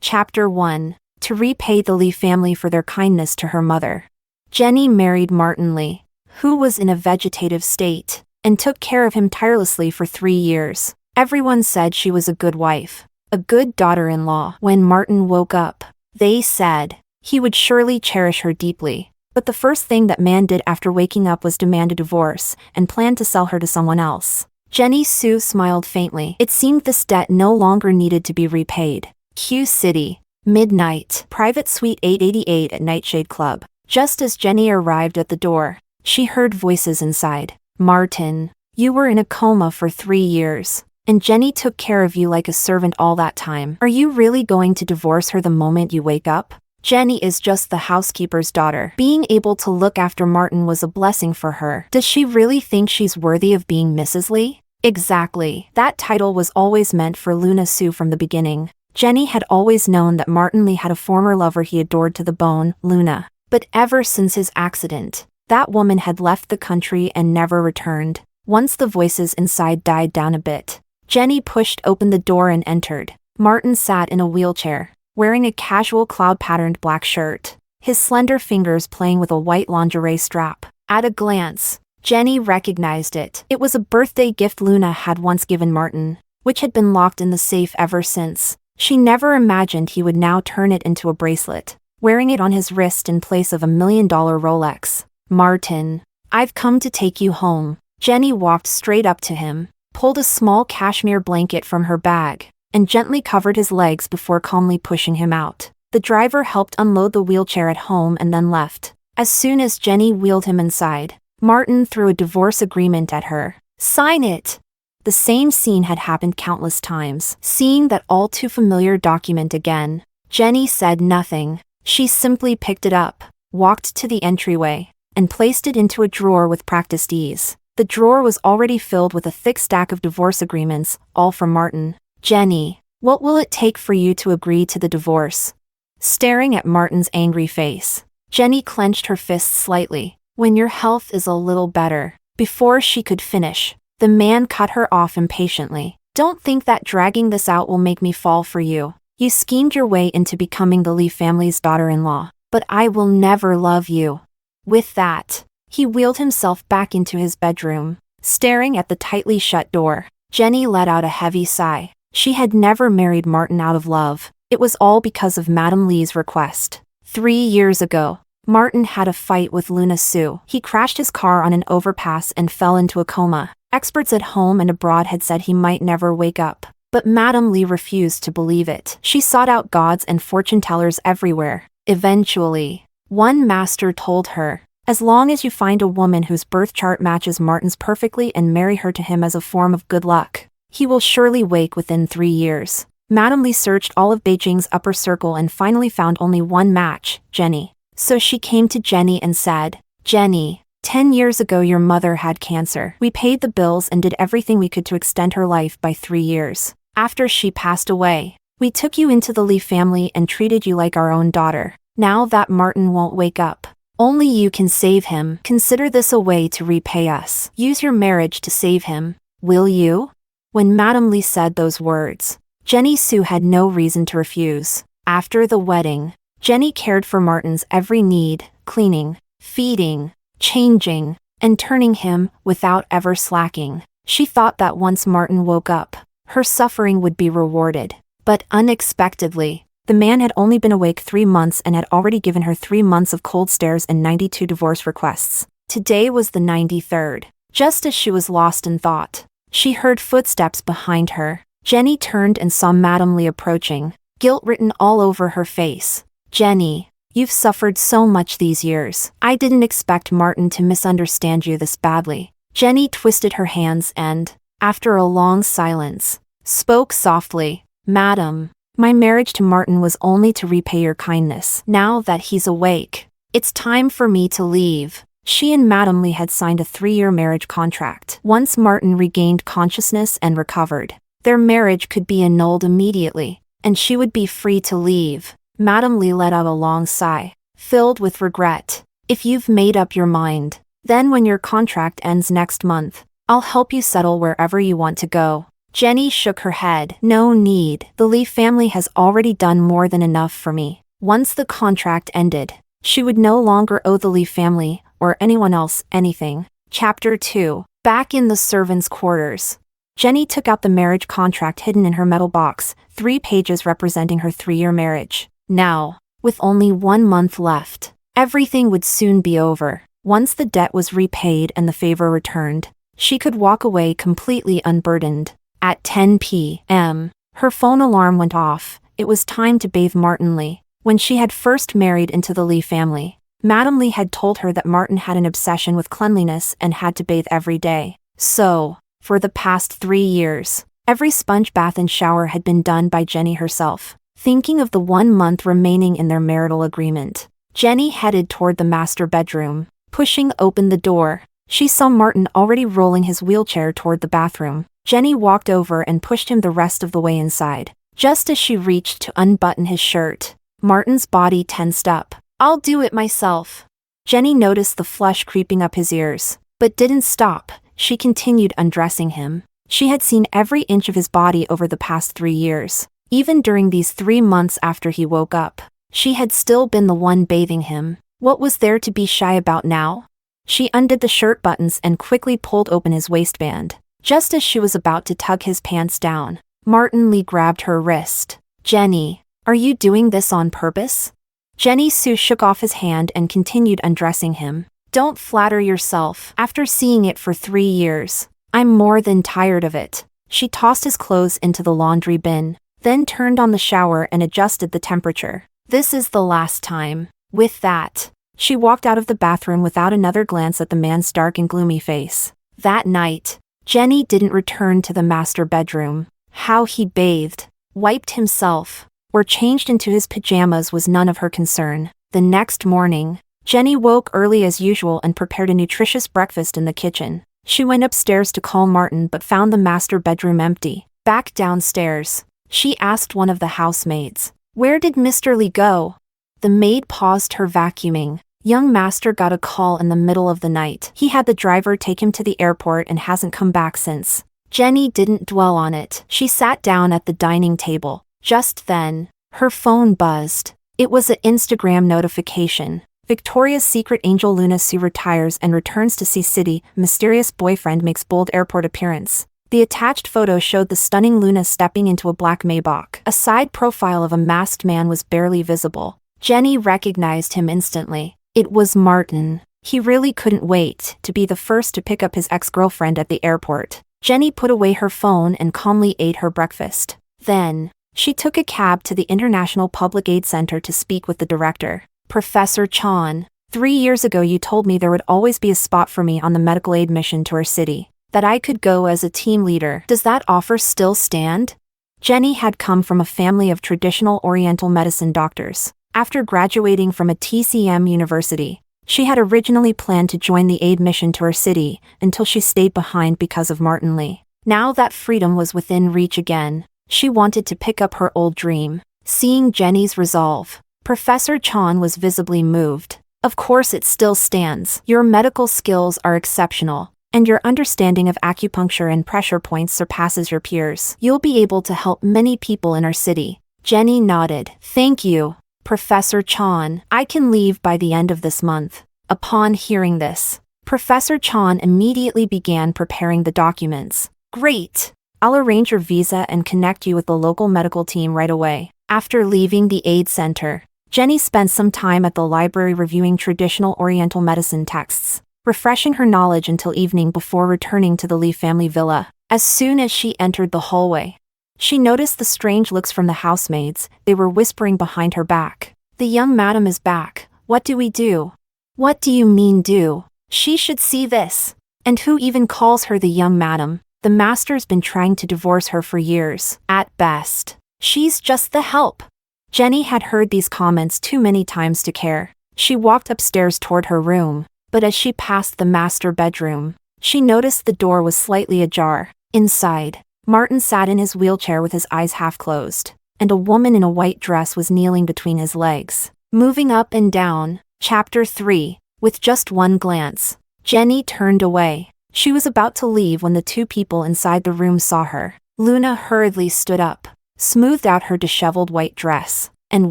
Chapter 1. To repay the Lee family for their kindness to her mother. Jenny married Martin Lee, who was in a vegetative state, and took care of him tirelessly for 3 years. Everyone said she was a good wife, a good daughter-in-law. When Martin woke up, they said he would surely cherish her deeply. But the first thing that man did after waking up was demand a divorce and plan to sell her to someone else. Jenny Sue smiled faintly. It seemed this debt no longer needed to be repaid. Q City. Midnight. Private Suite 888 at Nightshade Club. Just as Jenny arrived at the door, she heard voices inside. Martin, you were in a coma for 3 years, and Jenny took care of you like a servant all that time. Are you really going to divorce her the moment you wake up? Jenny is just the housekeeper's daughter. Being able to look after Martin was a blessing for her. Does she really think she's worthy of being Mrs. Lee? Exactly. That title was always meant for Luna Sue from the beginning. Jenny had always known that Martin Lee had a former lover he adored to the bone, Luna. But ever since his accident, that woman had left the country and never returned. Once the voices inside died down a bit, Jenny pushed open the door and entered. Martin sat in a wheelchair, wearing a casual cloud-patterned black shirt, his slender fingers playing with a white lingerie strap. At a glance, Jenny recognized it. It was a birthday gift Luna had once given Martin, which had been locked in the safe ever since. She never imagined he would now turn it into a bracelet, wearing it on his wrist in place of $1 million Rolex. Martin, I've come to take you home. Jenny walked straight up to him, pulled a small cashmere blanket from her bag, and gently covered his legs before calmly pushing him out. The driver helped unload the wheelchair at home and then left. As soon as Jenny wheeled him inside, Martin threw a divorce agreement at her. Sign it! The same scene had happened countless times. Seeing that all too familiar document again, Jenny said nothing. She simply picked it up, walked to the entryway, and placed it into a drawer with practiced ease. The drawer was already filled with a thick stack of divorce agreements, all from Martin. Jenny, what will it take for you to agree to the divorce? Staring at Martin's angry face, Jenny clenched her fists slightly. When your health is a little better. Before she could finish, the man cut her off impatiently. Don't think that dragging this out will make me fall for you. You schemed your way into becoming the Lee family's daughter-in-law, but I will never love you. With that, he wheeled himself back into his bedroom. Staring at the tightly shut door, Jenny let out a heavy sigh. She had never married Martin out of love. It was all because of Madame Lee's request. 3 years ago, Martin had a fight with Luna Sue. He crashed his car on an overpass and fell into a coma. Experts at home and abroad had said he might never wake up. But Madame Lee refused to believe it. She sought out gods and fortune-tellers everywhere. Eventually, one master told her, as long as you find a woman whose birth chart matches Martin's perfectly and marry her to him as a form of good luck, he will surely wake within 3 years. Madame Lee searched all of Beijing's upper circle and finally found only one match, Jenny. So she came to Jenny and said, Jenny, 10 years ago your mother had cancer. We paid the bills and did everything we could to extend her life by 3 years. After she passed away, we took you into the Lee family and treated you like our own daughter. Now that Martin won't wake up, only you can save him. Consider this a way to repay us. Use your marriage to save him. Will you? When Madame Lee said those words, Jenny Sue had no reason to refuse. After the wedding, Jenny cared for Martin's every need, cleaning, feeding, changing, and turning him without ever slacking. She thought that once Martin woke up, her suffering would be rewarded. But unexpectedly, the man had only been awake 3 months and had already given her 3 months of cold stares and 92 divorce requests. Today was the 93rd. Just as she was lost in thought, she heard footsteps behind her. Jenny turned and saw Madame Lee approaching, guilt written all over her face. Jenny, you've suffered so much these years. I didn't expect Martin to misunderstand you this badly. Jenny twisted her hands and, after a long silence, spoke softly. Madam, my marriage to Martin was only to repay your kindness. Now that he's awake, it's time for me to leave. She and Madame Lee had signed a 3-year marriage contract. Once Martin regained consciousness and recovered, their marriage could be annulled immediately, and she would be free to leave. Madame Lee let out a long sigh, filled with regret. If you've made up your mind, then when your contract ends next month, I'll help you settle wherever you want to go. Jenny shook her head. No need. The Lee family has already done more than enough for me. Once the contract ended, she would no longer owe the Lee family, or anyone else, anything. Chapter 2. Back in the servants' quarters. Jenny took out the marriage contract hidden in her metal box, 3 pages representing her 3-year marriage. Now, with only 1 month left, everything would soon be over. Once the debt was repaid and the favor returned, she could walk away completely unburdened. At 10 p.m., her phone alarm went off. It was time to bathe Martin Lee. When she had first married into the Lee family, Madam Lee had told her that Martin had an obsession with cleanliness and had to bathe every day. So, for the past 3 years, every sponge bath and shower had been done by Jenny herself. Thinking of the 1 month remaining in their marital agreement, Jenny headed toward the master bedroom. Pushing open the door, she saw Martin already rolling his wheelchair toward the bathroom. Jenny walked over and pushed him the rest of the way inside. Just as she reached to unbutton his shirt, Martin's body tensed up. "I'll do it myself." Jenny noticed the flush creeping up his ears, but didn't stop. She continued undressing him. She had seen every inch of his body over the past 3 years. Even during these 3 months after he woke up, she had still been the one bathing him. What was there to be shy about now? She undid the shirt buttons and quickly pulled open his waistband. Just as she was about to tug his pants down, Martin Lee grabbed her wrist. "Jenny, are you doing this on purpose?" Jenny Sue shook off his hand and continued undressing him. "Don't flatter yourself. After seeing it for 3 years, I'm more than tired of it." She tossed his clothes into the laundry bin, then turned on the shower and adjusted the temperature. "This is the last time." With that, she walked out of the bathroom without another glance at the man's dark and gloomy face. That night, Jenny didn't return to the master bedroom. How he bathed, wiped himself, or changed into his pajamas was none of her concern. The next morning, Jenny woke early as usual and prepared a nutritious breakfast in the kitchen. She went upstairs to call Martin but found the master bedroom empty. Back downstairs, she asked one of the housemaids, "Where did Mr. Lee go?" The maid paused her vacuuming. "Young master got a call in the middle of the night. He had the driver take him to the airport and hasn't come back since." Jenny didn't dwell on it. She sat down at the dining table. Just then, her phone buzzed. It was an Instagram notification. "Victoria's Secret angel Luna Sue retires and returns to Sea City. Mysterious boyfriend makes bold airport appearance." The attached photo showed the stunning Luna stepping into a black Maybach. A side profile of a masked man was barely visible. Jenny recognized him instantly. It was Martin. He really couldn't wait to be the first to pick up his ex-girlfriend at the airport. Jenny put away her phone and calmly ate her breakfast. Then, she took a cab to the International Public Aid Center to speak with the director. "Professor Chan, 3 years ago you told me there would always be a spot for me on the medical aid mission to our city, that I could go as a team leader. Does that offer still stand?" Jenny had come from a family of traditional Oriental medicine doctors. After graduating from a TCM university, she had originally planned to join the aid mission to her city until she stayed behind because of Martin Lee. Now that freedom was within reach again, she wanted to pick up her old dream. Seeing Jenny's resolve, Professor Chan was visibly moved. "Of course it still stands. Your medical skills are exceptional, and your understanding of acupuncture and pressure points surpasses your peers. You'll be able to help many people in our city." Jenny nodded. "Thank you, Professor Chan. I can leave by the end of this month." Upon hearing this, Professor Chan immediately began preparing the documents. "Great! I'll arrange your visa and connect you with the local medical team right away." After leaving the aid center, Jenny spent some time at the library reviewing traditional Oriental medicine texts, refreshing her knowledge until evening before returning to the Lee family villa. As soon as she entered the hallway, she noticed the strange looks from the housemaids. They were whispering behind her back. "The young madam is back. What do we do?" "What do you mean do? She should see this. And who even calls her the young madam? The master's been trying to divorce her for years. At best, she's just the help." Jenny had heard these comments too many times to care. She walked upstairs toward her room, but as she passed the master bedroom, she noticed the door was slightly ajar. Inside, Martin sat in his wheelchair with his eyes half closed, and a woman in a white dress was kneeling between his legs, moving up and down. Chapter 3. With just one glance, Jenny turned away. She was about to leave when the two people inside the room saw her. Luna hurriedly stood up, smoothed out her disheveled white dress, and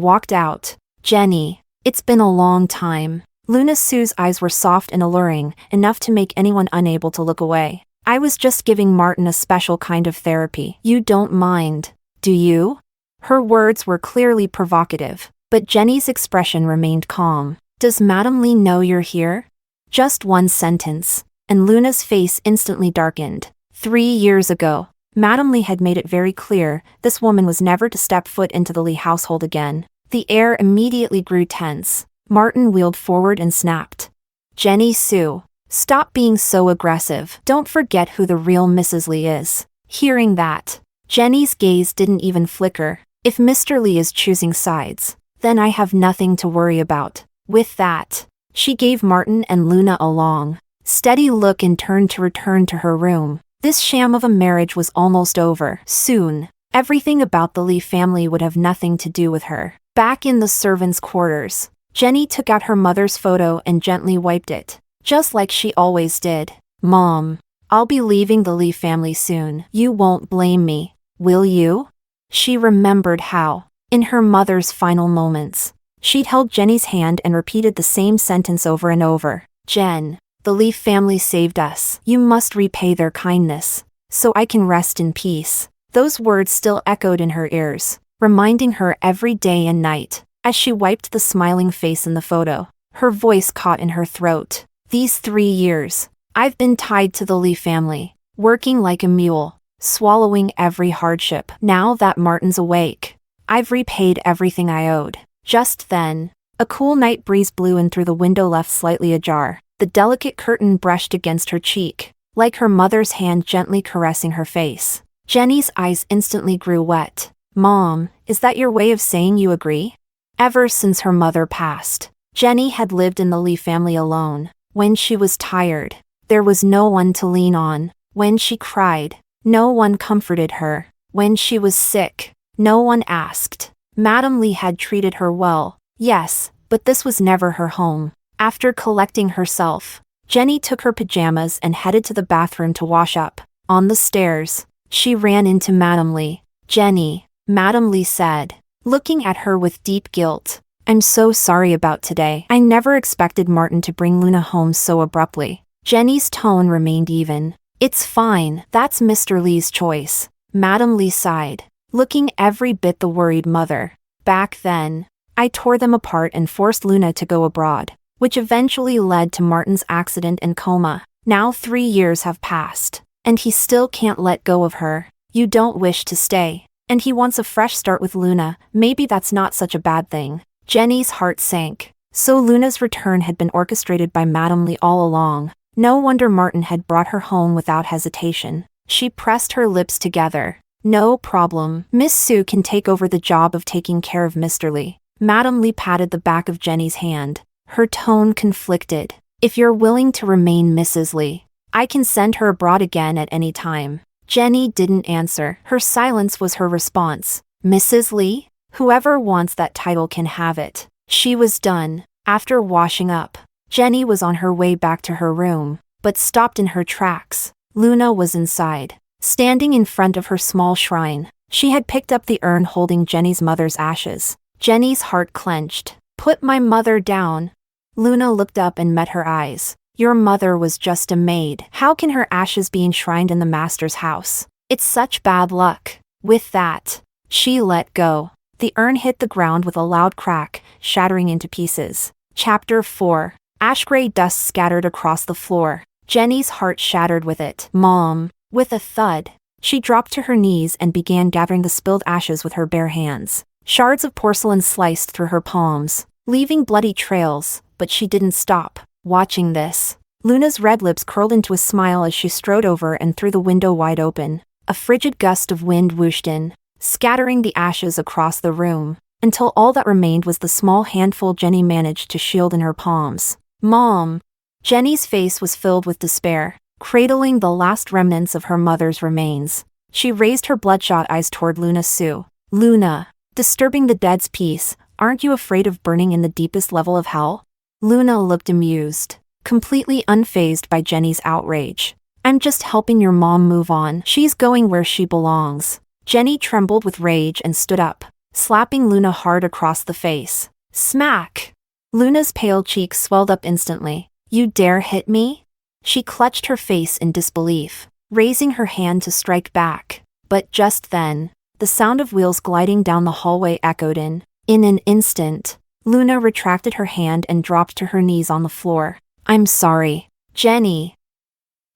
walked out. Jenny, it's been a long time. Luna Sue's eyes were soft and alluring, enough to make anyone unable to look away. I was just giving Martin a special kind of therapy. You don't mind, do you? Her words were clearly provocative, but Jenny's expression remained calm. Does Madame Lee know you're here? Just one sentence, and Luna's face instantly darkened. 3 years ago, Madame Lee had made it very clear this woman was never to step foot into the Lee household again. The air immediately grew tense. Martin wheeled forward and snapped. Jenny Sue, stop being so aggressive. Don't forget who the real Mrs. Lee is. Hearing that, Jenny's gaze didn't even flicker. If Mr. Lee is choosing sides, then I have nothing to worry about. With that, she gave Martin and Luna a long, steady look and turned to return to her room. This sham of a marriage was almost over. Soon, everything about the Lee family would have nothing to do with her. Back in the servants' quarters, Jenny took out her mother's photo and gently wiped it, just like she always did. Mom, I'll be leaving the Lee family soon. You won't blame me, will you? She remembered how, in her mother's final moments, she'd held Jenny's hand and repeated the same sentence over and over. Jen, the Lee family saved us. You must repay their kindness, so I can rest in peace. Those words still echoed in her ears, reminding her every day and night. As she wiped the smiling face in the photo, her voice caught in her throat. These 3 years, I've been tied to the Lee family, working like a mule, swallowing every hardship. Now that Martin's awake, I've repaid everything I owed. Just then, a cool night breeze blew in through the window left slightly ajar. The delicate curtain brushed against her cheek, like her mother's hand gently caressing her face. Jenny's eyes instantly grew wet. Mom, is that your way of saying you agree? Ever since her mother passed, Jenny had lived in the Lee family alone. When she was tired, there was no one to lean on. When she cried, no one comforted her. When she was sick, no one asked. Madame Lee had treated her well, yes, but this was never her home. After collecting herself, Jenny took her pajamas and headed to the bathroom to wash up. On the stairs, she ran into Madame Lee. Jenny, Madame Lee said, looking at her with deep guilt. I'm so sorry about today. I never expected Martin to bring Luna home so abruptly. Jenny's tone remained even. It's fine, that's Mr. Lee's choice. Madame Lee sighed, looking every bit the worried mother. Back then, I tore them apart and forced Luna to go abroad, which eventually led to Martin's accident and coma. Now 3 years have passed, and he still can't let go of her. You don't wish to stay, and he wants a fresh start with Luna. Maybe that's not such a bad thing. Jenny's heart sank. So Luna's return had been orchestrated by Madame Lee all along. No wonder Martin had brought her home without hesitation. She pressed her lips together. No problem. Miss Sue can take over the job of taking care of Mr. Lee. Madame Lee patted the back of Jenny's hand, her tone conflicted. If you're willing to remain Mrs. Lee, I can send her abroad again at any time. Jenny didn't answer. Her silence was her response. Mrs. Lee? Whoever wants that title can have it. She was done. After washing up, Jenny was on her way back to her room, but stopped in her tracks. Luna was inside, standing in front of her small shrine. She had picked up the urn holding Jenny's mother's ashes. Jenny's heart clenched. Put my mother down. Luna looked up and met her eyes. Your mother was just a maid. How can her ashes be enshrined in the master's house? It's such bad luck. With that, she let go. The urn hit the ground with a loud crack, shattering into pieces. Chapter 4. Ash gray dust scattered across the floor. Jenny's heart shattered with it. Mom. With a thud, she dropped to her knees and began gathering the spilled ashes with her bare hands. Shards of porcelain sliced through her palms, leaving bloody trails, but she didn't stop. Watching this, Luna's red lips curled into a smile as she strode over and threw the window wide open. A frigid gust of wind whooshed in, scattering the ashes across the room, until all that remained was the small handful Jenny managed to shield in her palms. Mom! Jenny's face was filled with despair, cradling the last remnants of her mother's remains. She raised her bloodshot eyes toward Luna Sue. Luna, disturbing the dead's peace, aren't you afraid of burning in the deepest level of hell? Luna looked amused, completely unfazed by Jenny's outrage. I'm just helping your mom move on. She's going where she belongs. Jenny trembled with rage and stood up, slapping Luna hard across the face. Smack! Luna's pale cheeks swelled up instantly. You dare hit me? She clutched her face in disbelief, raising her hand to strike back. But just then, the sound of wheels gliding down the hallway echoed in. In an instant, Luna retracted her hand and dropped to her knees on the floor. I'm sorry, Jenny.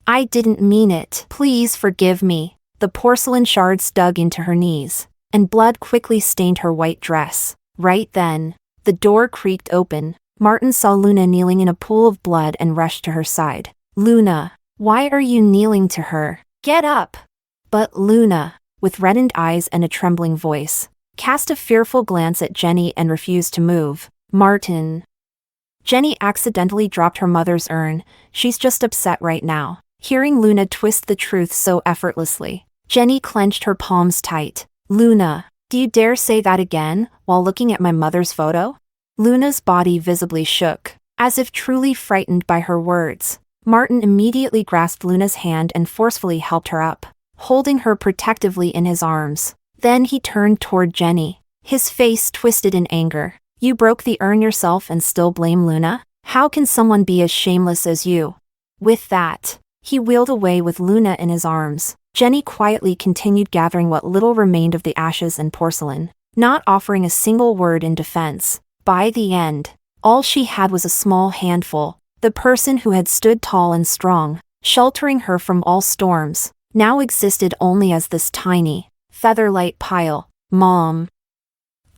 I didn't mean it. Please forgive me. The porcelain shards dug into her knees, and blood quickly stained her white dress. Right then, the door creaked open. Martin saw Luna kneeling in a pool of blood and rushed to her side. Luna, why are you kneeling to her? Get up! But Luna, with reddened eyes and a trembling voice, cast a fearful glance at Jenny and refused to move. Martin. Jenny accidentally dropped her mother's urn. She's just upset right now. Hearing Luna twist the truth so effortlessly, Jenny clenched her palms tight. Luna, do you dare say that again, while looking at my mother's photo? Luna's body visibly shook, as if truly frightened by her words. Martin immediately grasped Luna's hand and forcefully helped her up, holding her protectively in his arms. Then he turned toward Jenny, his face twisted in anger. You broke the urn yourself and still blame Luna? How can someone be as shameless as you? With that, he wheeled away with Luna in his arms. Jenny quietly continued gathering what little remained of the ashes and porcelain, not offering a single word in defense. By the end, all she had was a small handful. The person who had stood tall and strong, sheltering her from all storms, now existed only as this tiny, feather-light pile. Mom.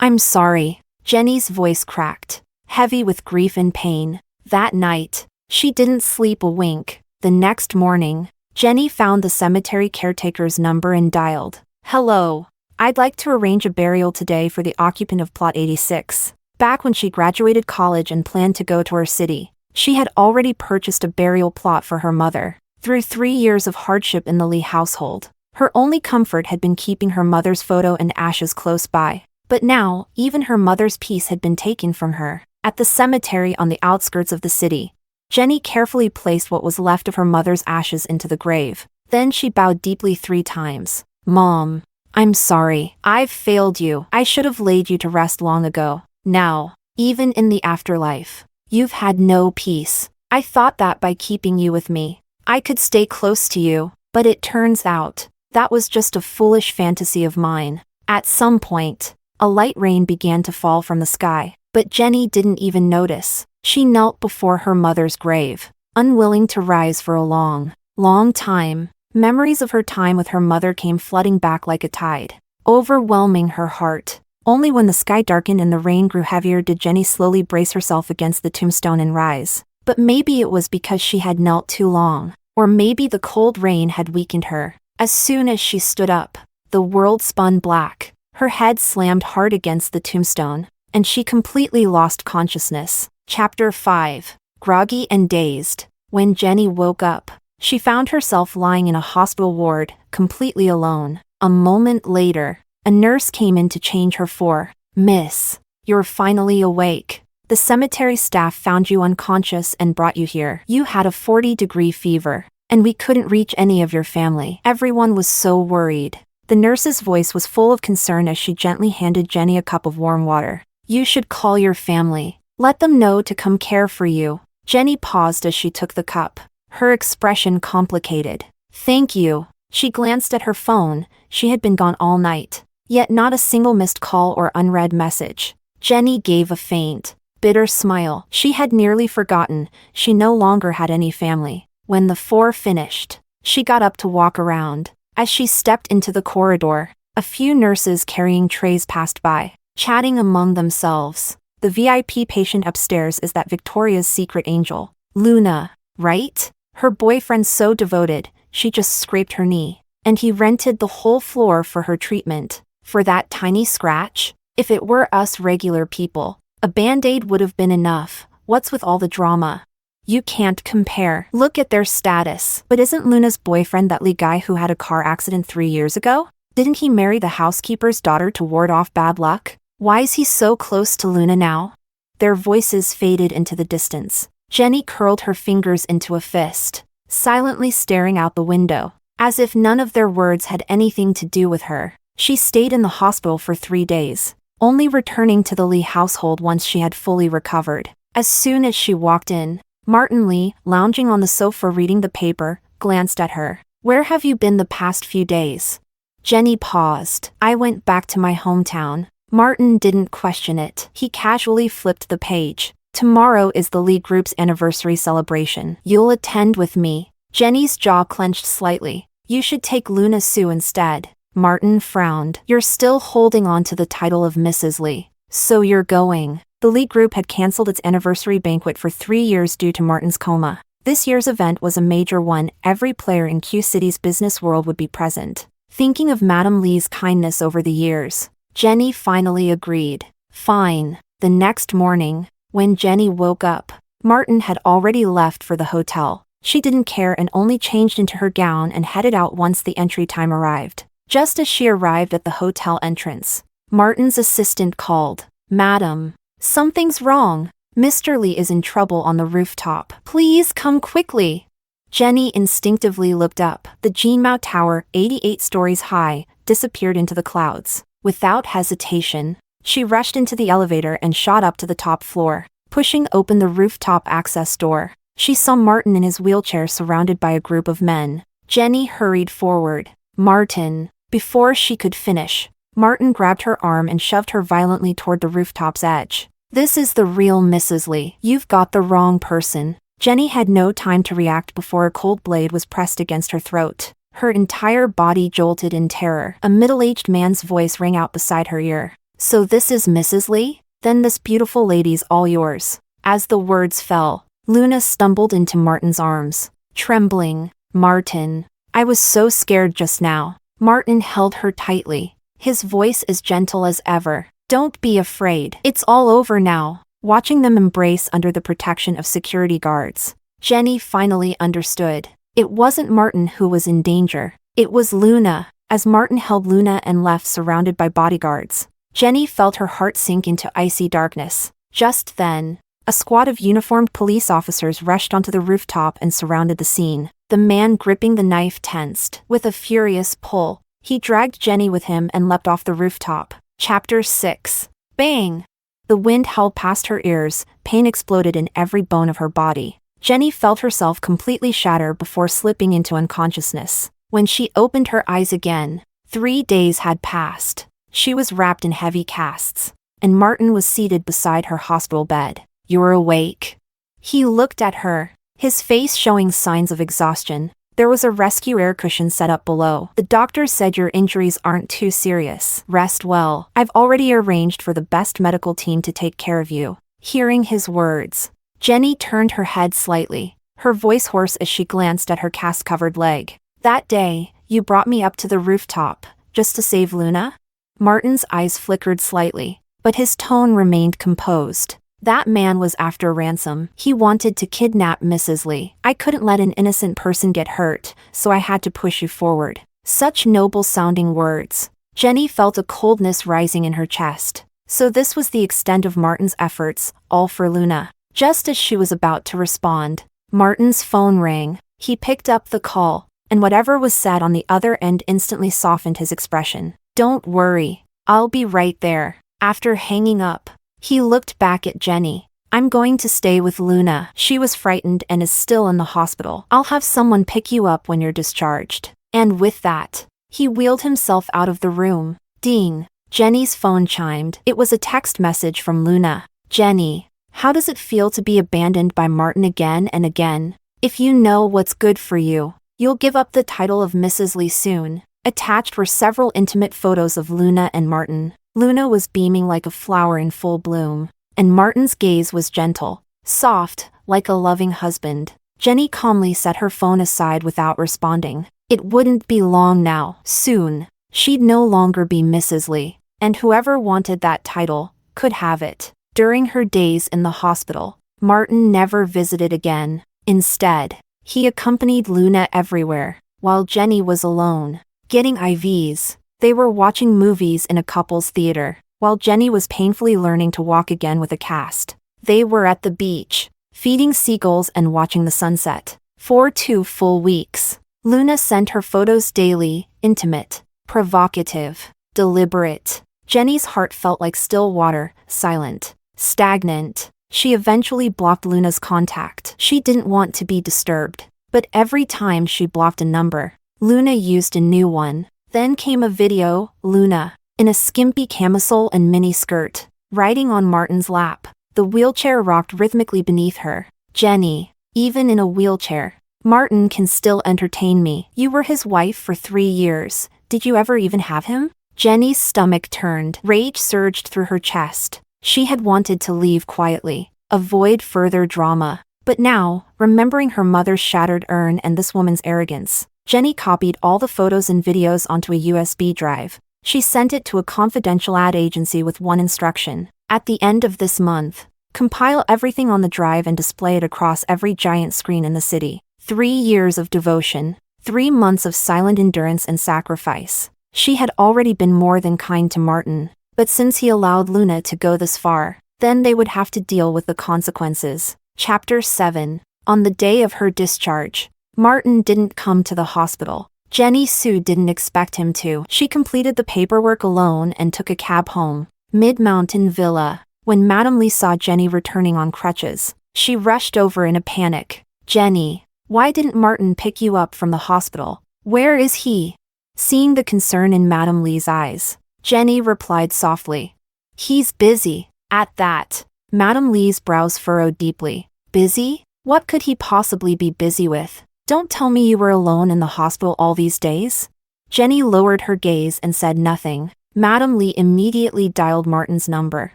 I'm sorry. Jenny's voice cracked, heavy with grief and pain. That night, she didn't sleep a wink. The next morning, Jenny found the cemetery caretaker's number and dialed. Hello. I'd like to arrange a burial today for the occupant of plot 86. Back when she graduated college and planned to go to her city, she had already purchased a burial plot for her mother. Through 3 years of hardship in the Lee household, her only comfort had been keeping her mother's photo and ashes close by. But now, even her mother's peace had been taken from her. At the cemetery on the outskirts of the city, Jenny carefully placed what was left of her mother's ashes into the grave. Then she bowed deeply 3 times. Mom, I'm sorry. I've failed you. I should have laid you to rest long ago. Now, even in the afterlife, you've had no peace. I thought that by keeping you with me, I could stay close to you, but it turns out, that was just a foolish fantasy of mine. At some point, a light rain began to fall from the sky, but Jenny didn't even notice. She knelt before her mother's grave, unwilling to rise for a long, long time. Memories of her time with her mother came flooding back like a tide, overwhelming her heart. Only when the sky darkened and the rain grew heavier did Jenny slowly brace herself against the tombstone and rise. But maybe it was because she had knelt too long, or maybe the cold rain had weakened her. As soon as she stood up, the world spun black. Her head slammed hard against the tombstone, and she completely lost consciousness. Chapter 5. Groggy and dazed. When Jenny woke up, she found herself lying in a hospital ward, completely alone. A moment later, a nurse came in to change her for, Miss, you're finally awake. The cemetery staff found you unconscious and brought you here. You had a 40-degree fever, and we couldn't reach any of your family. Everyone was so worried. The nurse's voice was full of concern as she gently handed Jenny a cup of warm water. You should call your family. Let them know to come care for you. Jenny paused as she took the cup, her expression complicated. Thank you. She glanced at her phone. She had been gone all night, yet not a single missed call or unread message. Jenny gave a faint, bitter smile. She had nearly forgotten she no longer had any family. When the 4 finished, she got up to walk around. As she stepped into the corridor, a few nurses carrying trays passed by, chatting among themselves. The VIP patient upstairs is that Victoria's secret angel, Luna, right? Her boyfriend's so devoted, she just scraped her knee, and he rented the whole floor for her treatment. For that tiny scratch? If it were us regular people, a band-aid would have been enough. What's with all the drama? You can't compare. Look at their status. But isn't Luna's boyfriend that Lee guy who had a car accident 3 years ago? Didn't he marry the housekeeper's daughter to ward off bad luck? Why is he so close to Luna now? Their voices faded into the distance. Jenny curled her fingers into a fist. silently staring out the window, as if none of their words had anything to do with her. She stayed in the hospital for 3 days, only returning to the Lee household once she had fully recovered. As soon as she walked in, Martin Lee, lounging on the sofa reading the paper, glanced at her. "Where have you been the past few days?" Jenny paused. "I went back to my hometown." Martin didn't question it. He casually flipped the page. "Tomorrow is the Lee Group's anniversary celebration. You'll attend with me." Jenny's jaw clenched slightly. "You should take Luna Sue instead." Martin frowned. "You're still holding on to the title of Mrs. Lee. So you're going." The Lee Group had cancelled its anniversary banquet for 3 years due to Martin's coma. This year's event was a major one. Every player in Q City's business world would be present. Thinking of Madame Lee's kindness over the years, Jenny finally agreed. Fine. The next morning, when Jenny woke up, Martin had already left for the hotel. She didn't care and only changed into her gown and headed out once the entry time arrived. Just as she arrived at the hotel entrance, Martin's assistant called. "Madam, something's wrong. Mr. Lee is in trouble on the rooftop. Please come quickly." Jenny instinctively looked up. The Jinmao Tower, 88 stories high, disappeared into the clouds. Without hesitation, she rushed into the elevator and shot up to the top floor. Pushing open the rooftop access door, she saw Martin in his wheelchair surrounded by a group of men. Jenny hurried forward. "Martin." Before she could finish, Martin grabbed her arm and shoved her violently toward the rooftop's edge. "This is the real Mrs. Lee. You've got the wrong person." Jenny had no time to react before a cold blade was pressed against her throat. Her entire body jolted in terror. A middle-aged man's voice rang out beside her ear. "So this is Mrs. Lee? Then this beautiful lady's all yours." As the words fell, Luna stumbled into Martin's arms, trembling. "Martin, I was so scared just now." Martin held her tightly, his voice as gentle as ever. "Don't be afraid. It's all over now." Watching them embrace under the protection of security guards, Jenny finally understood. It wasn't Martin who was in danger. It was Luna. As Martin held Luna and left surrounded by bodyguards, Jenny felt her heart sink into icy darkness. Just then, a squad of uniformed police officers rushed onto the rooftop and surrounded the scene. The man gripping the knife tensed. With a furious pull, he dragged Jenny with him and leapt off the rooftop. Chapter 6. Bang! The wind howled past her ears, pain exploded in every bone of her body. Jenny felt herself completely shatter before slipping into unconsciousness. When she opened her eyes again, 3 days had passed. She was wrapped in heavy casts, and Martin was seated beside her hospital bed. "You're awake." He looked at her, his face showing signs of exhaustion. There was a rescue air cushion set up below. "The doctor said your injuries aren't too serious. Rest well. I've already arranged for the best medical team to take care of you." Hearing his words, Jenny turned her head slightly, her voice hoarse as she glanced at her cast-covered leg. "That day, you brought me up to the rooftop, just to save Luna?" Martin's eyes flickered slightly, but his tone remained composed. "That man was after ransom. He wanted to kidnap Mrs. Lee. I couldn't let an innocent person get hurt, so I had to push you forward." Such noble-sounding words. Jenny felt a coldness rising in her chest. So this was the extent of Martin's efforts, all for Luna. Just as she was about to respond, Martin's phone rang. He picked up the call, and whatever was said on the other end instantly softened his expression. "Don't worry. I'll be right there." After hanging up, he looked back at Jenny. "I'm going to stay with Luna. She was frightened and is still in the hospital. I'll have someone pick you up when you're discharged." And with that, he wheeled himself out of the room. Ding! Jenny's phone chimed. It was a text message from Luna. "Jenny, how does it feel to be abandoned by Martin again and again? If you know what's good for you, you'll give up the title of Mrs. Lee soon." Attached were several intimate photos of Luna and Martin. Luna was beaming like a flower in full bloom, and Martin's gaze was gentle, soft, like a loving husband. Jenny calmly set her phone aside without responding. It wouldn't be long now. Soon, she'd no longer be Mrs. Lee, and whoever wanted that title could have it. During her days in the hospital, Martin never visited again. Instead, he accompanied Luna everywhere, while Jenny was alone, getting IVs. They were watching movies in a couple's theater, while Jenny was painfully learning to walk again with a cast. They were at the beach, feeding seagulls and watching the sunset. For 2 full weeks. Luna sent her photos daily, intimate, provocative, deliberate. Jenny's heart felt like still water, silent, stagnant. She eventually blocked Luna's contact. She didn't want to be disturbed. But every time she blocked a number, Luna used a new one. Then came a video, Luna, in a skimpy camisole and mini skirt, riding on Martin's lap. The wheelchair rocked rhythmically beneath her. Jenny, even in a wheelchair, Martin can still entertain me. You were his wife for 3 years. Did you ever even have him? Jenny's stomach turned. Rage surged through her chest. She had wanted to leave quietly, avoid further drama. But now, remembering her mother's shattered urn and this woman's arrogance, Jenny copied all the photos and videos onto a USB drive. She sent it to a confidential ad agency with one instruction. At the end of this month, compile everything on the drive and display it across every giant screen in the city. 3 years of devotion. 3 months of silent endurance and sacrifice. She had already been more than kind to Martin, but since he allowed Luna to go this far, then they would have to deal with the consequences. Chapter 7. On the day of her discharge, Martin didn't come to the hospital. Jenny Sue didn't expect him to. She completed the paperwork alone and took a cab home. Mid-Mountain Villa. When Madame Lee saw Jenny returning on crutches, she rushed over in a panic. Jenny, why didn't Martin pick you up from the hospital? Where is he? Seeing the concern in Madame Lee's eyes, Jenny replied softly. He's busy. At that, Madame Lee's brows furrowed deeply. Busy? What could he possibly be busy with? Don't tell me you were alone in the hospital all these days? Jenny lowered her gaze and said nothing. Madame Lee immediately dialed Martin's number,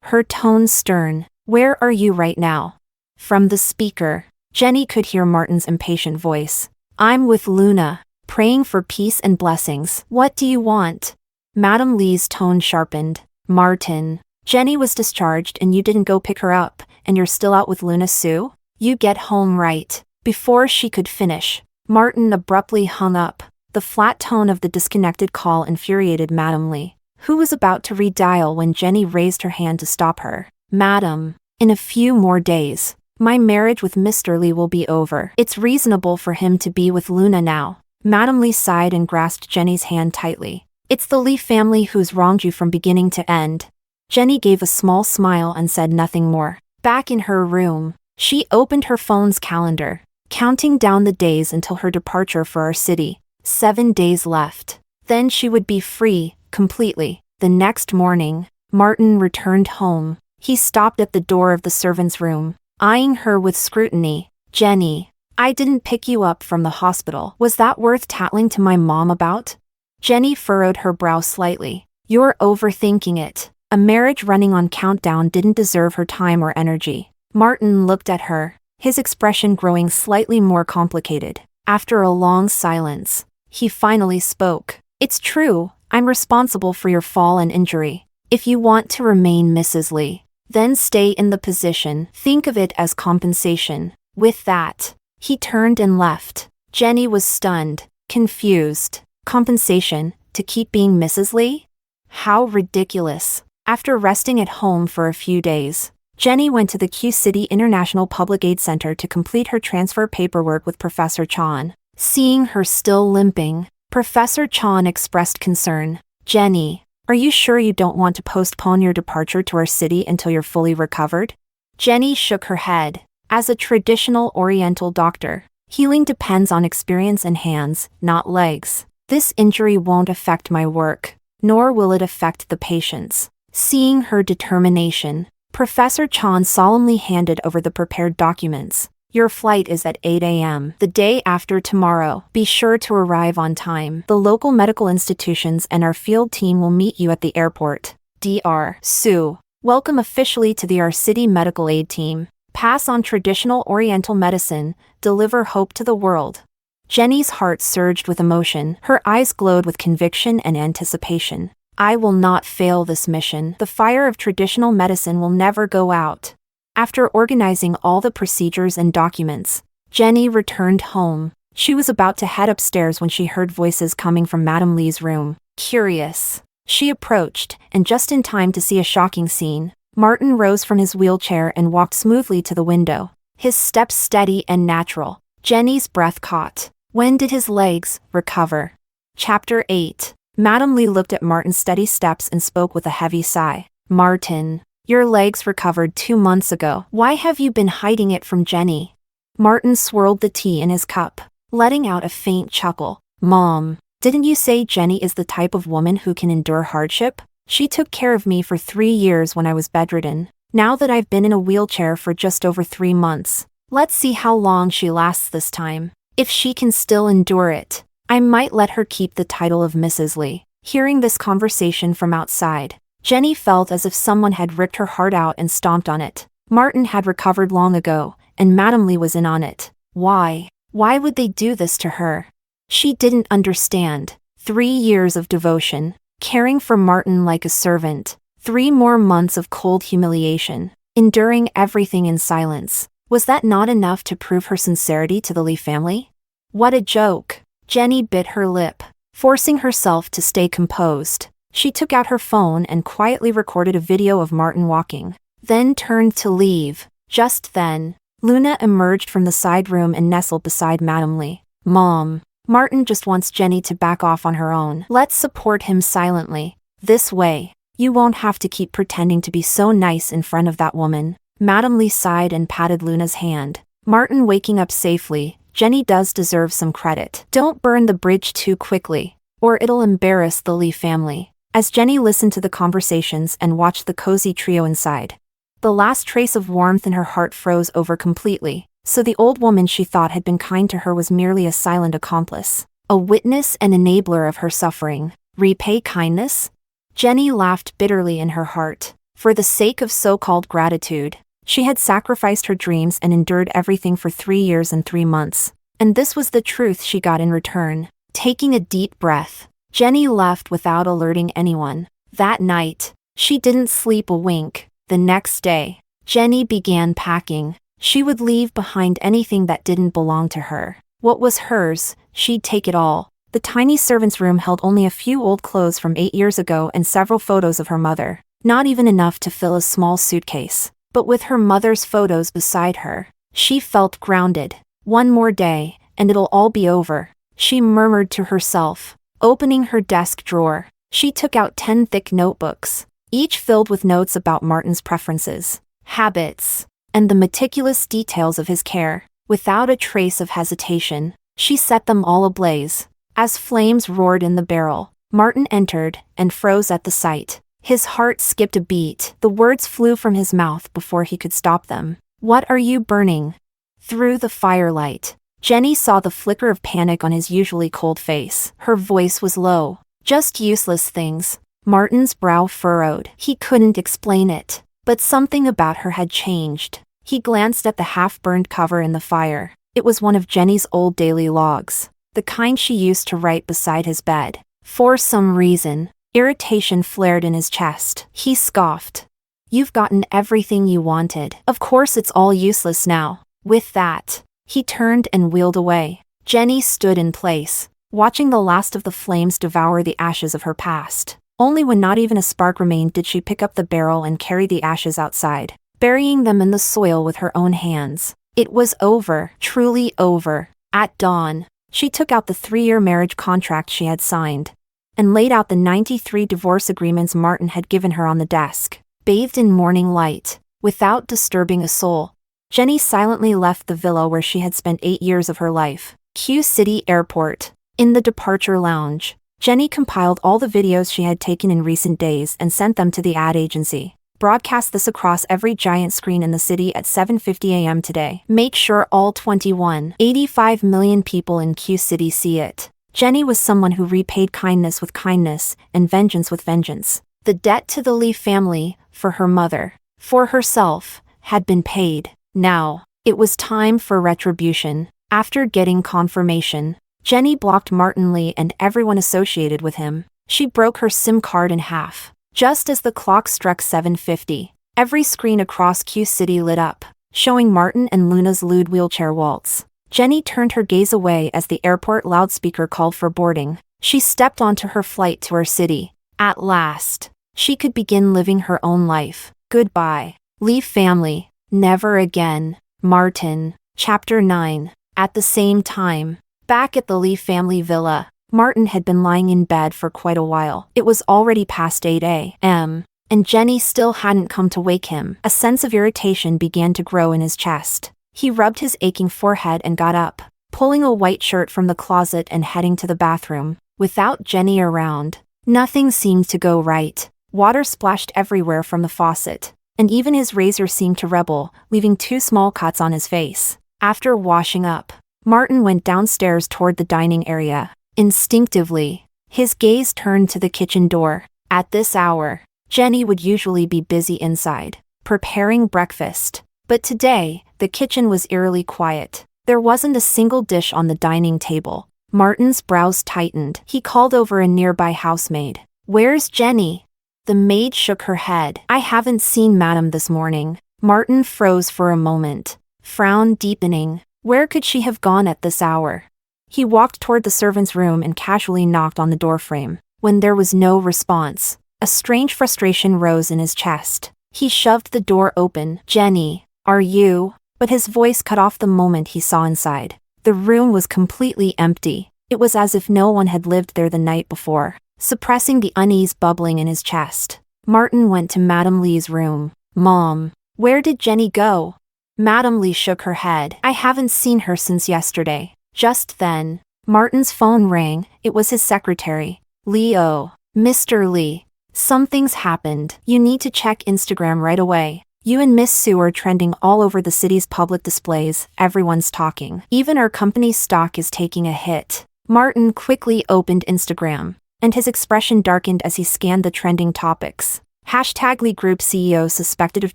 her tone stern. Where are you right now? From the speaker, Jenny could hear Martin's impatient voice. I'm with Luna, praying for peace and blessings. What do you want? Madame Lee's tone sharpened. Martin, Jenny was discharged and you didn't go pick her up, and you're still out with Luna Sue? You get home right. Before she could finish, Martin abruptly hung up. The flat tone of the disconnected call infuriated Madame Lee, who was about to redial when Jenny raised her hand to stop her. Madam, in a few more days, my marriage with Mr. Lee will be over. It's reasonable for him to be with Luna now. Madame Lee sighed and grasped Jenny's hand tightly. It's the Lee family who's wronged you from beginning to end. Jenny gave a small smile and said nothing more. Back in her room, she opened her phone's calendar, counting down the days until her departure for our city. 7 days left. Then she would be free, completely. The next morning, Martin returned home. He stopped at the door of the servants' room, eyeing her with scrutiny. Jenny, I didn't pick you up from the hospital. Was that worth tattling to my mom about? Jenny furrowed her brow slightly. You're overthinking it. A marriage running on countdown didn't deserve her time or energy. Martin looked at her, his expression growing slightly more complicated. After a long silence, he finally spoke. It's true, I'm responsible for your fall and injury. If you want to remain Mrs. Lee, then stay in the position. Think of it as compensation. With that, he turned and left. Jenny was stunned, confused. Compensation, to keep being Mrs. Lee? How ridiculous. After resting at home for a few days, Jenny went to the Q City International Public Aid Center to complete her transfer paperwork with Professor Chan. Seeing her still limping, Professor Chan expressed concern. Jenny, are you sure you don't want to postpone your departure to our city until you're fully recovered? Jenny shook her head. As a traditional Oriental doctor, healing depends on experience and hands, not legs. This injury won't affect my work, nor will it affect the patients. Seeing her determination, Professor Chan solemnly handed over the prepared documents. Your flight is at 8 a.m. the day after tomorrow. Be sure to arrive on time. The local medical institutions and our field team will meet you at the airport. Dr. Sue, welcome officially to the Our City Medical Aid Team. Pass on traditional Oriental medicine, deliver hope to the world. Jenny's heart surged with emotion. Her eyes glowed with conviction and anticipation. I will not fail this mission. The fire of traditional medicine will never go out. After organizing all the procedures and documents, Jenny returned home. She was about to head upstairs when she heard voices coming from Madame Lee's room. Curious, she approached, and just in time to see a shocking scene. Martin rose from his wheelchair and walked smoothly to the window, his steps steady and natural. Jenny's breath caught. When did his legs recover? Chapter 8. Madam Lee looked at Martin's steady steps and spoke with a heavy sigh. Martin, your legs recovered 2 months ago. Why have you been hiding it from Jenny? Martin swirled the tea in his cup, letting out a faint chuckle. Mom, didn't you say Jenny is the type of woman who can endure hardship? She took care of me for 3 years when I was bedridden. Now that I've been in a wheelchair for just over 3 months, let's see how long she lasts this time. If she can still endure it, I might let her keep the title of Mrs. Lee. Hearing this conversation from outside, Jenny felt as if someone had ripped her heart out and stomped on it. Martin had recovered long ago, and Madam Lee was in on it. Why? Why would they do this to her? She didn't understand. 3 years of devotion, caring for Martin like a servant. 3 more months of cold humiliation, enduring everything in silence. Was that not enough to prove her sincerity to the Lee family? What a joke. Jenny bit her lip, forcing herself to stay composed. She took out her phone and quietly recorded a video of Martin walking, then turned to leave. Just then, Luna emerged from the side room and nestled beside Madam Lee. Mom, Martin just wants Jenny to back off on her own. Let's support him silently. This way, you won't have to keep pretending to be so nice in front of that woman. Madam Lee sighed and patted Luna's hand. Martin waking up safely, Jenny does deserve some credit. Don't burn the bridge too quickly, or it'll embarrass the Lee family. As Jenny listened to the conversations and watched the cozy trio inside, the last trace of warmth in her heart froze over completely. So the old woman she thought had been kind to her was merely a silent accomplice, a witness and enabler of her suffering. Repay kindness? Jenny laughed bitterly in her heart. For the sake of so-called gratitude, she had sacrificed her dreams and endured everything for 3 years and 3 months. And this was the truth she got in return. Taking a deep breath, Jenny left without alerting anyone. That night, she didn't sleep a wink. The next day, Jenny began packing. She would leave behind anything that didn't belong to her. What was hers, she'd take it all. The tiny servant's room held only a few old clothes from 8 years ago and several photos of her mother. Not even enough to fill a small suitcase. But with her mother's photos beside her, she felt grounded. One more day, and it'll all be over, she murmured to herself. Opening her desk drawer, she took out 10 thick notebooks, each filled with notes about Martin's preferences, habits, and the meticulous details of his care. Without a trace of hesitation, she set them all ablaze. As flames roared in the barrel, Martin entered and froze at the sight. His heart skipped a beat. The words flew from his mouth before he could stop them. What are you burning? Through the firelight, Jenny saw the flicker of panic on his usually cold face. Her voice was low. Just useless things. Martin's brow furrowed. He couldn't explain it, but something about her had changed. He glanced at the half-burned cover in the fire. It was one of Jenny's old daily logs, the kind she used to write beside his bed. For some reason, irritation flared in his chest. He scoffed. You've gotten everything you wanted. Of course it's all useless now. With that, he turned and wheeled away. Jenny stood in place, watching the last of the flames devour the ashes of her past. Only when not even a spark remained did she pick up the barrel and carry the ashes outside, burying them in the soil with her own hands. It was over, truly over. At dawn, she took out the 3-year marriage contract she had signed, and laid out the 93 divorce agreements Martin had given her on the desk. Bathed in morning light, without disturbing a soul, Jenny silently left the villa where she had spent 8 years of her life. Q City Airport. In the departure lounge, Jenny compiled all the videos she had taken in recent days and sent them to the ad agency. Broadcast this across every giant screen in the city at 7:50 a.m. today. Make sure all 85 million people in Q City see it. Jenny was someone who repaid kindness with kindness and vengeance with vengeance. The debt to the Lee family, for her mother, for herself, had been paid. Now, it was time for retribution. After getting confirmation, Jenny blocked Martin Lee and everyone associated with him. She broke her SIM card in half. Just as the clock struck 7:50, every screen across Q City lit up, showing Martin and Luna's lewd wheelchair waltz. Jenny turned her gaze away as the airport loudspeaker called for boarding. She stepped onto her flight to her city. At last, she could begin living her own life. Goodbye, Lee family. Never again. Martin. Chapter 9. At the same time, back at the Lee family villa, Martin had been lying in bed for quite a while. It was already past 8 a.m., and Jenny still hadn't come to wake him. A sense of irritation began to grow in his chest. He rubbed his aching forehead and got up, pulling a white shirt from the closet and heading to the bathroom. Without Jenny around, nothing seemed to go right. Water splashed everywhere from the faucet, and even his razor seemed to rebel, leaving 2 small cuts on his face. After washing up, Martin went downstairs toward the dining area. Instinctively, his gaze turned to the kitchen door. At this hour, Jenny would usually be busy inside, preparing breakfast. But today, the kitchen was eerily quiet. There wasn't a single dish on the dining table. Martin's brows tightened. He called over a nearby housemaid. "Where's Jenny?" The maid shook her head. "I haven't seen Madam this morning." Martin froze for a moment, frown deepening. Where could she have gone at this hour? He walked toward the servant's room and casually knocked on the doorframe. When there was no response, a strange frustration rose in his chest. He shoved the door open. "Jenny, are you?" But his voice cut off the moment he saw inside. The room was completely empty. It was as if no one had lived there the night before. Suppressing the unease bubbling in his chest, Martin went to Madam Lee's room. "Mom, where did Jenny go?" Madam Lee shook her head. "I haven't seen her since yesterday." Just then, Martin's phone rang. It was his secretary. "Leo, Mr. Lee, something's happened. You need to check Instagram right away. You and Miss Sue are trending all over the city's public displays. Everyone's talking. Even our company's stock is taking a hit." Martin quickly opened Instagram, and his expression darkened as he scanned the trending topics. Hashtag Lee Group CEO suspected of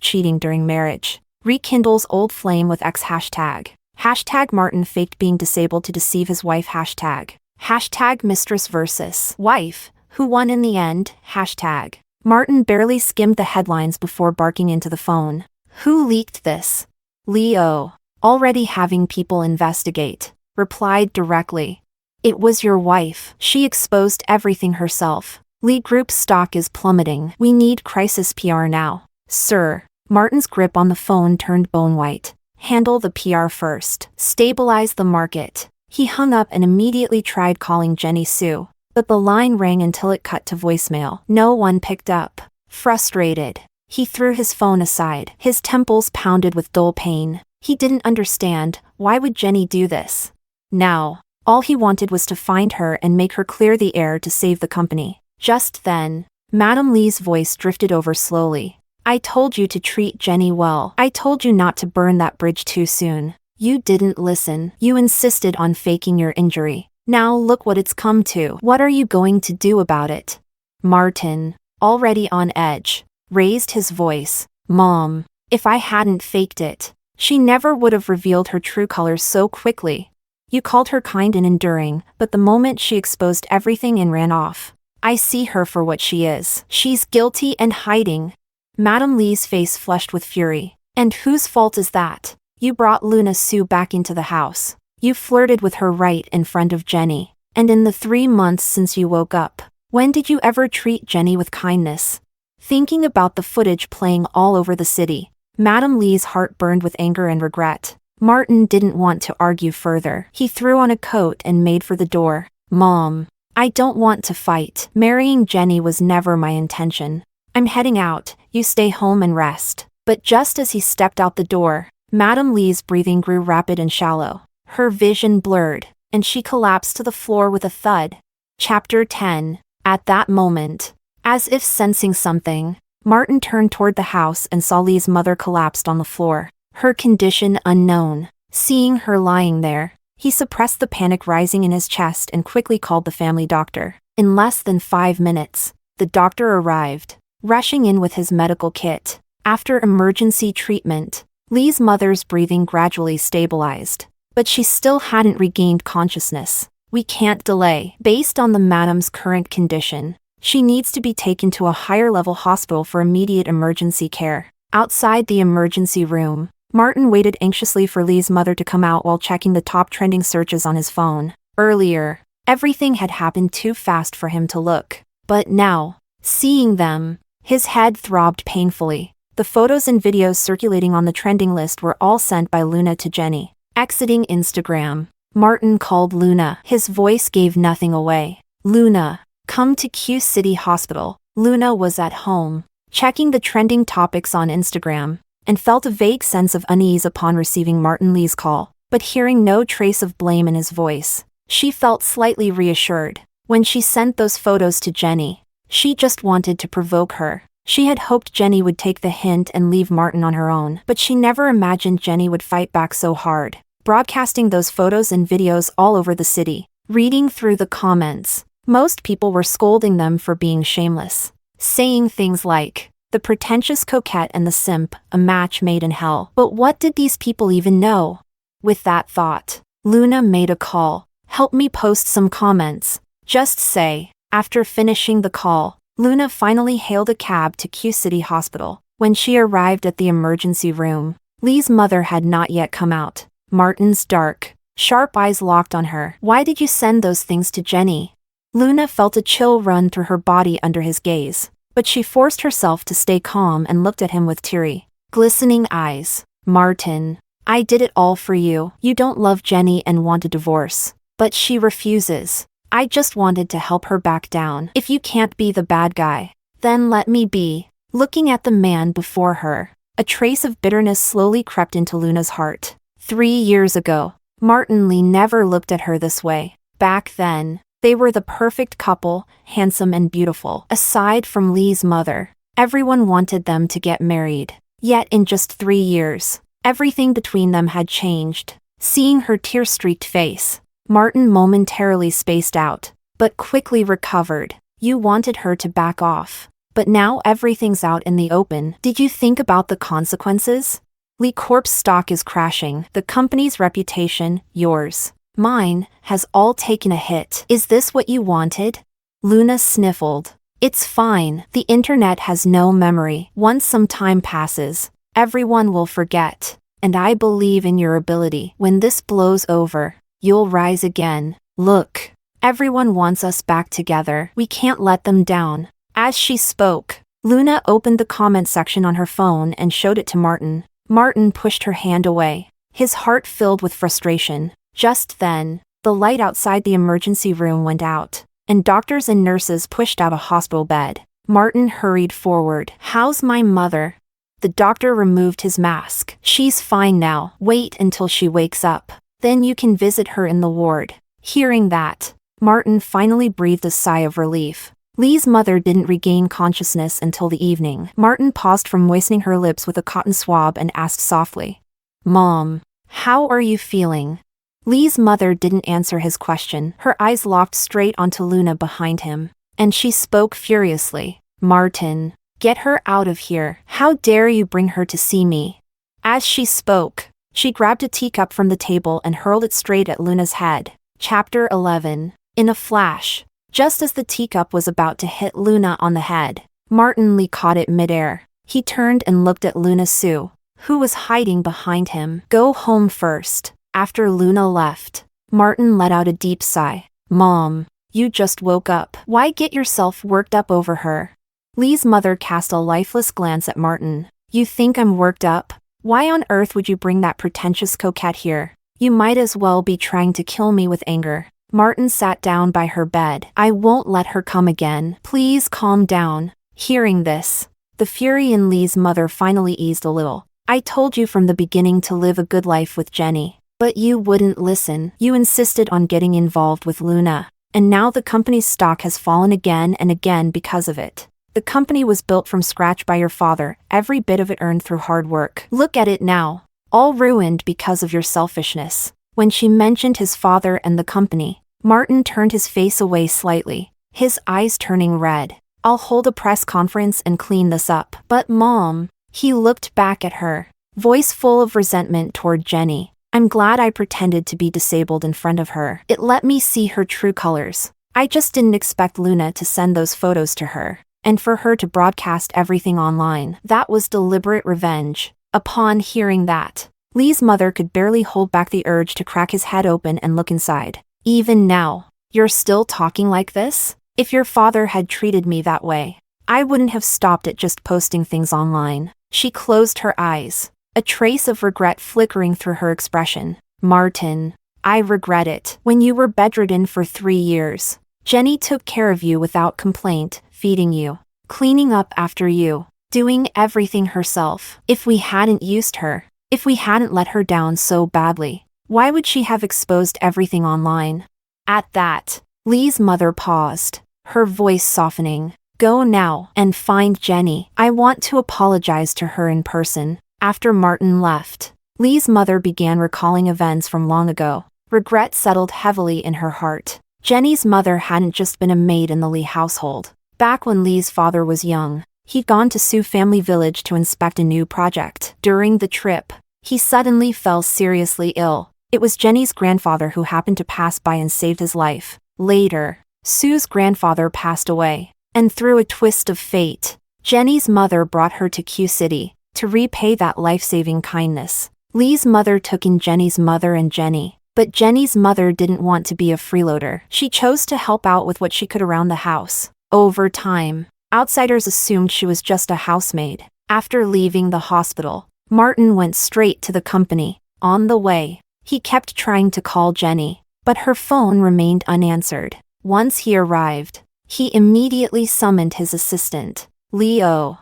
cheating during marriage. Rekindles old flame with ex hashtag. Hashtag Martin faked being disabled to deceive his wife. Hashtag mistress versus wife. Who won in the end? Hashtag. Martin barely skimmed the headlines before barking into the phone. "Who leaked this?" Leo, already having people investigate, replied directly. "It was your wife. She exposed everything herself. Lee Group's stock is plummeting. We need crisis PR now." "Sir." Martin's grip on the phone turned bone white. "Handle the PR first. Stabilize the market." He hung up and immediately tried calling Jenny Sue, but the line rang until it cut to voicemail. No one picked up. Frustrated, he threw his phone aside. His temples pounded with dull pain. He didn't understand. Why would Jenny do this? Now, all he wanted was to find her and make her clear the air to save the company. Just then, Madam Lee's voice drifted over slowly. "I told you to treat Jenny well. I told you not to burn that bridge too soon. You didn't listen. You insisted on faking your injury. Now look what it's come to. What are you going to do about it?" Martin, already on edge, raised his voice. "Mom, if I hadn't faked it, she never would have revealed her true colors so quickly. You called her kind and enduring, but the moment she exposed everything and ran off, I see her for what she is. She's guilty and hiding." Madam Lee's face flushed with fury. "And whose fault is that? You brought Luna Sue back into the house. You flirted with her right in front of Jenny. And in the 3 months since you woke up, when did you ever treat Jenny with kindness?" Thinking about the footage playing all over the city, Madam Lee's heart burned with anger and regret. Martin didn't want to argue further. He threw on a coat and made for the door. "Mom, I don't want to fight. Marrying Jenny was never my intention. I'm heading out. You stay home and rest." But just as he stepped out the door, Madam Lee's breathing grew rapid and shallow. Her vision blurred, and she collapsed to the floor with a thud. Chapter 10. At that moment, as if sensing something, Martin turned toward the house and saw Lee's mother collapsed on the floor, her condition unknown. Seeing her lying there, he suppressed the panic rising in his chest and quickly called the family doctor. In less than 5 minutes, the doctor arrived, rushing in with his medical kit. After emergency treatment, Lee's mother's breathing gradually stabilized, but she still hadn't regained consciousness. "We can't delay. Based on the madam's current condition, she needs to be taken to a higher-level hospital for immediate emergency care." Outside the emergency room, Martin waited anxiously for Lee's mother to come out while checking the top trending searches on his phone. Earlier, everything had happened too fast for him to look. But now, seeing them, his head throbbed painfully. The photos and videos circulating on the trending list were all sent by Luna to Jenny. Exiting Instagram, Martin called Luna. His voice gave nothing away. Luna, come to Q City Hospital. Luna was at home, checking the trending topics on Instagram, and felt a vague sense of unease upon receiving Martin Lee's call. But hearing no trace of blame in his voice, she felt slightly reassured. When she sent those photos to Jenny, she just wanted to provoke her. She had hoped Jenny would take the hint and leave Martin on her own, but she never imagined Jenny would fight back so hard, broadcasting those photos and videos all over the city. Reading through the comments, most people were scolding them for being shameless, saying things like, "The pretentious coquette and the simp, a match made in hell." But what did these people even know? With that thought, Luna made a call. "Help me post some comments. Just say." After finishing the call, Luna finally hailed a cab to Q City Hospital. When she arrived at the emergency room, Lee's mother had not yet come out. Martin's dark, sharp eyes locked on her. "Why did you send those things to Jenny?" Luna felt a chill run through her body under his gaze, but she forced herself to stay calm and looked at him with teary, glistening eyes. "Martin, I did it all for you. You don't love Jenny and want a divorce, but she refuses. I just wanted to help her back down. If you can't be the bad guy, then let me be." Looking at the man before her, a trace of bitterness slowly crept into Luna's heart. 3 years ago, Martin Lee never looked at her this way. Back then, they were the perfect couple, handsome and beautiful. Aside from Lee's mother, everyone wanted them to get married. Yet in just 3 years, everything between them had changed. Seeing her tear-streaked face, Martin momentarily spaced out, but quickly recovered. "You wanted her to back off, but now everything's out in the open. Did you think about the consequences? Lee Corp's stock is crashing. The company's reputation, yours, mine, has all taken a hit. Is this what you wanted?" Luna sniffled. "It's fine. The internet has no memory. Once some time passes, everyone will forget. And I believe in your ability. When this blows over, you'll rise again. Look, everyone wants us back together. We can't let them down." As she spoke, Luna opened the comment section on her phone and showed it to Martin. Martin pushed her hand away, his heart filled with frustration. Just then, the light outside the emergency room went out, and doctors and nurses pushed out a hospital bed. Martin hurried forward. "How's my mother?" The doctor removed his mask. "She's fine now. Wait until she wakes up. Then you can visit her in the ward." Hearing that, Martin finally breathed a sigh of relief. Lee's mother didn't regain consciousness until the evening. Martin paused from moistening her lips with a cotton swab and asked softly, "Mom, how are you feeling?" Lee's mother didn't answer his question. Her eyes locked straight onto Luna behind him, and she spoke furiously. "Martin, get her out of here. How dare you bring her to see me?" As she spoke, she grabbed a teacup from the table and hurled it straight at Luna's head. Chapter 11. In a flash, just as the teacup was about to hit Luna on the head, Martin Lee caught it midair. He turned and looked at Luna Sue, who was hiding behind him. "Go home first." After Luna left, Martin let out a deep sigh. "Mom, you just woke up. Why get yourself worked up over her?" Lee's mother cast a lifeless glance at Martin. "You think I'm worked up? Why on earth would you bring that pretentious coquette here? You might as well be trying to kill me with anger." Martin sat down by her bed. "I won't let her come again. Please calm down." Hearing this, the fury in Lee's mother finally eased a little. "I told you from the beginning to live a good life with Jenny, but you wouldn't listen. You insisted on getting involved with Luna, and now the company's stock has fallen again and again because of it. The company was built from scratch by your father, every bit of it earned through hard work. Look at it now, all ruined because of your selfishness." When she mentioned his father and the company, Martin turned his face away slightly, his eyes turning red. "I'll hold a press conference and clean this up." "But Mom," he looked back at her, voice full of resentment toward Jenny. "I'm glad I pretended to be disabled in front of her. It let me see her true colors. I just didn't expect Luna to send those photos to her, and for her to broadcast everything online. That was deliberate revenge." Upon hearing that, Lee's mother could barely hold back the urge to crack his head open and look inside. "Even now, you're still talking like this? If your father had treated me that way, I wouldn't have stopped at just posting things online." She closed her eyes, a trace of regret flickering through her expression. Martin, I regret it. When you were bedridden for 3 years, Jenny took care of you without complaint, feeding you, cleaning up after you, doing everything herself. If we hadn't used her, if we hadn't let her down so badly, why would she have exposed everything online? At that, Lee's mother paused, her voice softening. Go now and find Jenny. I want to apologize to her in person. After Martin left, Lee's mother began recalling events from long ago. Regret settled heavily in her heart. Jenny's mother hadn't just been a maid in the Lee household. Back when Lee's father was young, he'd gone to Sioux Family Village to inspect a new project. During the trip, he suddenly fell seriously ill. It was Jenny's grandfather who happened to pass by and saved his life. Later, Sue's grandfather passed away, and through a twist of fate, Jenny's mother brought her to Q City to repay that life-saving kindness. Lee's mother took in Jenny's mother and Jenny, but Jenny's mother didn't want to be a freeloader. She chose to help out with what she could around the house. Over time, outsiders assumed she was just a housemaid. After leaving the hospital, Martin went straight to the company. On the way, he kept trying to call Jenny, but her phone remained unanswered. Once he arrived, he immediately summoned his assistant. Leo,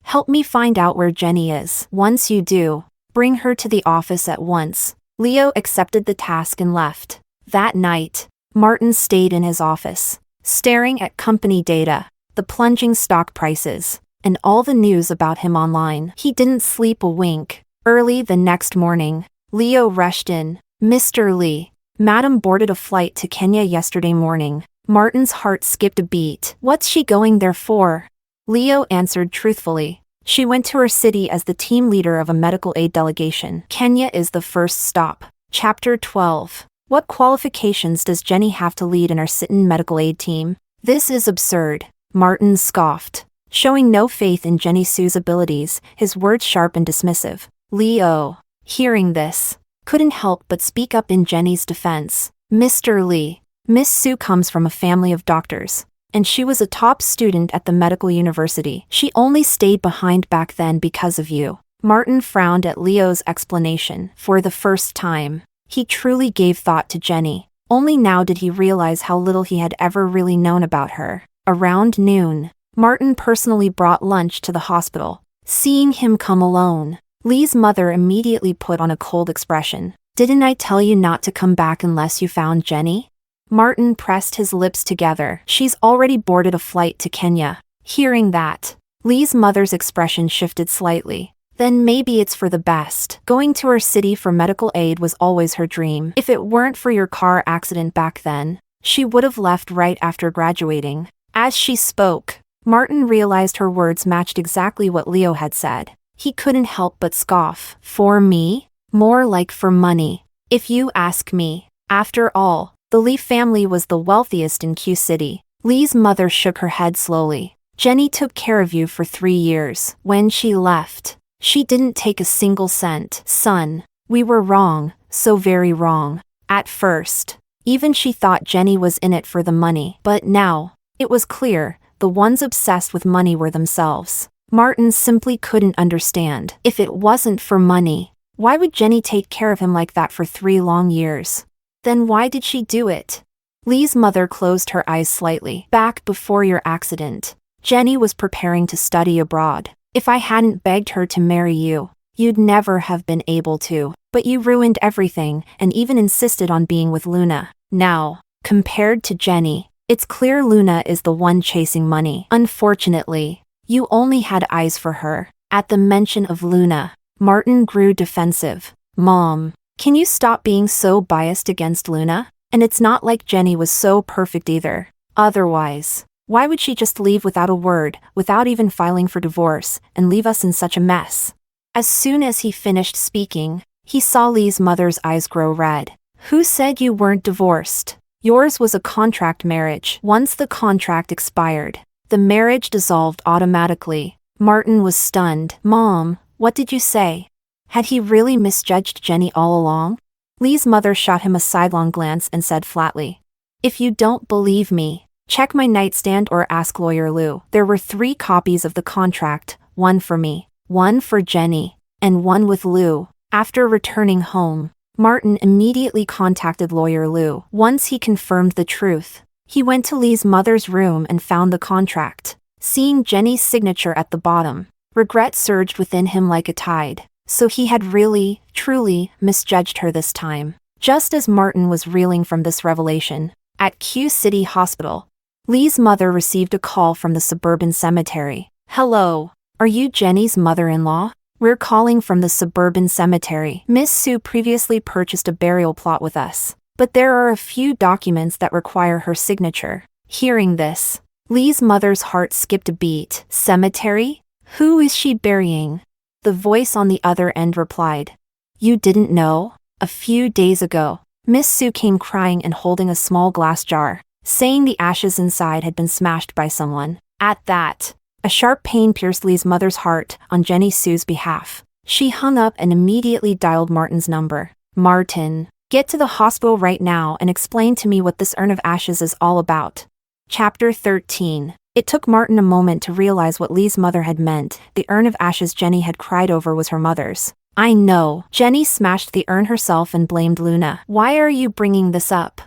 help me find out where Jenny is. Once you do, bring her to the office at once. Leo accepted the task and left. That night, Martin stayed in his office, staring at company data, the plunging stock prices, and all the news about him online. He didn't sleep a wink. Early the next morning, Leo rushed in. Mr. Lee, Madam boarded a flight to Kenya yesterday morning. Martin's heart skipped a beat. What's she going there for? Leo answered truthfully. She went to her city as the team leader of a medical aid delegation. Kenya is the first stop. Chapter 12. What qualifications does Jenny have to lead in our sit-in medical aid team? This is absurd, Martin scoffed, showing no faith in Jenny Sue's abilities, his words sharp and dismissive. Leo, hearing this, couldn't help but speak up in Jenny's defense. Mr. Lee, Miss Sue comes from a family of doctors, and she was a top student at the medical university. She only stayed behind back then because of you. Martin frowned at Leo's explanation. For the first time, he truly gave thought to Jenny. Only now did he realize how little he had ever really known about her. Around noon, Martin personally brought lunch to the hospital. Seeing him come alone, Lee's mother immediately put on a cold expression. Didn't I tell you not to come back unless you found Jenny? Martin pressed his lips together. She's already boarded a flight to Kenya. Hearing that, Lee's mother's expression shifted slightly. Then maybe it's for the best. Going to her city for medical aid was always her dream. If it weren't for your car accident back then, she would have left right after graduating. As she spoke, Martin realized her words matched exactly what Leo had said. He couldn't help but scoff. For me? More like for money. If you ask me. After all, the Lee family was the wealthiest in Q City. Lee's mother shook her head slowly. Jenny took care of you for 3 years. When she left, she didn't take a single cent. Son, we were wrong, so very wrong. At first, even she thought Jenny was in it for the money. But now, it was clear, the ones obsessed with money were themselves. Martin simply couldn't understand. If it wasn't for money, why would Jenny take care of him like that for 3 long years? Then why did she do it? Lee's mother closed her eyes slightly. Back before your accident, Jenny was preparing to study abroad. If I hadn't begged her to marry you, you'd never have been able to. But you ruined everything and even insisted on being with Luna. Now, compared to Jenny, it's clear Luna is the one chasing money. Unfortunately, you only had eyes for her. At the mention of Luna, Martin grew defensive. Mom, can you stop being so biased against Luna? And it's not like Jenny was so perfect either. Otherwise, why would she just leave without a word, without even filing for divorce, and leave us in such a mess? As soon as he finished speaking, he saw Lee's mother's eyes grow red. Who said you weren't divorced? Yours was a contract marriage. Once the contract expired, the marriage dissolved automatically. Martin was stunned. Mom, what did you say? Had he really misjudged Jenny all along? Lee's mother shot him a sidelong glance and said flatly, if you don't believe me, check my nightstand or ask Lawyer Lou. There were 3 copies of the contract, one for me, one for Jenny, and one with Lou. After returning home, Martin immediately contacted lawyer Lou. Once he confirmed the truth, he went to Lee's mother's room and found the contract. Seeing Jenny's signature at the bottom, regret surged within him like a tide. So he had really, truly misjudged her this time. Just as Martin was reeling from this revelation, at Q City Hospital, Lee's mother received a call from the suburban cemetery. "Hello, are you Jenny's mother-in-law? We're calling from the suburban cemetery. Miss Sue previously purchased a burial plot with us, but there are a few documents that require her signature." Hearing this, Lee's mother's heart skipped a beat. "Cemetery? Who is she burying?" The voice on the other end replied, "You didn't know? A few days ago, Miss Sue came crying and holding a small glass jar, saying the ashes inside had been smashed by someone." At that, a sharp pain pierced Lee's mother's heart on Jenny Sue's behalf. She hung up and immediately dialed Martin's number. "Martin, get to the hospital right now and explain to me what this urn of ashes is all about." Chapter 13. It took Martin a moment to realize what Lee's mother had meant. The urn of ashes Jenny had cried over was her mother's. "I know." Jenny smashed the urn herself and blamed Luna. "Why are you bringing this up?"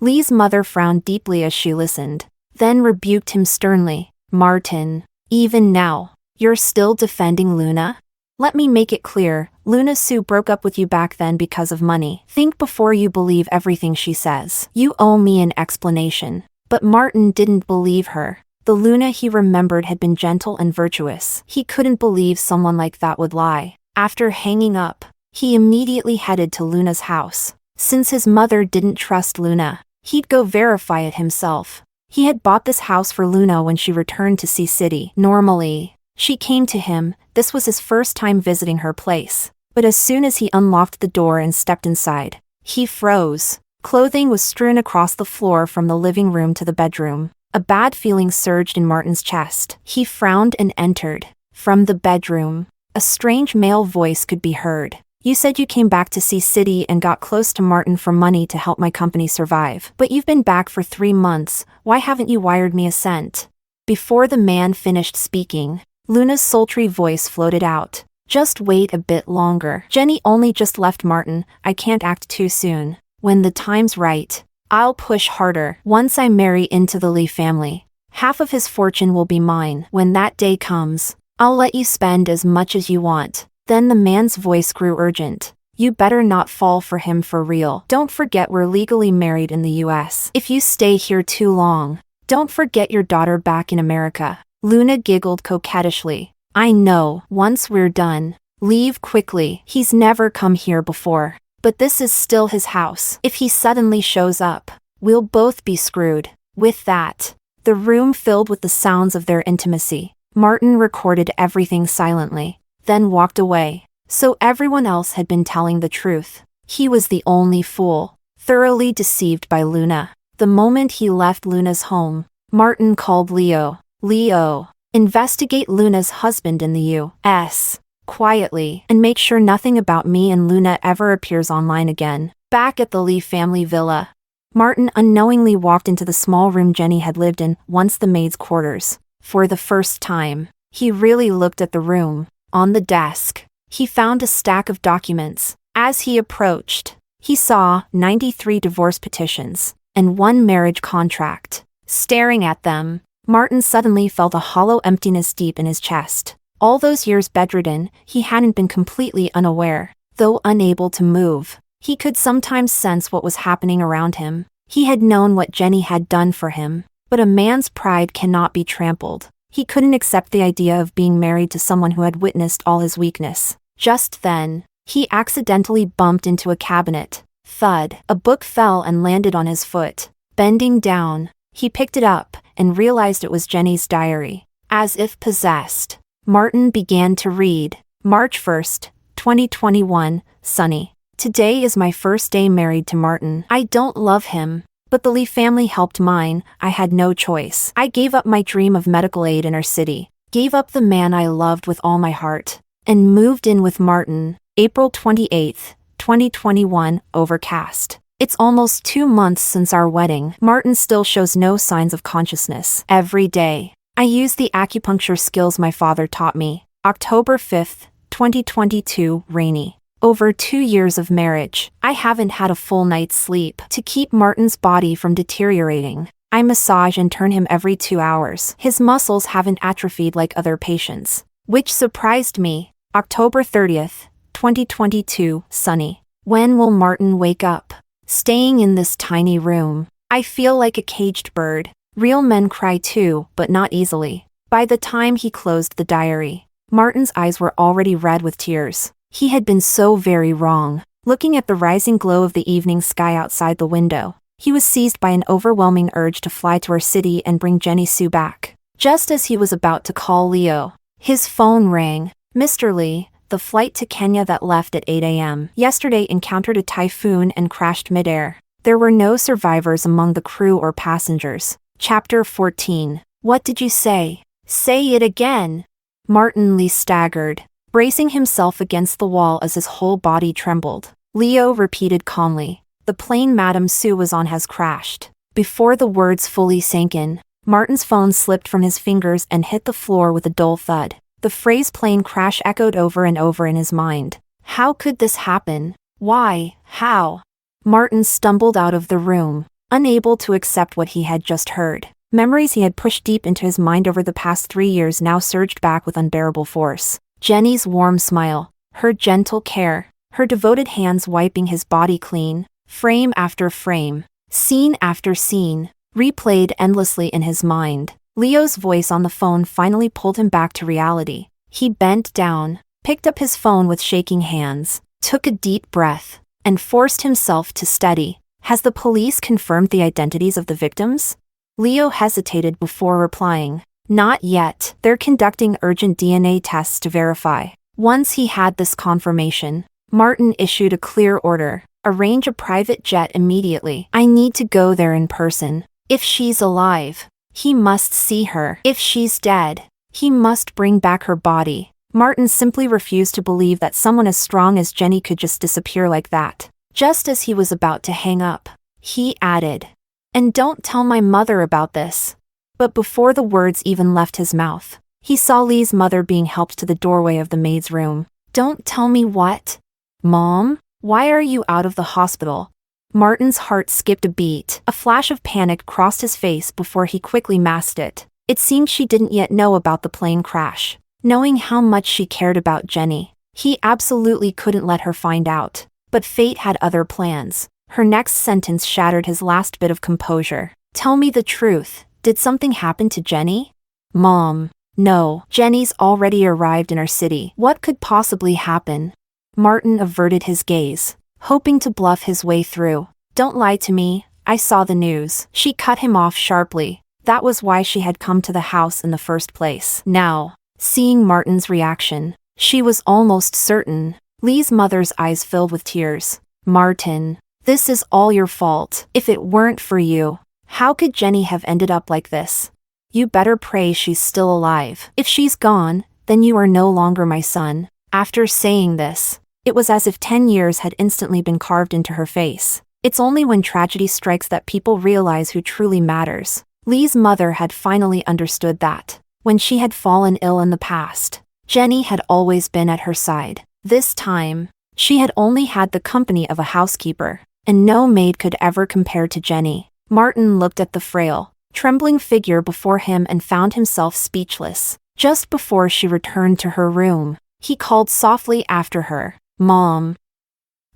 Lee's mother frowned deeply as she listened, then rebuked him sternly. "Martin, even now, you're still defending Luna? Let me make it clear, Luna Sue broke up with you back then because of money. Think before you believe everything she says. You owe me an explanation." But Martin didn't believe her. The Luna he remembered had been gentle and virtuous. He couldn't believe someone like that would lie. After hanging up, he immediately headed to Luna's house. Since his mother didn't trust Luna, he'd go verify it himself. He had bought this house for Luna when she returned to Sea City. Normally, she came to him. This was his first time visiting her place. But as soon as he unlocked the door and stepped inside, he froze. Clothing was strewn across the floor from the living room to the bedroom. A bad feeling surged in Martin's chest. He frowned and entered. From the bedroom, a strange male voice could be heard. "You said you came back to Sea City and got close to Martin for money to help my company survive. But you've been back for 3 months, why haven't you wired me a cent?" Before the man finished speaking, Luna's sultry voice floated out. "Just wait a bit longer. Jenny only just left Martin, I can't act too soon. When the time's right, I'll push harder. Once I marry into the Lee family, half of his fortune will be mine. When that day comes, I'll let you spend as much as you want." Then the man's voice grew urgent. "You better not fall for him for real. Don't forget we're legally married in the US. If you stay here too long, don't forget your daughter back in America." Luna giggled coquettishly. "I know. Once we're done, leave quickly. He's never come here before. But this is still his house. If he suddenly shows up, we'll both be screwed." With that, the room filled with the sounds of their intimacy. Martin recorded everything silently, then walked away. So everyone else had been telling the truth. He was the only fool, thoroughly deceived by Luna. The moment he left Luna's home, Martin called Leo. "Leo, investigate Luna's husband in the U.S. quietly, and make sure nothing about me and Luna ever appears online again." Back at the Lee family villa, Martin unknowingly walked into the small room Jenny had lived in, once the maid's quarters. For the first time, he really looked at the room. On the desk, he found a stack of documents. As he approached, he saw 93 divorce petitions and 1 marriage contract. Staring at them, Martin suddenly felt a hollow emptiness deep in his chest. All those years bedridden, he hadn't been completely unaware. Though unable to move, he could sometimes sense what was happening around him. He had known what Jenny had done for him, but a man's pride cannot be trampled. He couldn't accept the idea of being married to someone who had witnessed all his weakness. Just then, he accidentally bumped into a cabinet. Thud! A book fell and landed on his foot. Bending down, he picked it up and realized it was Jenny's diary. As if possessed, Martin began to read. March 1st, 2021, Sunny. Today is my first day married to Martin. I don't love him, but the Lee family helped mine. I had no choice. I gave up my dream of medical aid in our city, gave up the man I loved with all my heart, and moved in with Martin. April 28th, 2021, overcast. It's almost 2 months since our wedding. Martin still shows no signs of consciousness. Every day, I use the acupuncture skills my father taught me. October 5th, 2022, rainy. Over 2 years of marriage, I haven't had a full night's sleep. To keep Martin's body from deteriorating, I massage and turn him every 2 hours. His muscles haven't atrophied like other patients. Which surprised me. October 30th, 2022, Sunny. When will Martin wake up? Staying in this tiny room, I feel like a caged bird. Real men cry too, but not easily. By the time he closed the diary, Martin's eyes were already red with tears. He had been so very wrong. Looking at the rising glow of the evening sky outside the window, he was seized by an overwhelming urge to fly to our city and bring Jenny Sue back. Just as he was about to call Leo, his phone rang. Mr. Lee, the flight to Kenya that left at 8 a.m. yesterday encountered a typhoon and crashed midair. There were no survivors among the crew or passengers. Chapter 14. What did you say? Say it again. Martin Lee staggered, bracing himself against the wall as his whole body trembled. Leo repeated calmly, the plane Madame Sue was on has crashed. Before the words fully sank in, Martin's phone slipped from his fingers and hit the floor with a dull thud. The phrase plane crash echoed over and over in his mind. How could this happen? Why? How? Martin stumbled out of the room, unable to accept what he had just heard. Memories he had pushed deep into his mind over the past 3 years now surged back with unbearable force. Jenny's warm smile, her gentle care, her devoted hands wiping his body clean, frame after frame, scene after scene, replayed endlessly in his mind. Leo's voice on the phone finally pulled him back to reality. He bent down, picked up his phone with shaking hands, took a deep breath, and forced himself to steady. Has the police confirmed the identities of the victims? Leo hesitated before replying. Not yet. They're conducting urgent DNA tests to verify. Once he had this confirmation, Martin issued a clear order. Arrange a private jet immediately. I need to go there in person. If she's alive, he must see her. If she's dead, he must bring back her body. Martin simply refused to believe that someone as strong as Jenny could just disappear like that. Just as he was about to hang up, he added, and don't tell my mother about this. But before the words even left his mouth, he saw Lee's mother being helped to the doorway of the maid's room. Don't tell me what? Mom? Why are you out of the hospital? Martin's heart skipped a beat. A flash of panic crossed his face before he quickly masked it. It seemed she didn't yet know about the plane crash. Knowing how much she cared about Jenny, he absolutely couldn't let her find out. But fate had other plans. Her next sentence shattered his last bit of composure. Tell me the truth. Did something happen to Jenny? Mom. No. Jenny's already arrived in our city. What could possibly happen? Martin averted his gaze, hoping to bluff his way through. Don't lie to me. I saw the news. She cut him off sharply. That was why she had come to the house in the first place. Now, seeing Martin's reaction, she was almost certain. Lee's mother's eyes filled with tears. Martin, this is all your fault. If it weren't for you, how could Jenny have ended up like this? You better pray she's still alive. If she's gone, then you are no longer my son. After saying this, it was as if 10 years had instantly been carved into her face. It's only when tragedy strikes that people realize who truly matters. Lee's mother had finally understood that. When she had fallen ill in the past, Jenny had always been at her side. This time, she had only had the company of a housekeeper, and no maid could ever compare to Jenny. Martin looked at the frail, trembling figure before him and found himself speechless. Just before she returned to her room, he called softly after her, Mom.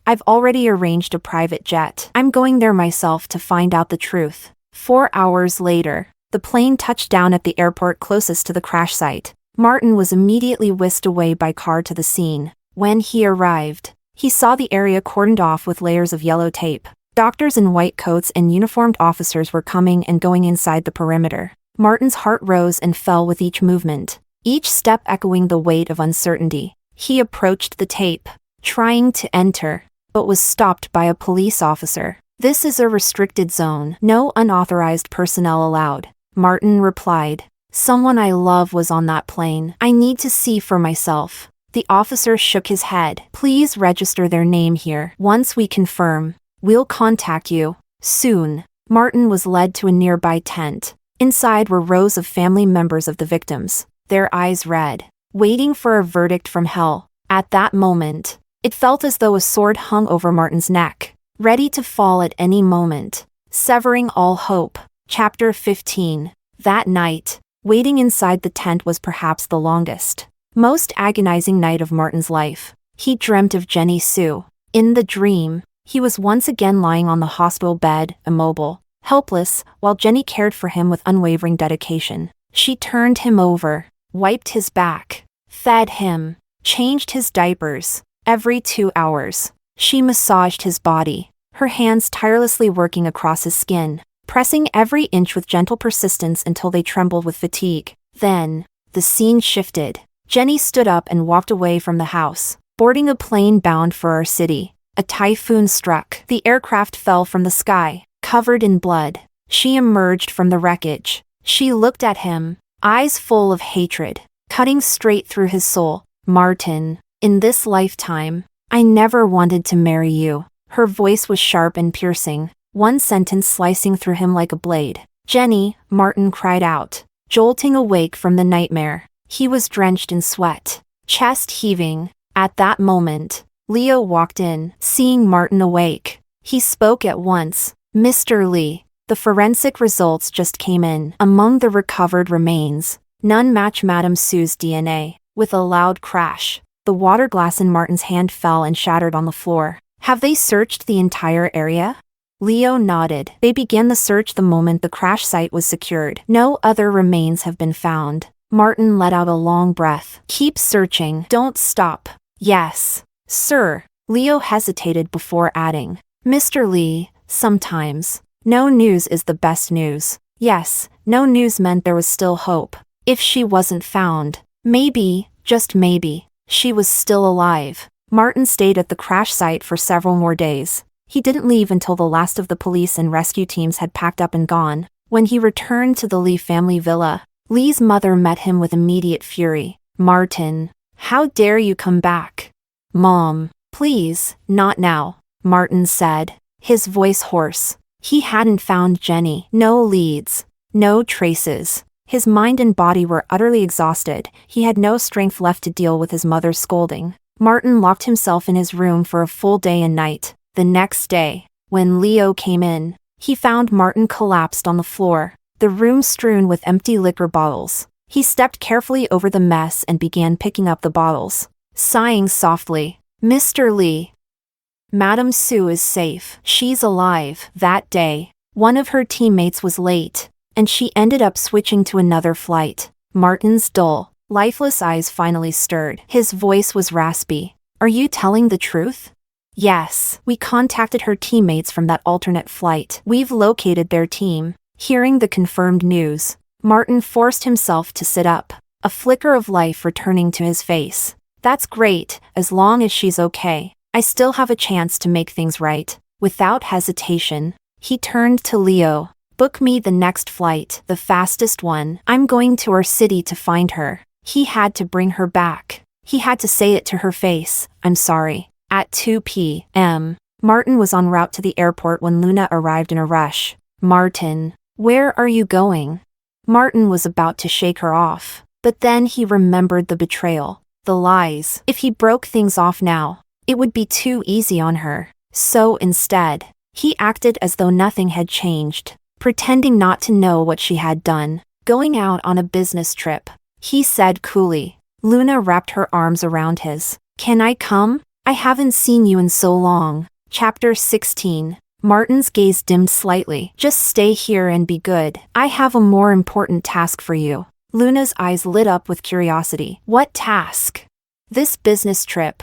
I've already arranged a private jet. I'm going there myself to find out the truth. 4 hours later, the plane touched down at the airport closest to the crash site. Martin was immediately whisked away by car to the scene. When he arrived, he saw the area cordoned off with layers of yellow tape. Doctors in white coats and uniformed officers were coming and going inside the perimeter. Martin's heart rose and fell with each movement, each step echoing the weight of uncertainty. He approached the tape, trying to enter, but was stopped by a police officer. This is a restricted zone. No unauthorized personnel allowed. Martin replied, Someone I love was on that plane. I need to see for myself. The officer shook his head. Please register their name here. Once we confirm, we'll contact you. Soon, Martin was led to a nearby tent. Inside were rows of family members of the victims, their eyes red, waiting for a verdict from hell. At that moment, It felt as though a sword hung over Martin's neck, ready to fall at any moment, severing all hope. Chapter 15. That night, waiting inside the tent was perhaps the longest, most agonizing night of Martin's life. He dreamt of Jenny Sue. In the dream, he was once again lying on the hospital bed, immobile, helpless, while Jenny cared for him with unwavering dedication. She turned him over, wiped his back, fed him, changed his diapers. Every 2 hours, she massaged his body, her hands tirelessly working across his skin, pressing every inch with gentle persistence until they trembled with fatigue. Then, the scene shifted. Jenny stood up and walked away from the house, boarding a plane bound for our city. A typhoon struck. The aircraft fell from the sky, covered in blood. She emerged from the wreckage. She looked at him, eyes full of hatred, cutting straight through his soul. "Martin, in this lifetime, I never wanted to marry you." Her voice was sharp and piercing, one sentence slicing through him like a blade. "Jenny," Martin cried out, jolting awake from the nightmare. He was drenched in sweat, chest heaving. At that moment, Leo walked in, seeing Martin awake. He spoke at once. "Mr. Lee, the forensic results just came in. Among the recovered remains, none match Madame Sue's DNA." With a loud crash, the water glass in Martin's hand fell and shattered on the floor. "Have they searched the entire area?" Leo nodded. "They began the search the moment the crash site was secured. No other remains have been found." Martin let out a long breath. "Keep searching. Don't stop." "Yes, sir." Leo hesitated before adding, "Mr. Lee, sometimes, no news is the best news." Yes, no news meant there was still hope. If she wasn't found, maybe, just maybe, she was still alive. Martin stayed at the crash site for several more days. He didn't leave until the last of the police and rescue teams had packed up and gone. When he returned to the Lee family villa, Lee's mother met him with immediate fury. "Martin, how dare you come back?" "Mom, please, not now," Martin said, his voice hoarse. He hadn't found Jenny. No leads, no traces. His mind and body were utterly exhausted. He had no strength left to deal with his mother's scolding. Martin locked himself in his room for a full day and night. The next day, when Leo came in, he found Martin collapsed on the floor, the room strewn with empty liquor bottles. He stepped carefully over the mess and began picking up the bottles, sighing softly. "Mr. Lee, Madame Sue is safe. She's alive." That day, one of her teammates was late, and she ended up switching to another flight. Martin's dull, lifeless eyes finally stirred. His voice was raspy. "Are you telling the truth?" "Yes, we contacted her teammates from that alternate flight. We've located their team." Hearing the confirmed news, Martin forced himself to sit up, a flicker of life returning to his face. "That's great, as long as she's okay. I still have a chance to make things right." Without hesitation, he turned to Leo. "Book me the next flight, the fastest one. I'm going to our city to find her." He had to bring her back. He had to say it to her face. "I'm sorry." At 2 p.m., Martin was en route to the airport when Luna arrived in a rush. "Martin, where are you going?" Martin was about to shake her off, but then he remembered the betrayal, the lies. If he broke things off now, it would be too easy on her. So instead, he acted as though nothing had changed, pretending not to know what she had done. "Going out on a business trip," he said coolly. Luna wrapped her arms around his. "Can I come? I haven't seen you in so long." Chapter 16. Martin's gaze dimmed slightly. "Just stay here and be good. I have a more important task for you." Luna's eyes lit up with curiosity. "What task?" "This business trip.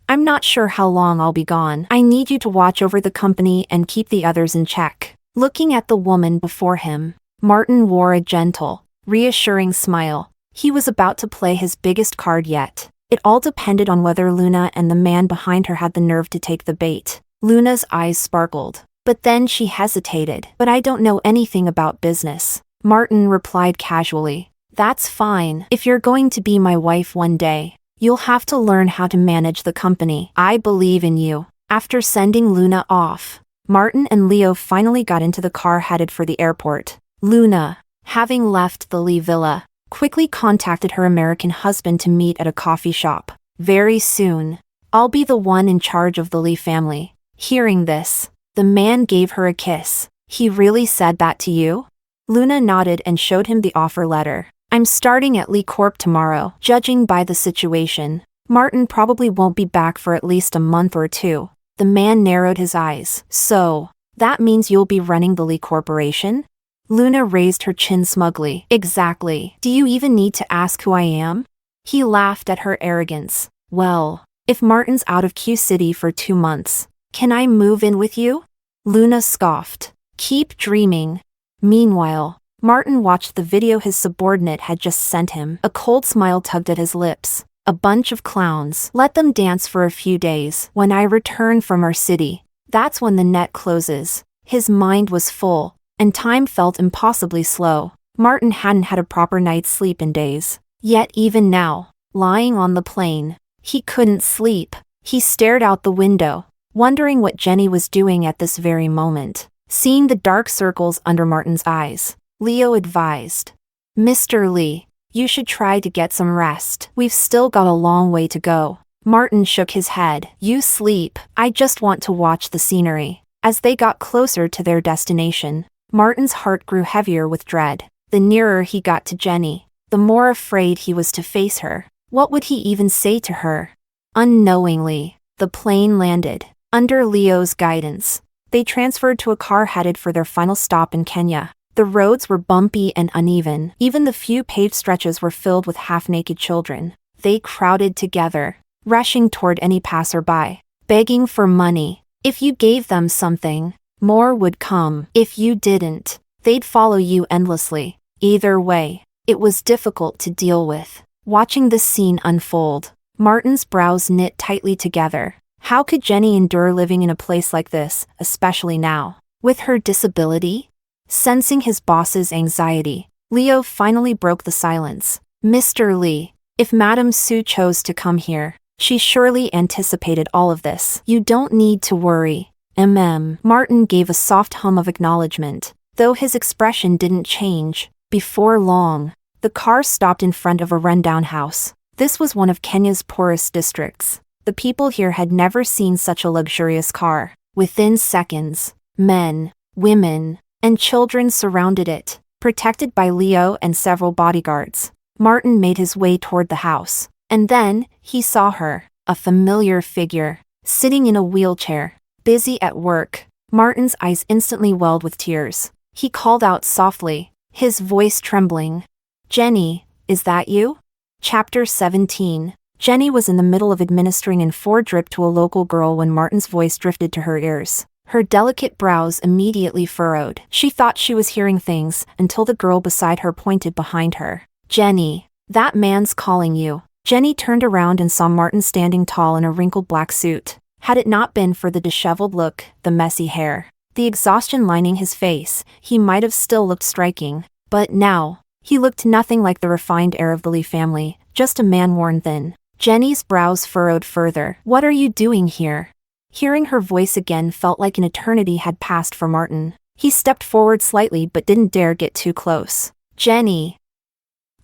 I'm not sure how long I'll be gone. I need you to watch over the company and keep the others in check." Looking at the woman before him, Martin wore a gentle, reassuring smile. He was about to play his biggest card yet. It all depended on whether Luna and the man behind her had the nerve to take the bait. Luna's eyes sparkled, but then she hesitated. "But I don't know anything about business," Martin replied casually. "That's fine. If you're going to be my wife one day, you'll have to learn how to manage the company. I believe in you." After sending Luna off, Martin and Leo finally got into the car headed for the airport. Luna, having left the Lee villa, quickly contacted her American husband to meet at a coffee shop. Very soon, I'll be the one in charge of the Lee family. Hearing this, the man gave her a kiss. He really said that to you? Luna nodded and showed him the offer letter. I'm starting at Lee Corp tomorrow. Judging by the situation, Martin probably won't be back for at least a month or two. The man narrowed his eyes. So, that means you'll be running the Lee Corporation? Luna raised her chin smugly. Exactly. Do you even need to ask who I am? He laughed at her arrogance. Well, if Martin's out of Q City for 2 months, can I move in with you? Luna scoffed. Keep dreaming. Meanwhile, Martin watched the video his subordinate had just sent him. A cold smile tugged at his lips. A bunch of clowns. Let them dance for a few days. When I return from our city, that's when the net closes. His mind was full, and time felt impossibly slow. Martin hadn't had a proper night's sleep in days. Yet even now, lying on the plane, he couldn't sleep. He stared out the window, wondering what Jenny was doing at this very moment. Seeing the dark circles under Martin's eyes, Leo advised, Mr. Lee, you should try to get some rest. We've still got a long way to go. Martin shook his head. You sleep. I just want to watch the scenery. As they got closer to their destination, Martin's heart grew heavier with dread. The nearer he got to Jenny, the more afraid he was to face her. What would he even say to her? Unknowingly, the plane landed. Under Leo's guidance, they transferred to a car headed for their final stop in Kenya. The roads were bumpy and uneven. Even the few paved stretches were filled with half-naked children. They crowded together, rushing toward any passerby, begging for money. If you gave them something, more would come. If you didn't, they'd follow you endlessly. Either way, it was difficult to deal with. Watching this scene unfold, Martin's brows knit tightly together. How could Jenny endure living in a place like this, especially now? With her disability? Sensing his boss's anxiety, Leo finally broke the silence. Mr. Lee, if Madame Sue chose to come here, she surely anticipated all of this. You don't need to worry. Martin gave a soft hum of acknowledgement, though his expression didn't change. Before long, the car stopped in front of a rundown house. This was one of Kenya's poorest districts. The people here had never seen such a luxurious car. Within seconds, men, women, and children surrounded it, protected by Leo and several bodyguards. Martin made his way toward the house, and then he saw her, a familiar figure, sitting in a wheelchair, busy at work. Martin's eyes instantly welled with tears. He called out softly, his voice trembling. Jenny, is that you? Chapter 17. Jenny was in the middle of administering an 4-drip to a local girl when Martin's voice drifted to her ears. Her delicate brows immediately furrowed. She thought she was hearing things until the girl beside her pointed behind her. Jenny, that man's calling you. Jenny turned around and saw Martin standing tall in a wrinkled black suit. Had it not been for the disheveled look, the messy hair, the exhaustion lining his face, he might have still looked striking. But now, he looked nothing like the refined heir of the Lee family, just a man worn thin. Jenny's brows furrowed further. What are you doing here? Hearing her voice again felt like an eternity had passed for Martin. He stepped forward slightly but didn't dare get too close. Jenny.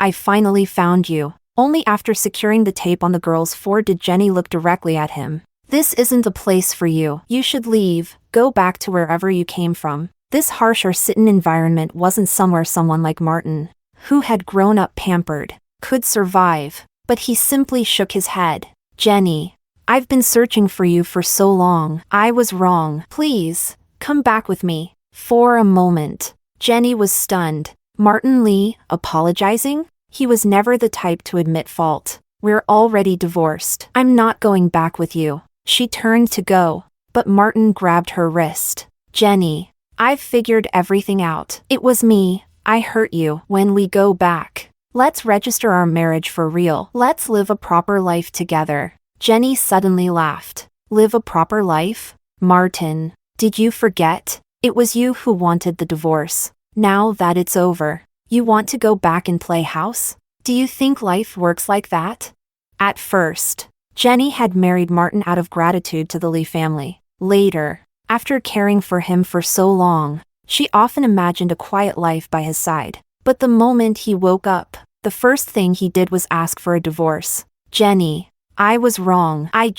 I finally found you. Only after securing the tape on the girl's fore did Jenny look directly at him. This isn't a place for you. You should leave. Go back to wherever you came from. This harsh or sit-in environment wasn't somewhere someone like Martin, who had grown up pampered, could survive. But he simply shook his head. Jenny, I've been searching for you for so long. I was wrong. Please, come back with me. For a moment, Jenny was stunned. Martin Lee, apologizing? He was never the type to admit fault. We're already divorced. I'm not going back with you. She turned to go, but Martin grabbed her wrist. Jenny, I've figured everything out. It was me. I hurt you. When we go back, let's register our marriage for real. Let's live a proper life together. Jenny suddenly laughed. Live a proper life? Martin, did you forget? It was you who wanted the divorce. Now that it's over, you want to go back and play house? Do you think life works like that? At first, Jenny had married Martin out of gratitude to the Lee family. Later, after caring for him for so long, she often imagined a quiet life by his side. But the moment he woke up, the first thing he did was ask for a divorce. Jenny, I was wrong. I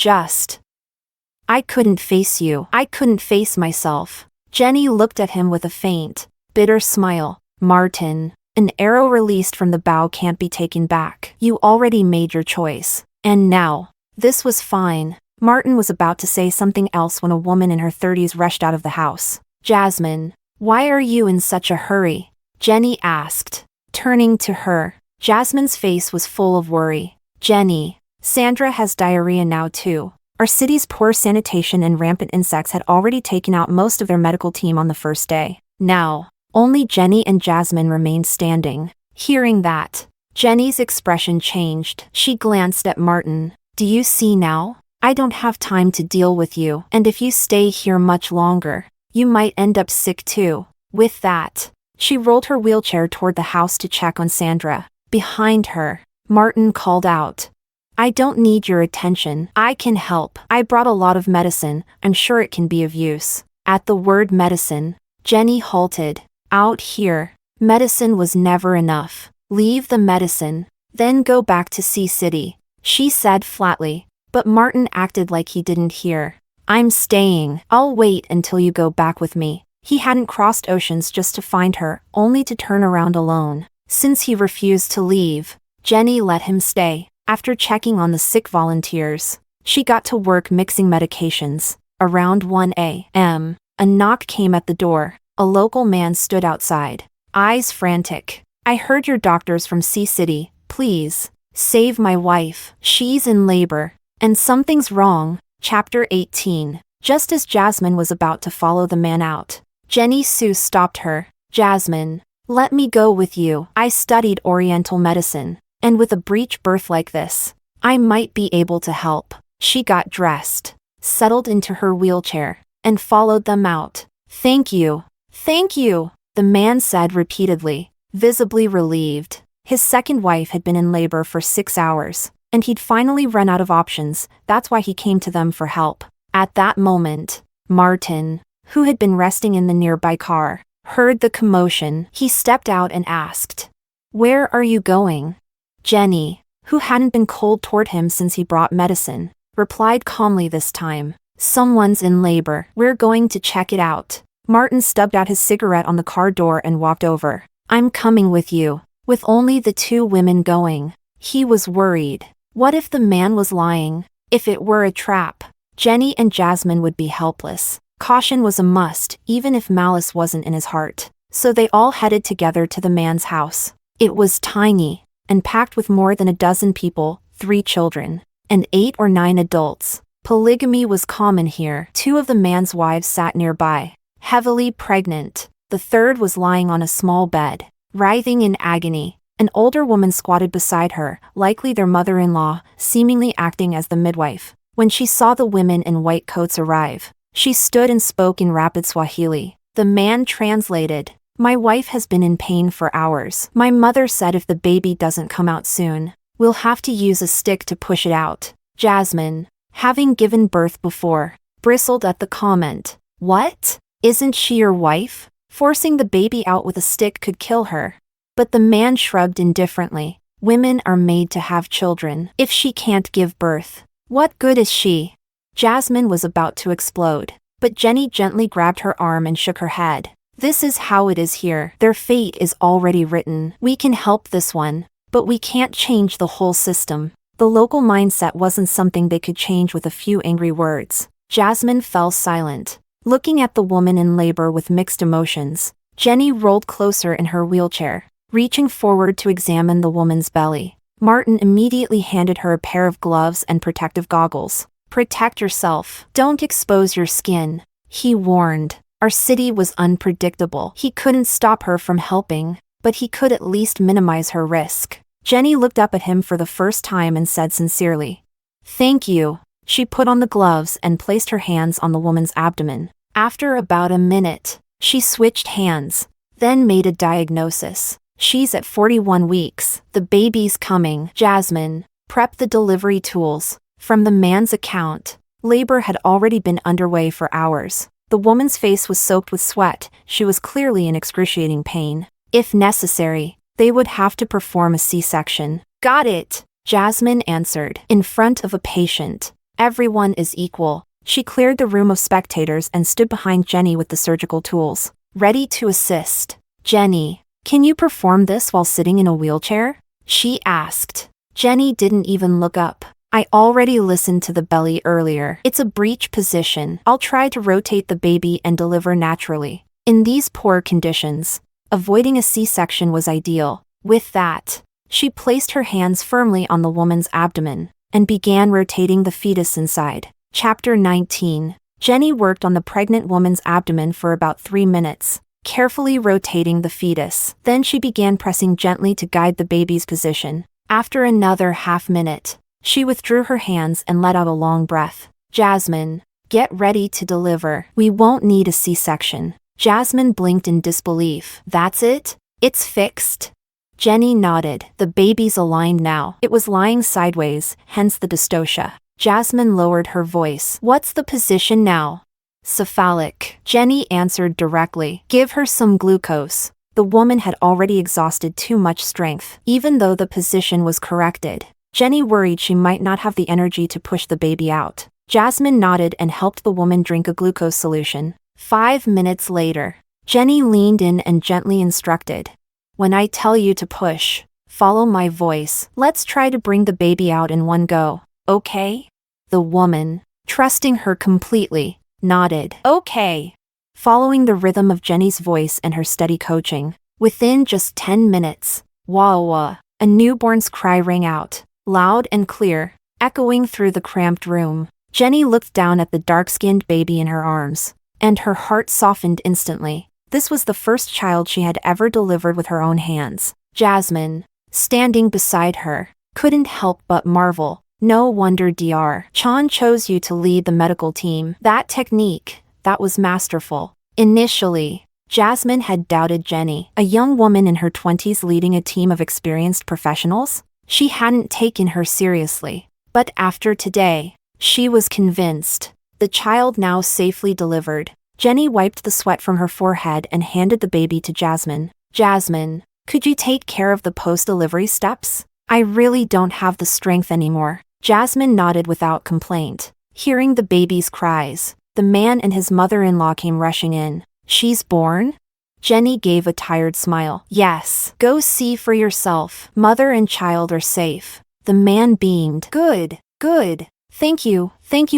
couldn't face you. I couldn't face myself. Jenny looked at him with a faint, bitter smile. Martin, an arrow released from the bow can't be taken back. You already made your choice. And now, this was fine. Martin was about to say something else when a woman in her 30s rushed out of the house. Jasmine, why are you in such a hurry? Jenny asked, turning to her. Jasmine's face was full of worry. Jenny, Sandra has diarrhea now too. Our city's poor sanitation and rampant insects had already taken out most of their medical team on the first day. Now, only Jenny and Jasmine remained standing. Hearing that, Jenny's expression changed. She glanced at Martin. Do you see now? I don't have time to deal with you, and if you stay here much longer, you might end up sick too. With that, she rolled her wheelchair toward the house to check on Sandra. Behind her, Martin called out, I don't need your attention. I can help. I brought a lot of medicine. I'm sure it can be of use. At the word medicine, Jenny halted. Out here, medicine was never enough. Leave the medicine, then go back to Sea City, she said flatly, but Martin acted like he didn't hear. I'm staying. I'll wait until you go back with me. He hadn't crossed oceans just to find her, only to turn around alone. Since he refused to leave, Jenny let him stay. After checking on the sick volunteers, she got to work mixing medications. Around 1 a.m., a knock came at the door. A local man stood outside, eyes frantic. I heard your doctors from Sea City. Please, save my wife. She's in labor, and something's wrong. Chapter 18. Just as Jasmine was about to follow the man out, Jenny Sue stopped her. Jasmine, let me go with you. I studied Oriental medicine. And with a breech birth like this, I might be able to help. She got dressed, settled into her wheelchair, and followed them out. Thank you. Thank you, the man said repeatedly, visibly relieved. His second wife had been in labor for 6 hours, and he'd finally run out of options. That's why he came to them for help. At that moment, Martin, who had been resting in the nearby car, heard the commotion. He stepped out and asked, Where are you going? Jenny, who hadn't been cold toward him since he brought medicine, replied calmly this time. Someone's in labor. We're going to check it out. Martin stubbed out his cigarette on the car door and walked over. I'm coming with you. With only the 2 women going, he was worried. What if the man was lying? If it were a trap, Jenny and Jasmine would be helpless. Caution was a must, even if malice wasn't in his heart. So they all headed together to the man's house. It was tiny, and packed with more than a dozen people, 3 children, and 8 or 9 adults. Polygamy was common here. 2 of the man's wives sat nearby, heavily pregnant. The third was lying on a small bed, writhing in agony. An older woman squatted beside her, likely their mother-in-law, seemingly acting as the midwife. When she saw the women in white coats arrive, she stood and spoke in rapid Swahili. The man translated. My wife has been in pain for hours. My mother said if the baby doesn't come out soon, we'll have to use a stick to push it out. Jasmine, having given birth before, bristled at the comment. What? Isn't she your wife? Forcing the baby out with a stick could kill her. But the man shrugged indifferently. Women are made to have children. If she can't give birth, what good is she? Jasmine was about to explode, but Jenny gently grabbed her arm and shook her head. This is how it is here. Their fate is already written. We can help this one, but we can't change the whole system. The local mindset wasn't something they could change with a few angry words. Jasmine fell silent, looking at the woman in labor with mixed emotions. Jenny rolled closer in her wheelchair, reaching forward to examine the woman's belly. Martin immediately handed her a pair of gloves and protective goggles. Protect yourself. Don't expose your skin, he warned. Our city was unpredictable. He couldn't stop her from helping, but he could at least minimize her risk. Jenny looked up at him for the first time and said sincerely, Thank you. She put on the gloves and placed her hands on the woman's abdomen. After about a minute, she switched hands, then made a diagnosis. She's at 41 weeks. The baby's coming. Jasmine, prep the delivery tools. From the man's account, labor had already been underway for hours. The woman's face was soaked with sweat. She was clearly in excruciating pain. If necessary, they would have to perform a C-section. Got it, Jasmine answered, in front of a patient. Everyone is equal. She cleared the room of spectators and stood behind Jenny with the surgical tools, ready to assist. Jenny, can you perform this while sitting in a wheelchair? She asked. Jenny didn't even look up. I already listened to the belly earlier. It's a breech position. I'll try to rotate the baby and deliver naturally. In these poor conditions, avoiding a C-section was ideal. With that, she placed her hands firmly on the woman's abdomen and began rotating the fetus inside. Chapter 19. Jenny worked on the pregnant woman's abdomen for about 3 minutes, carefully rotating the fetus. Then she began pressing gently to guide the baby's position. After another half-minute, she withdrew her hands and let out a long breath. Jasmine, get ready to deliver. We won't need a C-section. Jasmine blinked in disbelief. That's it? It's fixed? Jenny nodded. The baby's aligned now. It was lying sideways, hence the dystocia. Jasmine lowered her voice. What's the position now? Cephalic. Jenny answered directly. Give her some glucose. The woman had already exhausted too much strength. Even though the position was corrected, Jenny worried she might not have the energy to push the baby out. Jasmine nodded and helped the woman drink a glucose solution. 5 minutes later, Jenny leaned in and gently instructed. When I tell you to push, follow my voice. Let's try to bring the baby out in one go, okay? The woman, trusting her completely, nodded. Okay. Following the rhythm of Jenny's voice and her steady coaching, within just 10 minutes, wah wah, a newborn's cry rang out, loud and clear, echoing through the cramped room. Jenny looked down at the dark-skinned baby in her arms, and her heart softened instantly. This was the first child she had ever delivered with her own hands. Jasmine, standing beside her, couldn't help but marvel. No wonder Dr. Chan chose you to lead the medical team. That technique, that was masterful. Initially, Jasmine had doubted Jenny, a young woman in her 20s leading a team of experienced professionals. She hadn't taken her seriously. But after today, she was convinced. The child now safely delivered. Jenny wiped the sweat from her forehead and handed the baby to Jasmine. Jasmine, could you take care of the post-delivery steps? I really don't have the strength anymore. Jasmine nodded without complaint. Hearing the baby's cries, the man and his mother-in-law came rushing in. She's born? Jenny gave a tired smile. Yes. Go see for yourself. Mother and child are safe. The man beamed. Good, good. Thank you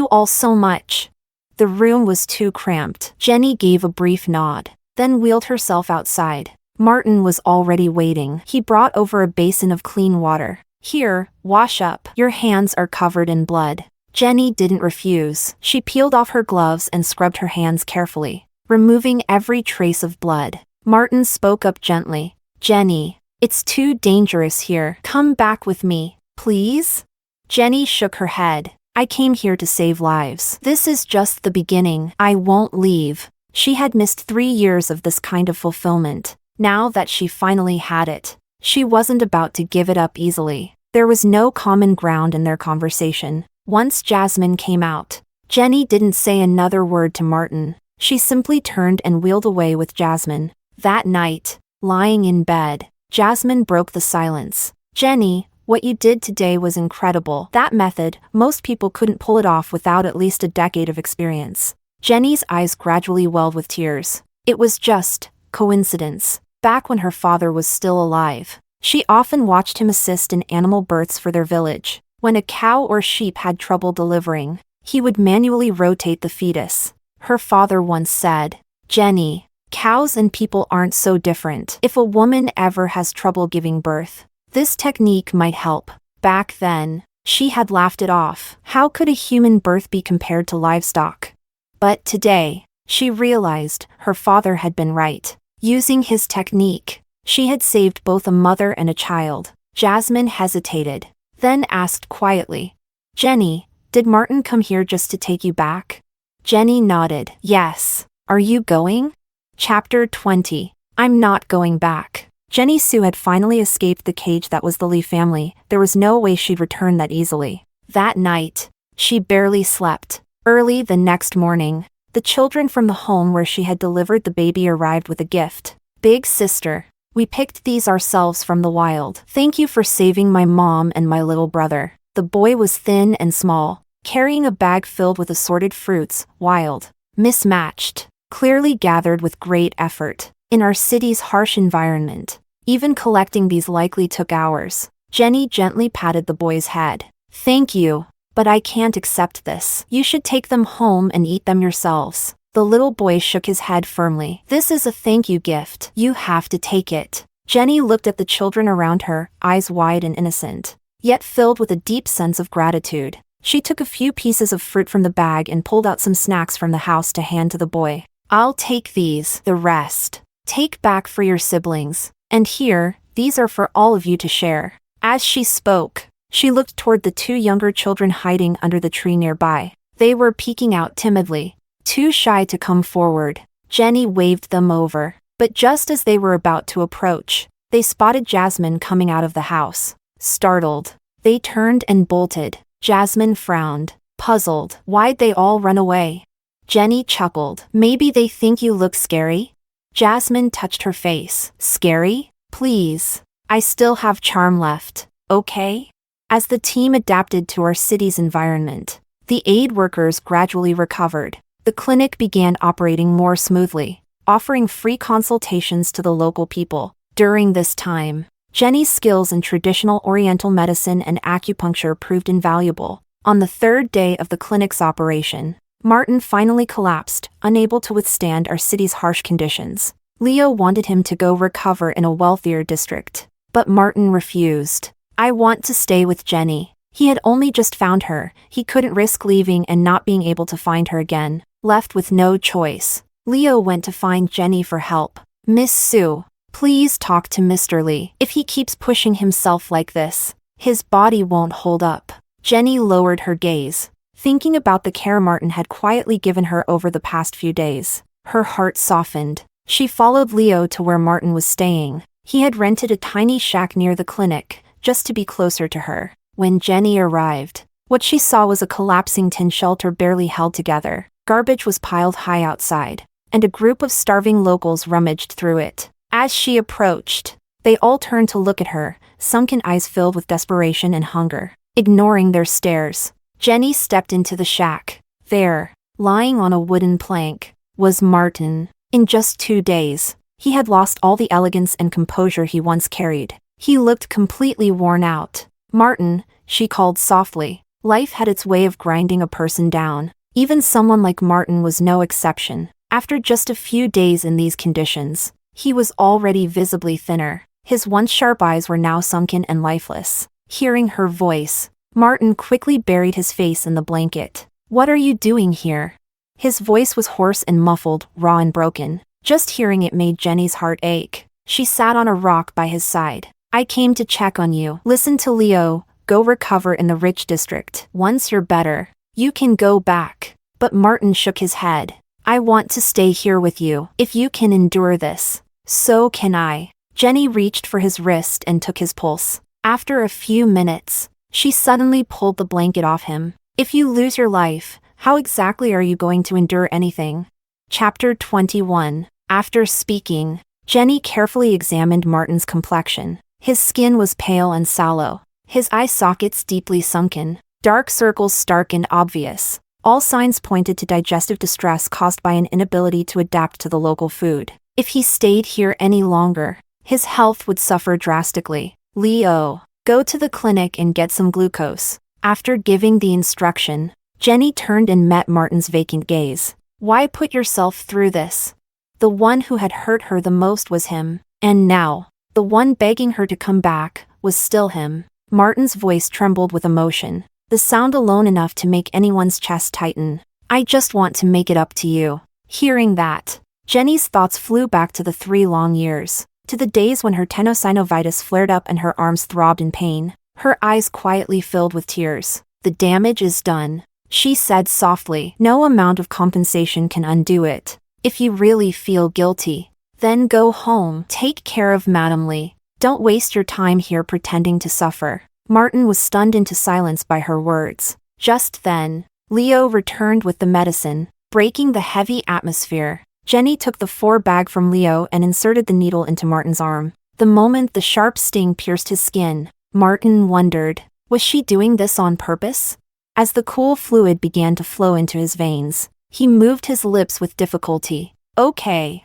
all so much. The room was too cramped. Jenny gave a brief nod, then wheeled herself outside. Martin was already waiting. He brought over a basin of clean water. Here, wash up. Your hands are covered in blood. Jenny didn't refuse. She peeled off her gloves and scrubbed her hands carefully, removing every trace of blood. Martin spoke up gently. Jenny, it's too dangerous here. Come back with me, please? Jenny shook her head. I came here to save lives. This is just the beginning. I won't leave. She had missed 3 years of this kind of fulfillment. Now that she finally had it, she wasn't about to give it up easily. There was no common ground in their conversation. Once Jasmine came out, Jenny didn't say another word to Martin. She simply turned and wheeled away with Jasmine. That night, lying in bed, Jasmine broke the silence. Jenny, what you did today was incredible. That method, most people couldn't pull it off without at least a decade of experience. Jenny's eyes gradually welled with tears. It was just coincidence. Back when her father was still alive, she often watched him assist in animal births for their village. When a cow or sheep had trouble delivering, he would manually rotate the fetus. Her father once said, Jenny, cows and people aren't so different. If a woman ever has trouble giving birth, this technique might help. Back then, she had laughed it off. How could a human birth be compared to livestock? But today, she realized her father had been right. Using his technique, she had saved both a mother and a child. Jasmine hesitated, then asked quietly, Jenny, did Martin come here just to take you back? Jenny nodded. Yes. Are you going? Chapter 20. I'm not going back. Jenny Sue had finally escaped the cage that was the Lee family. There was no way she'd return that easily. That night, she barely slept. Early the next morning, the children from the home where she had delivered the baby arrived with a gift. Big sister, We picked these ourselves from the wild. Thank you for saving my mom and my little brother." The boy was thin and small, carrying a bag filled with assorted fruits, wild, mismatched, clearly gathered with great effort. In our city's harsh environment, even collecting these likely took hours. Jenny gently patted the boy's head. "Thank you, but I can't accept this. You should take them home and eat them yourselves." The little boy shook his head firmly. "This is a thank you gift. You have to take it." Jenny looked at the children around her, eyes wide and innocent, yet filled with a deep sense of gratitude. She took a few pieces of fruit from the bag and pulled out some snacks from the house to hand to the boy. "I'll take these. The rest take back for your siblings. And here, these are for all of you to share." As she spoke, she looked toward the two younger children hiding under the tree nearby. They were peeking out timidly, too shy to come forward. Jenny waved them over, but just as they were about to approach, they spotted Jasmine coming out of the house. Startled, they turned and bolted. Jasmine frowned, puzzled. "Why'd they all run away?" Jenny chuckled. "Maybe they think you look scary?" Jasmine touched her face. "Scary? Please. I still have charm left, okay?" As the team adapted to our city's environment, the aid workers gradually recovered. The clinic began operating more smoothly, offering free consultations to the local people. During this time, Jenny's skills in traditional Oriental medicine and acupuncture proved invaluable. On the third day of the clinic's operation, Martin finally collapsed, unable to withstand our city's harsh conditions. Leo wanted him to go recover in a wealthier district, but Martin refused. "I want to stay with Jenny." He had only just found her. He couldn't risk leaving and not being able to find her again. Left with no choice, Leo went to find Jenny for help. "Miss Sue, please talk to Mr. Lee. If he keeps pushing himself like this, his body won't hold up." Jenny lowered her gaze, thinking about the care Martin had quietly given her over the past few days. Her heart softened. She followed Leo to where Martin was staying. He had rented a tiny shack near the clinic, just to be closer to her. When Jenny arrived, what she saw was a collapsing tin shelter barely held together. Garbage was piled high outside, and a group of starving locals rummaged through it. As she approached, they all turned to look at her, sunken eyes filled with desperation and hunger. Ignoring their stares, Jenny stepped into the shack. There, lying on a wooden plank, was Martin. In just 2 days, he had lost all the elegance and composure he once carried. He looked completely worn out. "Martin," she called softly. Life had its way of grinding a person down. Even someone like Martin was no exception. After just a few days in these conditions, he was already visibly thinner. His once sharp eyes were now sunken and lifeless. Hearing her voice, Martin quickly buried his face in the blanket. "What are you doing here?" His voice was hoarse and muffled, raw and broken. Just hearing it made Jenny's heart ache. She sat on a rock by his side. "I came to check on you. Listen to Leo, go recover in the rich district. Once you're better, you can go back." But Martin shook his head. "I want to stay here with you. If you can endure this, so can I." Jenny reached for his wrist and took his pulse. After a few minutes, she suddenly pulled the blanket off him. "If you lose your life, how exactly are you going to endure anything?" Chapter 21. After speaking, Jenny carefully examined Martin's complexion. His skin was pale and sallow, his eye sockets deeply sunken, dark circles stark and obvious. All signs pointed to digestive distress caused by an inability to adapt to the local food. If he stayed here any longer, his health would suffer drastically. "Leo, go to the clinic and get some glucose." After giving the instruction, Jenny turned and met Martin's vacant gaze. "Why put yourself through this?" The one who had hurt her the most was him, and now, the one begging her to come back, was still him. Martin's voice trembled with emotion, the sound alone enough to make anyone's chest tighten. "I just want to make it up to you." Hearing that, Jenny's thoughts flew back to the 3 long years, to the days when her tenosynovitis flared up and her arms throbbed in pain. Her eyes quietly filled with tears. "The damage is done," she said softly. "No amount of compensation can undo it. If you really feel guilty, then go home. Take care of Madam Lee. Don't waste your time here pretending to suffer." Martin was stunned into silence by her words. Just then, Leo returned with the medicine, breaking the heavy atmosphere. Jenny took the 4 bag from Leo and inserted the needle into Martin's arm. The moment the sharp sting pierced his skin, Martin wondered, was she doing this on purpose? As the cool fluid began to flow into his veins, he moved his lips with difficulty. Okay.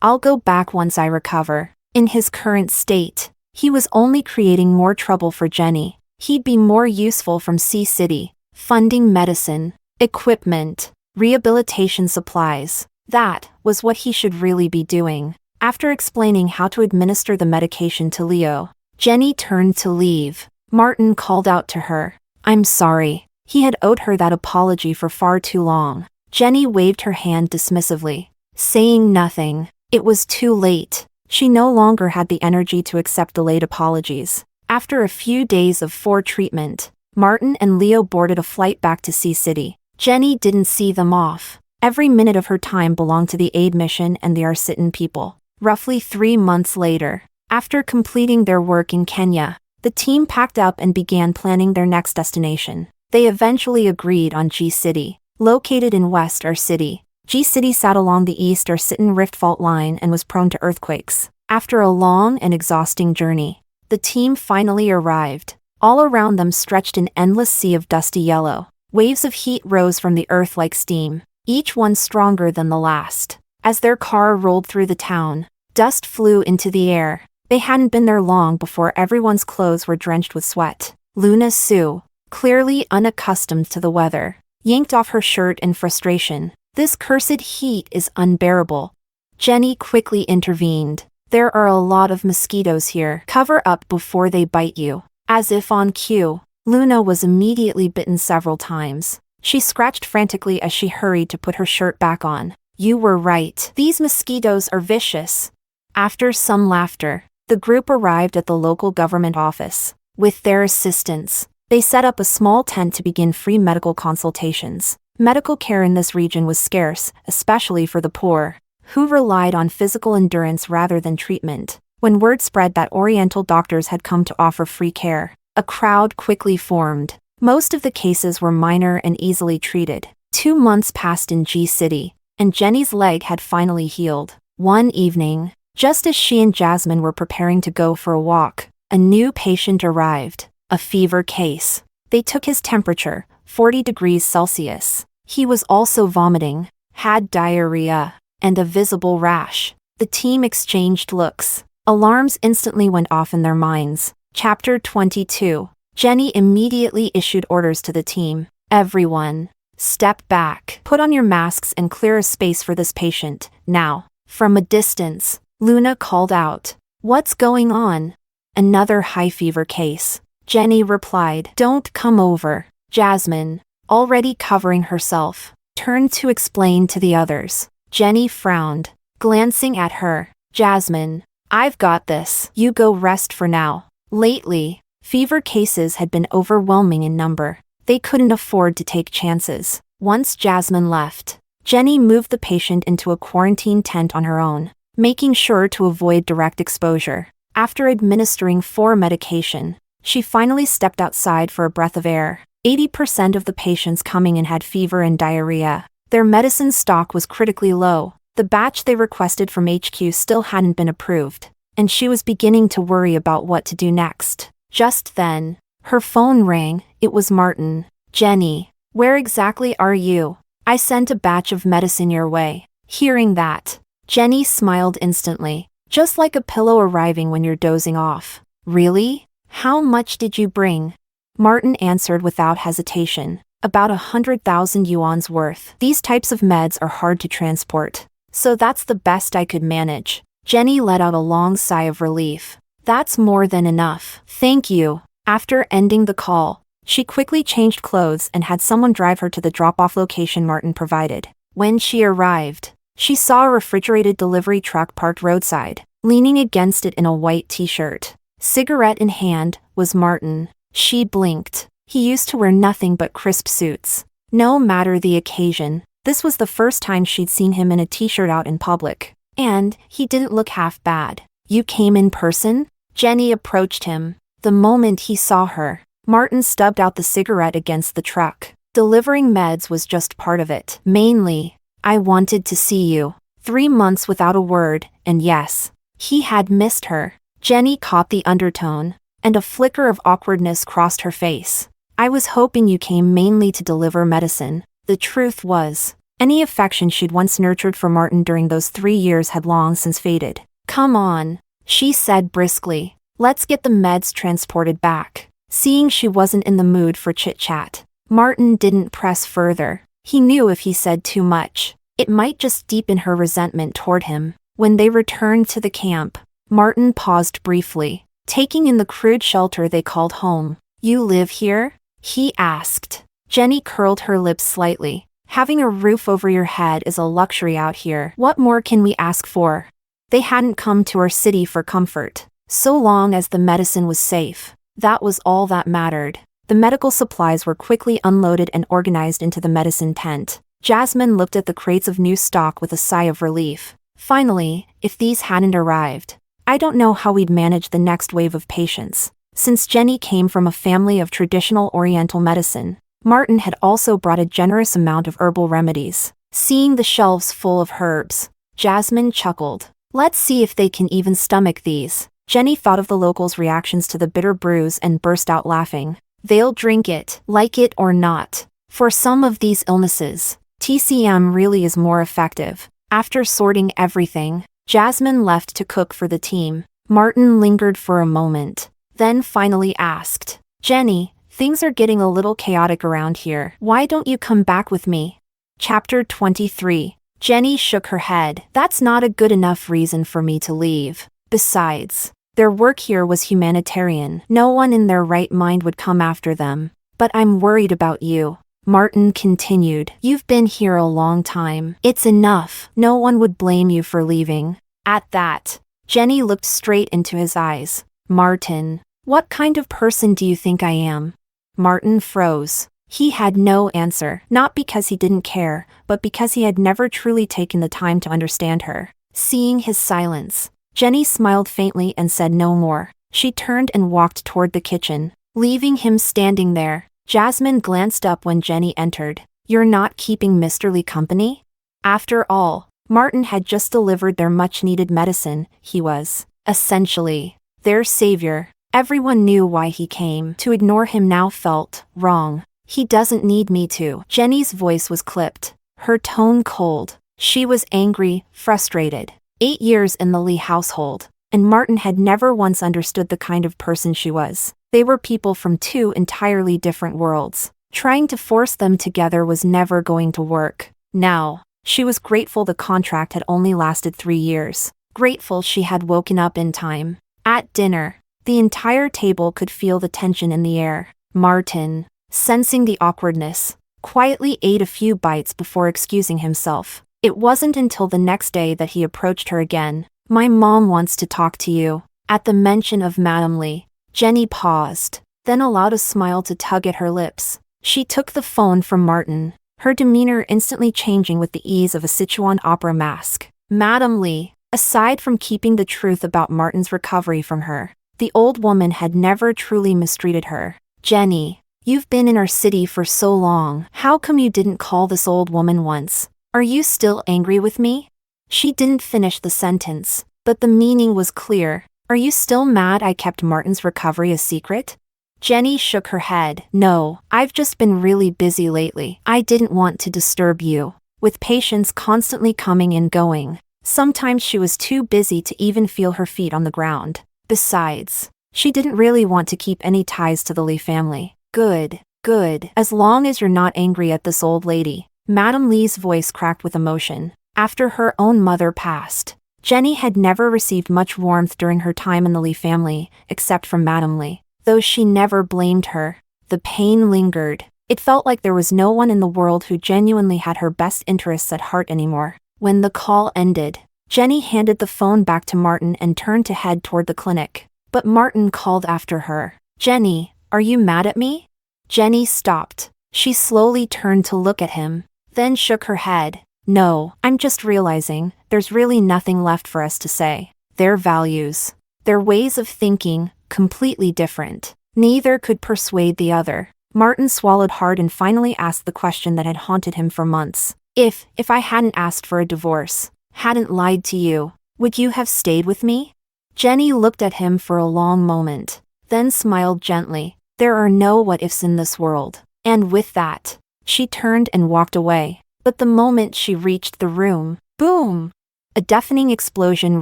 I'll go back once I recover. In his current state, he was only creating more trouble for Jenny. He'd be more useful from Sea City, funding medicine, equipment, rehabilitation supplies. That was what he should really be doing. After explaining how to administer the medication to Leo, Jenny turned to leave. Martin called out to her. I'm sorry. He had owed her that apology for far too long. Jenny waved her hand dismissively, saying nothing. It was too late. She no longer had the energy to accept delayed apologies. After a few days of treatment, Martin and Leo boarded a flight back to Sea City. Jenny didn't see them off. Every minute of her time belonged to the aid mission and the Arsitan people. Roughly 3 months later, after completing their work in Kenya, the team packed up and began planning their next destination. They eventually agreed on G City, located in West City. G City sat along the East Arsitan Rift Fault line and was prone to earthquakes. After a long and exhausting journey, the team finally arrived. All around them stretched an endless sea of dusty yellow. Waves of heat rose from the earth like steam, each one stronger than the last. As their car rolled through the town, dust flew into the air. They hadn't been there long before everyone's clothes were drenched with sweat. Luna Sue, clearly unaccustomed to the weather, yanked off her shirt in frustration. This cursed heat is unbearable. Jenny quickly intervened. There are a lot of mosquitoes here. Cover up before they bite you. As if on cue, Luna was immediately bitten several times. She scratched frantically as she hurried to put her shirt back on. You were right. These mosquitoes are vicious. After some laughter, the group arrived at the local government office. With their assistance, they set up a small tent to begin free medical consultations. Medical care in this region was scarce, especially for the poor, who relied on physical endurance rather than treatment. When word spread that Oriental doctors had come to offer free care, a crowd quickly formed. Most of the cases were minor and easily treated. 2 months passed in G City, and Jenny's leg had finally healed. One evening, just as she and Jasmine were preparing to go for a walk, a new patient arrived, a fever case. They took his temperature, 40 degrees Celsius. He was also vomiting, had diarrhea, and a visible rash. The team exchanged looks. Alarms instantly went off in their minds. Chapter 22. Jenny immediately issued orders to the team. Everyone, step back. Put on your masks and clear a space for this patient, now. From a distance, Luna called out. What's going on? Another high fever case. Jenny replied. Don't come over. Jasmine, already covering herself, turned to explain to the others. Jenny frowned, glancing at her. Jasmine, I've got this. You go rest for now. Lately, fever cases had been overwhelming in number. They couldn't afford to take chances. Once Jasmine left, Jenny moved the patient into a quarantine tent on her own, making sure to avoid direct exposure. After administering 4 medication, she finally stepped outside for a breath of air. 80% of the patients coming in had fever and diarrhea. Their medicine stock was critically low. The batch they requested from HQ still hadn't been approved, and she was beginning to worry about what to do next. Just then, her phone rang. It was Martin. Jenny, where exactly are you? I sent a batch of medicine your way. Hearing that, Jenny smiled instantly, just like a pillow arriving when you're dozing off. Really? How much did you bring? Martin answered without hesitation. About 100,000 yuan's worth. These types of meds are hard to transport, so that's the best I could manage. Jenny let out a long sigh of relief. That's more than enough. Thank you. After ending the call, she quickly changed clothes and had someone drive her to the drop-off location Martin provided. When she arrived, she saw a refrigerated delivery truck parked roadside. Leaning against it in a white t-shirt, cigarette in hand, was Martin. She blinked. He used to wear nothing but crisp suits. No matter the occasion, this was the first time she'd seen him in a t-shirt out in public. And he didn't look half bad. You came in person? Jenny approached him. The moment he saw her, Martin stubbed out the cigarette against the truck. Delivering meds was just part of it. Mainly, I wanted to see you. 3 months without a word, and yes, He had missed her. Jenny caught the undertone, and a flicker of awkwardness crossed her face. I was hoping you came mainly to deliver medicine. The truth was, any affection she'd once nurtured for Martin during those 3 years had long since faded. Come on, she said briskly. Let's get the meds transported back. Seeing she wasn't in the mood for chit-chat, Martin didn't press further. He knew if he said too much, it might just deepen her resentment toward him. When they returned to the camp, Martin paused briefly, taking in the crude shelter they called home. You live here? He asked. Jenny curled her lips slightly. Having a roof over your head is a luxury out here. What more can we ask for? They hadn't come to our city for comfort. So long as the medicine was safe, that was all that mattered. The medical supplies were quickly unloaded and organized into the medicine tent. Jasmine looked at the crates of new stock with a sigh of relief. Finally, if these hadn't arrived, I don't know how we'd manage the next wave of patients. Since Jenny came from a family of traditional Oriental medicine, Martin had also brought a generous amount of herbal remedies. Seeing the shelves full of herbs, Jasmine chuckled. Let's see if they can even stomach these. Jenny thought of the locals' reactions to the bitter brews and burst out laughing. They'll drink it, like it or not. For some of these illnesses, TCM really is more effective. After sorting everything, Jasmine left to cook for the team. Martin lingered for a moment, then finally asked, Jenny, things are getting a little chaotic around here. Why don't you come back with me? Chapter 23. Jenny shook her head. That's not a good enough reason for me to leave. Besides, their work here was humanitarian. No one in their right mind would come after them. But I'm worried about you. Martin continued. You've been here a long time. It's enough. No one would blame you for leaving. At that, Jenny looked straight into his eyes. Martin, what kind of person do you think I am? Martin froze. He had no answer, not because he didn't care, but because he had never truly taken the time to understand her. Seeing his silence, Jenny smiled faintly and said no more. She turned and walked toward the kitchen, leaving him standing there. Jasmine glanced up when Jenny entered. You're not keeping Mr. Lee company? After all, Martin had just delivered their much-needed medicine. He was, essentially, their savior. Everyone knew why he came. To ignore him now felt wrong. He doesn't need me to. Jenny's voice was clipped, her tone cold. She was angry, frustrated. 8 years in the Lee household, and Martin had never once understood the kind of person she was. They were people from 2 entirely different worlds. Trying to force them together was never going to work. Now, she was grateful the contract had only lasted 3 years. Grateful she had woken up in time. At dinner, the entire table could feel the tension in the air. Martin, sensing the awkwardness, quietly ate a few bites before excusing himself. It wasn't until the next day that he approached her again. My mom wants to talk to you. At the mention of Madame Lee, Jenny paused, then allowed a smile to tug at her lips. She took the phone from Martin, her demeanor instantly changing with the ease of a Sichuan opera mask. Madame Lee, aside from keeping the truth about Martin's recovery from her, the old woman had never truly mistreated her. Jenny, you've been in our city for so long. How come you didn't call this old woman once? Are you still angry with me? She didn't finish the sentence, but the meaning was clear. Are you still mad I kept Martin's recovery a secret? Jenny shook her head. No, I've just been really busy lately. I didn't want to disturb you. With patients constantly coming and going, sometimes she was too busy to even feel her feet on the ground. Besides, she didn't really want to keep any ties to the Lee family. Good, good. As long as you're not angry at this old lady. Madame Lee's voice cracked with emotion. After her own mother passed, Jenny had never received much warmth during her time in the Lee family, except from Madame Lee. Though she never blamed her, the pain lingered. It felt like there was no one in the world who genuinely had her best interests at heart anymore. When the call ended, Jenny handed the phone back to Martin and turned to head toward the clinic. But Martin called after her. Jenny, are you mad at me? Jenny stopped. She slowly turned to look at him, then shook her head. No, I'm just realizing, there's really nothing left for us to say. Their values, their ways of thinking, completely different. Neither could persuade the other. Martin swallowed hard and finally asked the question that had haunted him for months. If I hadn't asked for a divorce, hadn't lied to you, Would you have stayed with me? Jenny looked at him for a long moment, then smiled gently. There are no what-ifs in this world. And with that, she turned and walked away. But the moment she reached the room, boom! A deafening explosion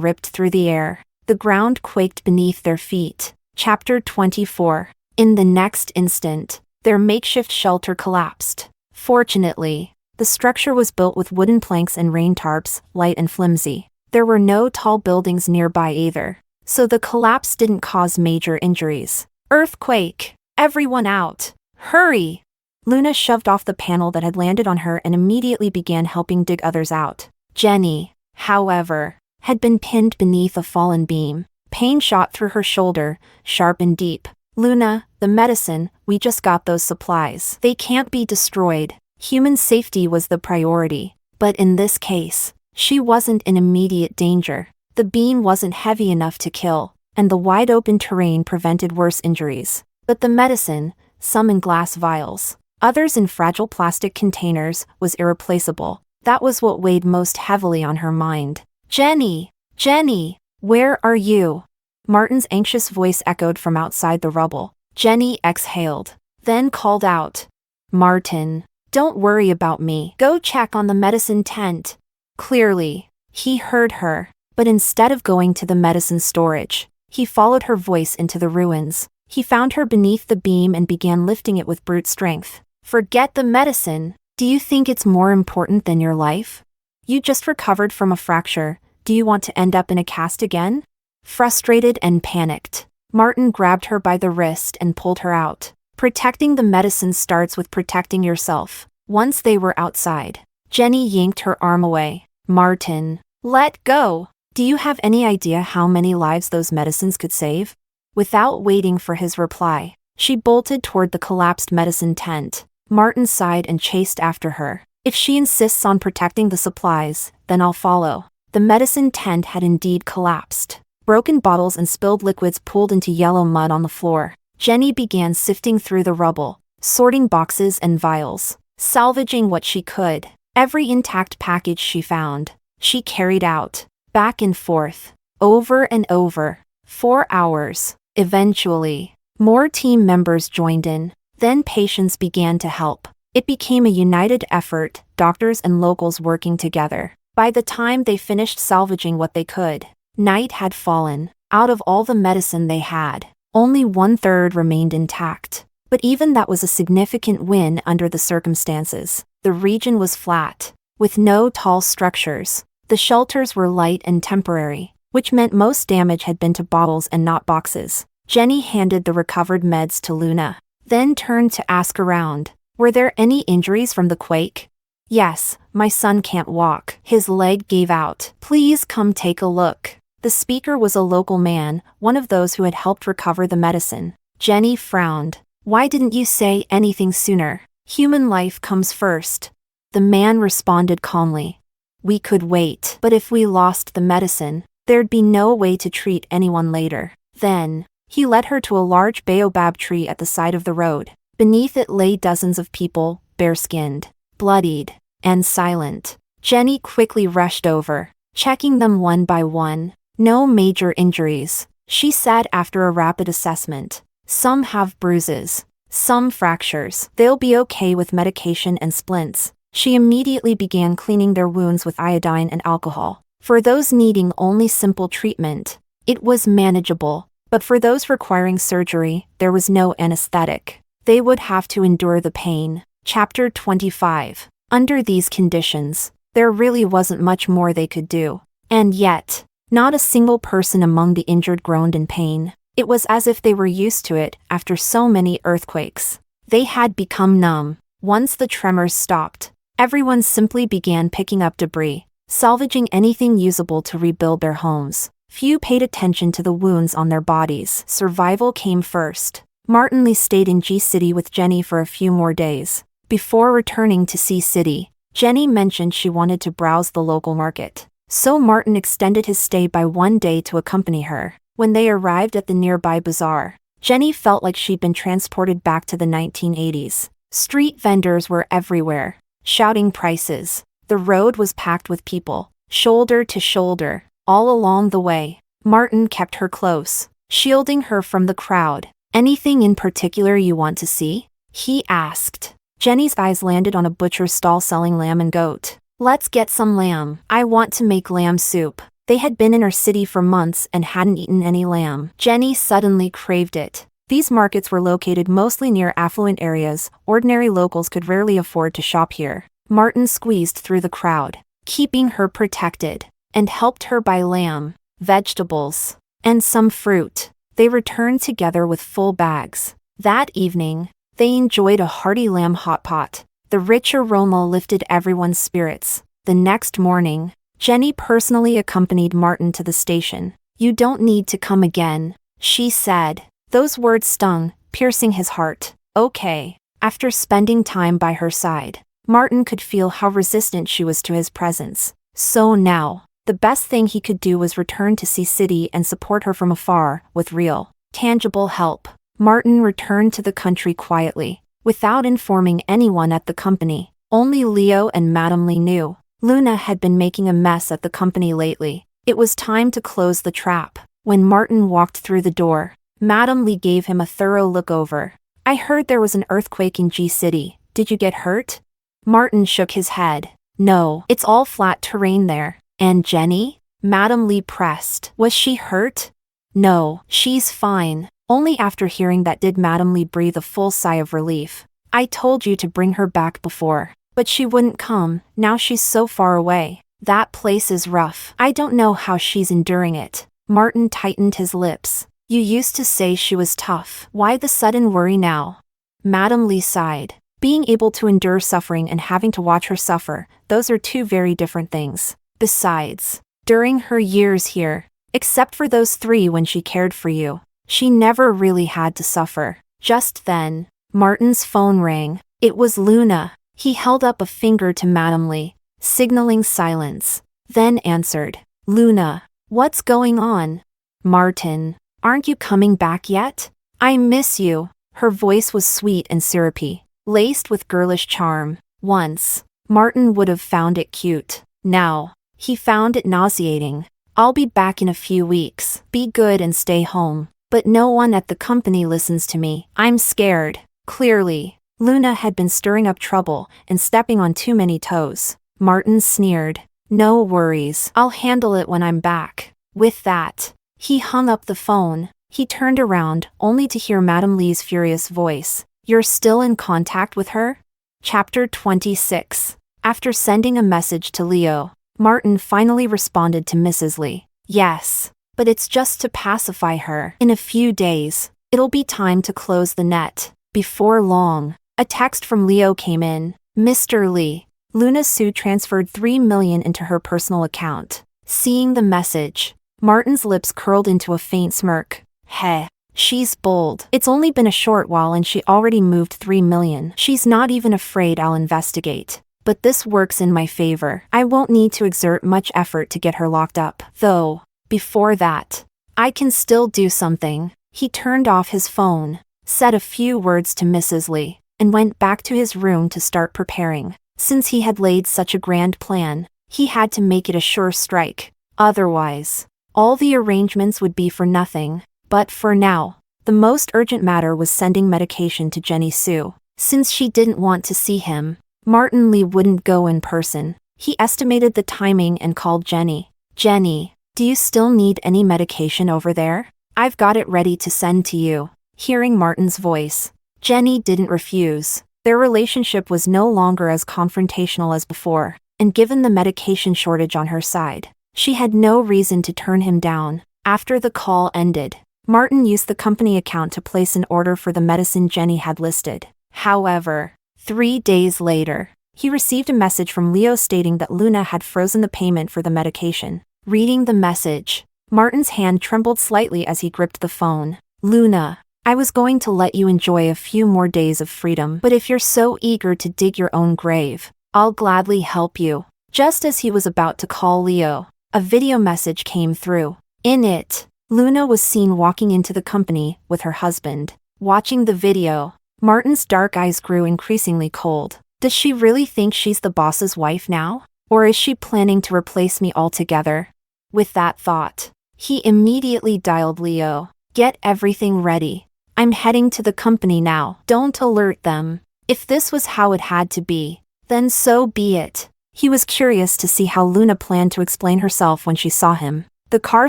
ripped through the air. The ground quaked beneath their feet. Chapter 24. In the next instant, their makeshift shelter collapsed. Fortunately, the structure was built with wooden planks and rain tarps, light and flimsy. There were no tall buildings nearby either, so the collapse didn't cause major injuries. Earthquake! Everyone out! Hurry! Luna shoved off the panel that had landed on her and immediately began helping dig others out. Jenny, however, had been pinned beneath a fallen beam. Pain shot through her shoulder, sharp and deep. Luna, the medicine, we just got those supplies. They can't be destroyed. Human safety was the priority. But in this case, she wasn't in immediate danger. The beam wasn't heavy enough to kill, and the wide-open terrain prevented worse injuries. But the medicine, some in glass vials, others in fragile plastic containers, was irreplaceable. That was what weighed most heavily on her mind. Jenny! Jenny! Where are you? Martin's anxious voice echoed from outside the rubble. Jenny exhaled, then called out. Martin, don't worry about me. Go check on the medicine tent. Clearly, he heard her, but instead of going to the medicine storage, he followed her voice into the ruins. He found her beneath the beam and began lifting it with brute strength. Forget the medicine. Do you think it's more important than your life? You just recovered from a fracture. Do you want to end up in a cast again? Frustrated and panicked, Martin grabbed her by the wrist and pulled her out. Protecting the medicine starts with protecting yourself. Once they were outside, Jenny yanked her arm away. Martin, let go! Do you have any idea how many lives those medicines could save? Without waiting for his reply, she bolted toward the collapsed medicine tent. Martin sighed and chased after her. If she insists on protecting the supplies, then I'll follow. The medicine tent had indeed collapsed. Broken bottles and spilled liquids pooled into yellow mud on the floor. Jenny began sifting through the rubble, sorting boxes and vials, salvaging what she could. Every intact package she found, she carried out, back and forth, over and over. 4 hours. Eventually, more team members joined in. Then patients began to help. It became a united effort, doctors and locals working together. By the time they finished salvaging what they could, night had fallen. Out of all the medicine they had, only 1/3 remained intact. But even that was a significant win under the circumstances. The region was flat, with no tall structures. The shelters were light and temporary, which meant most damage had been to bottles and not boxes. Jenny handed the recovered meds to Luna, then turned to ask around, were there any injuries from the quake? Yes, my son can't walk. His leg gave out. Please come take a look. The speaker was a local man, one of those who had helped recover the medicine. Jenny frowned. Why didn't you say anything sooner? Human life comes first. The man responded calmly. We could wait, but if we lost the medicine, there'd be no way to treat anyone later. Then, he led her to a large baobab tree at the side of the road. Beneath it lay dozens of people, bare-skinned, bloodied, and silent. Jenny quickly rushed over, checking them one by one. No major injuries, she said after a rapid assessment. Some have bruises, some fractures. They'll be okay with medication and splints. She immediately began cleaning their wounds with iodine and alcohol. For those needing only simple treatment, it was manageable. But for those requiring surgery, there was no anesthetic. They would have to endure the pain. Chapter 25. Under these conditions, there really wasn't much more they could do. And yet, not a single person among the injured groaned in pain. It was as if they were used to it after so many earthquakes. They had become numb. Once the tremors stopped, everyone simply began picking up debris, salvaging anything usable to rebuild their homes. Few paid attention to the wounds on their bodies. Survival came first. Martin Lee stayed in G City with Jenny for a few more days. Before returning to C City, Jenny mentioned she wanted to browse the local market. So Martin extended his stay by 1 day to accompany her. When they arrived at the nearby bazaar, Jenny felt like she'd been transported back to the 1980s. Street vendors were everywhere, shouting prices. The road was packed with people, shoulder to shoulder. All along the way, Martin kept her close, shielding her from the crowd. "Anything in particular you want to see?" he asked. Jenny's eyes landed on a butcher's stall selling lamb and goat. "Let's get some lamb. I want to make lamb soup." They had been in her city for months and hadn't eaten any lamb. Jenny suddenly craved it. These markets were located mostly near affluent areas. Ordinary locals could rarely afford to shop here. Martin squeezed through the crowd, keeping her protected, and helped her buy lamb, vegetables, and some fruit. They returned together with full bags. That evening, they enjoyed a hearty lamb hot pot. The rich aroma lifted everyone's spirits. The next morning, Jenny personally accompanied Martin to the station. "You don't need to come again," she said. Those words stung, piercing his heart. "Okay." After spending time by her side, Martin could feel how resistant she was to his presence. So now, the best thing he could do was return to Sea City and support her from afar, with real, tangible help. Martin returned to the country quietly, without informing anyone at the company. Only Leo and Madame Lee knew. Luna had been making a mess at the company lately. It was time to close the trap. When Martin walked through the door, Madame Lee gave him a thorough look over. "I heard there was an earthquake in G City. Did you get hurt?" Martin shook his head. "No, it's all flat terrain there." "And Jenny?" Madame Lee pressed. "Was she hurt?" "No, she's fine." Only after hearing that did Madame Lee breathe a full sigh of relief. "I told you to bring her back before, but she wouldn't come. Now she's so far away. That place is rough. I don't know how she's enduring it." Martin tightened his lips. "You used to say she was tough. Why the sudden worry now?" Madame Lee sighed. Being able to endure suffering and having to watch her suffer, those are two very different things. Besides, during her years here, except for those 3 when she cared for you, she never really had to suffer. Just then, Martin's phone rang. It was Luna. He held up a finger to Madame Lee, signaling silence, then answered. "Luna, what's going on?" "Martin, aren't you coming back yet? I miss you." Her voice was sweet and syrupy, laced with girlish charm. Once, Martin would have found it cute. Now, he found it nauseating. "I'll be back in a few weeks. Be good and stay home." "But no one at the company listens to me. I'm scared." Clearly, Luna had been stirring up trouble and stepping on too many toes. Martin sneered. "No worries. I'll handle it when I'm back." With that, he hung up the phone. He turned around, only to hear Madame Lee's furious voice. "You're still in contact with her?" Chapter 26. After sending a message to Leo, Martin finally responded to Mrs. Lee. "Yes, but it's just to pacify her. In a few days, it'll be time to close the net." Before long, a text from Leo came in. "Mr. Lee, Luna Sue transferred $3 million into her personal account." Seeing the message, Martin's lips curled into a faint smirk. Heh, she's bold. It's only been a short while and she already moved $3 million. She's not even afraid I'll investigate. But this works in my favor. I won't need to exert much effort to get her locked up. Though, before that, I can still do something. He turned off his phone, said a few words to Mrs. Lee, and went back to his room to start preparing. Since he had laid such a grand plan, he had to make it a sure strike. Otherwise, all the arrangements would be for nothing. But for now, the most urgent matter was sending medication to Jenny Sue. Since she didn't want to see him, Martin Lee wouldn't go in person. He estimated the timing and called Jenny. "Jenny, do you still need any medication over there? I've got it ready to send to you." Hearing Martin's voice, Jenny didn't refuse. Their relationship was no longer as confrontational as before, and given the medication shortage on her side, she had no reason to turn him down. After the call ended, Martin used the company account to place an order for the medicine Jenny had listed. However, 3 days later, he received a message from Leo stating that Luna had frozen the payment for the medication. Reading the message, Martin's hand trembled slightly as he gripped the phone. "Luna, I was going to let you enjoy a few more days of freedom, but if you're so eager to dig your own grave, I'll gladly help you." Just as he was about to call Leo, a video message came through. In it, Luna was seen walking into the company with her husband. Watching the video, Martin's dark eyes grew increasingly cold. Does she really think she's the boss's wife now? Or is she planning to replace me altogether? With that thought, he immediately dialed Leo. Get everything ready. I'm heading to the company now. Don't alert them. If this was how it had to be, then so be it. He was curious to see how Luna planned to explain herself when she saw him. The car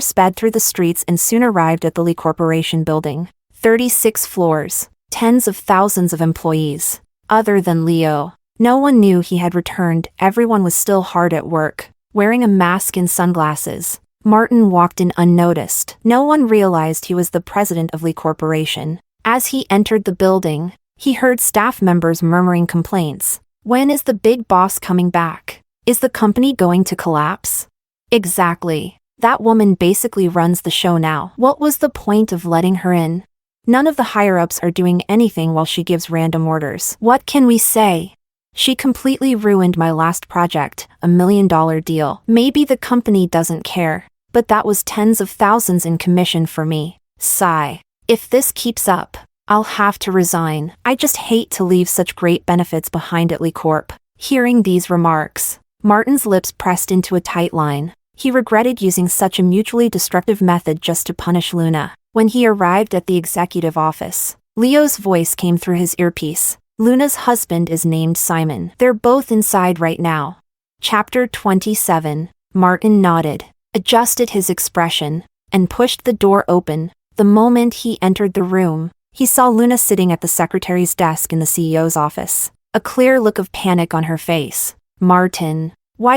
sped through the streets and soon arrived at the Lee Corporation building. 36 floors, tens of thousands of employees. Other than Leo, no one knew he had returned. Everyone was still hard at work, wearing a mask and sunglasses. Martin walked in unnoticed. No one realized he was the president of Lee Corporation. As he entered the building, he heard staff members murmuring complaints. When is the big boss coming back? Is the company going to collapse? Exactly. That woman basically runs the show now. What was the point of letting her in? None of the higher-ups are doing anything while she gives random orders. What can we say? She completely ruined my last project, $1 million deal. Maybe the company doesn't care, but that was tens of thousands in commission for me. Sigh. If this keeps up, I'll have to resign. I just hate to leave such great benefits behind at Lee Corp. Hearing these remarks, Martin's lips pressed into a tight line. He regretted using such a mutually destructive method just to punish Luna. When he arrived at the executive office, Leo's voice came through his earpiece. Luna's husband is named Simon. They're both inside right now. Chapter 27. Martin nodded, adjusted his expression, and pushed the door open. The moment he entered the room, he saw Luna sitting at the secretary's desk in the CEO's office, a clear look of panic on her face. Martin, why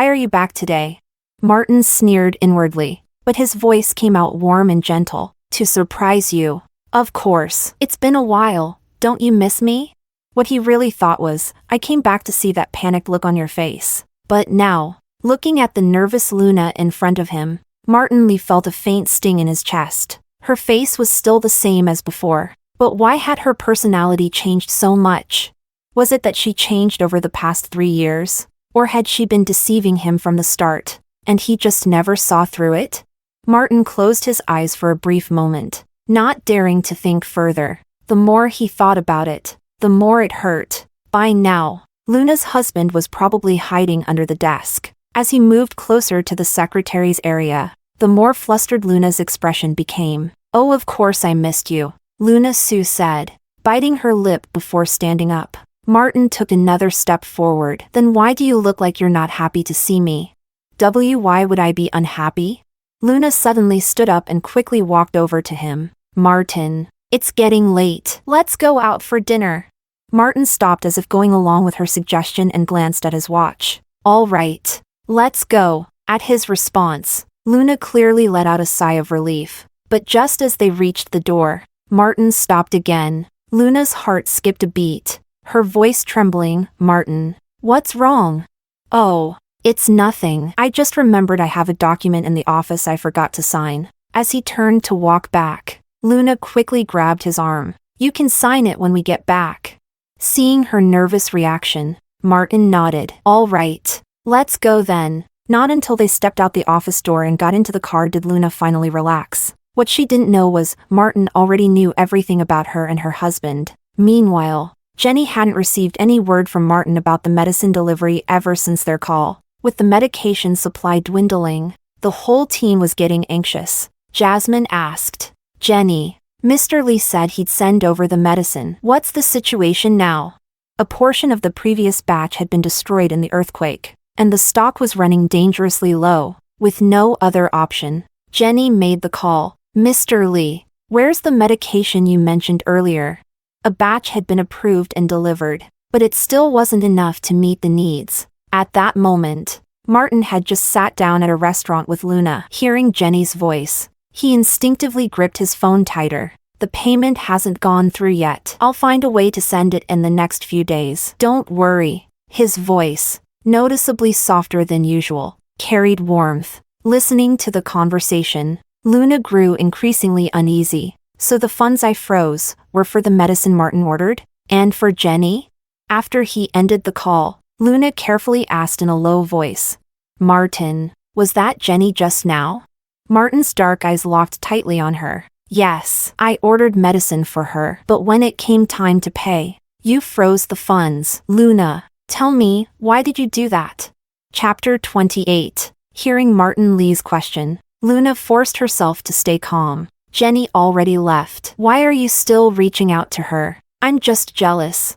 are you back today? Martin sneered inwardly, but his voice came out warm and gentle. To surprise you. Of course. It's been a while. Don't you miss me? What he really thought was, I came back to see that panicked look on your face. But now, looking at the nervous Luna in front of him, Martin Lee felt a faint sting in his chest. Her face was still the same as before, but why had her personality changed so much? Was it that she changed over the past 3 years? Or had she been deceiving him from the start, and he just never saw through it? Martin closed his eyes for a brief moment, not daring to think further. The more he thought about it, the more it hurt. By now, Luna's husband was probably hiding under the desk. As he moved closer to the secretary's area, the more flustered Luna's expression became. Oh, of course I missed you, Luna Sue said, biting her lip before standing up. Martin took another step forward. Then why do you look like you're not happy to see me? Why would I be unhappy? Luna suddenly stood up and quickly walked over to him. Martin, it's getting late. Let's go out for dinner. Martin stopped as if going along with her suggestion and glanced at his watch. All right, let's go. At his response, Luna clearly let out a sigh of relief. But just as they reached the door, Martin stopped again. Luna's heart skipped a beat, her voice trembling. Martin, what's wrong? Oh, it's nothing. I just remembered I have a document in the office I forgot to sign. As he turned to walk back, Luna quickly grabbed his arm. You can sign it when we get back. Seeing her nervous reaction, Martin nodded. All right, let's go then. Not until they stepped out the office door and got into the car did Luna finally relax. What she didn't know was, Martin already knew everything about her and her husband. Meanwhile, Jenny hadn't received any word from Martin about the medicine delivery ever since their call. With the medication supply dwindling, the whole team was getting anxious. Jasmine asked, Jenny, Mr. Lee said he'd send over the medicine. What's the situation now? A portion of the previous batch had been destroyed in the earthquake, and the stock was running dangerously low. With no other option, Jenny made the call. Mr. Lee, where's the medication you mentioned earlier? A batch had been approved and delivered, but it still wasn't enough to meet the needs. At that moment, Martin had just sat down at a restaurant with Luna. Hearing Jenny's voice, he instinctively gripped his phone tighter. The payment hasn't gone through yet. I'll find a way to send it in the next few days. Don't worry. His voice, noticeably softer than usual, carried warmth. Listening to the conversation, Luna grew increasingly uneasy. So the funds I froze were for the medicine Martin ordered? And for Jenny? After he ended the call, Luna carefully asked in a low voice. Martin, was that Jenny just now? Martin's dark eyes locked tightly on her. Yes, I ordered medicine for her, but when it came time to pay, you froze the funds. Luna, tell me, why did you do that? Chapter 28. Hearing Martin Lee's question, Luna forced herself to stay calm. Jenny already left. Why are you still reaching out to her? I'm just jealous.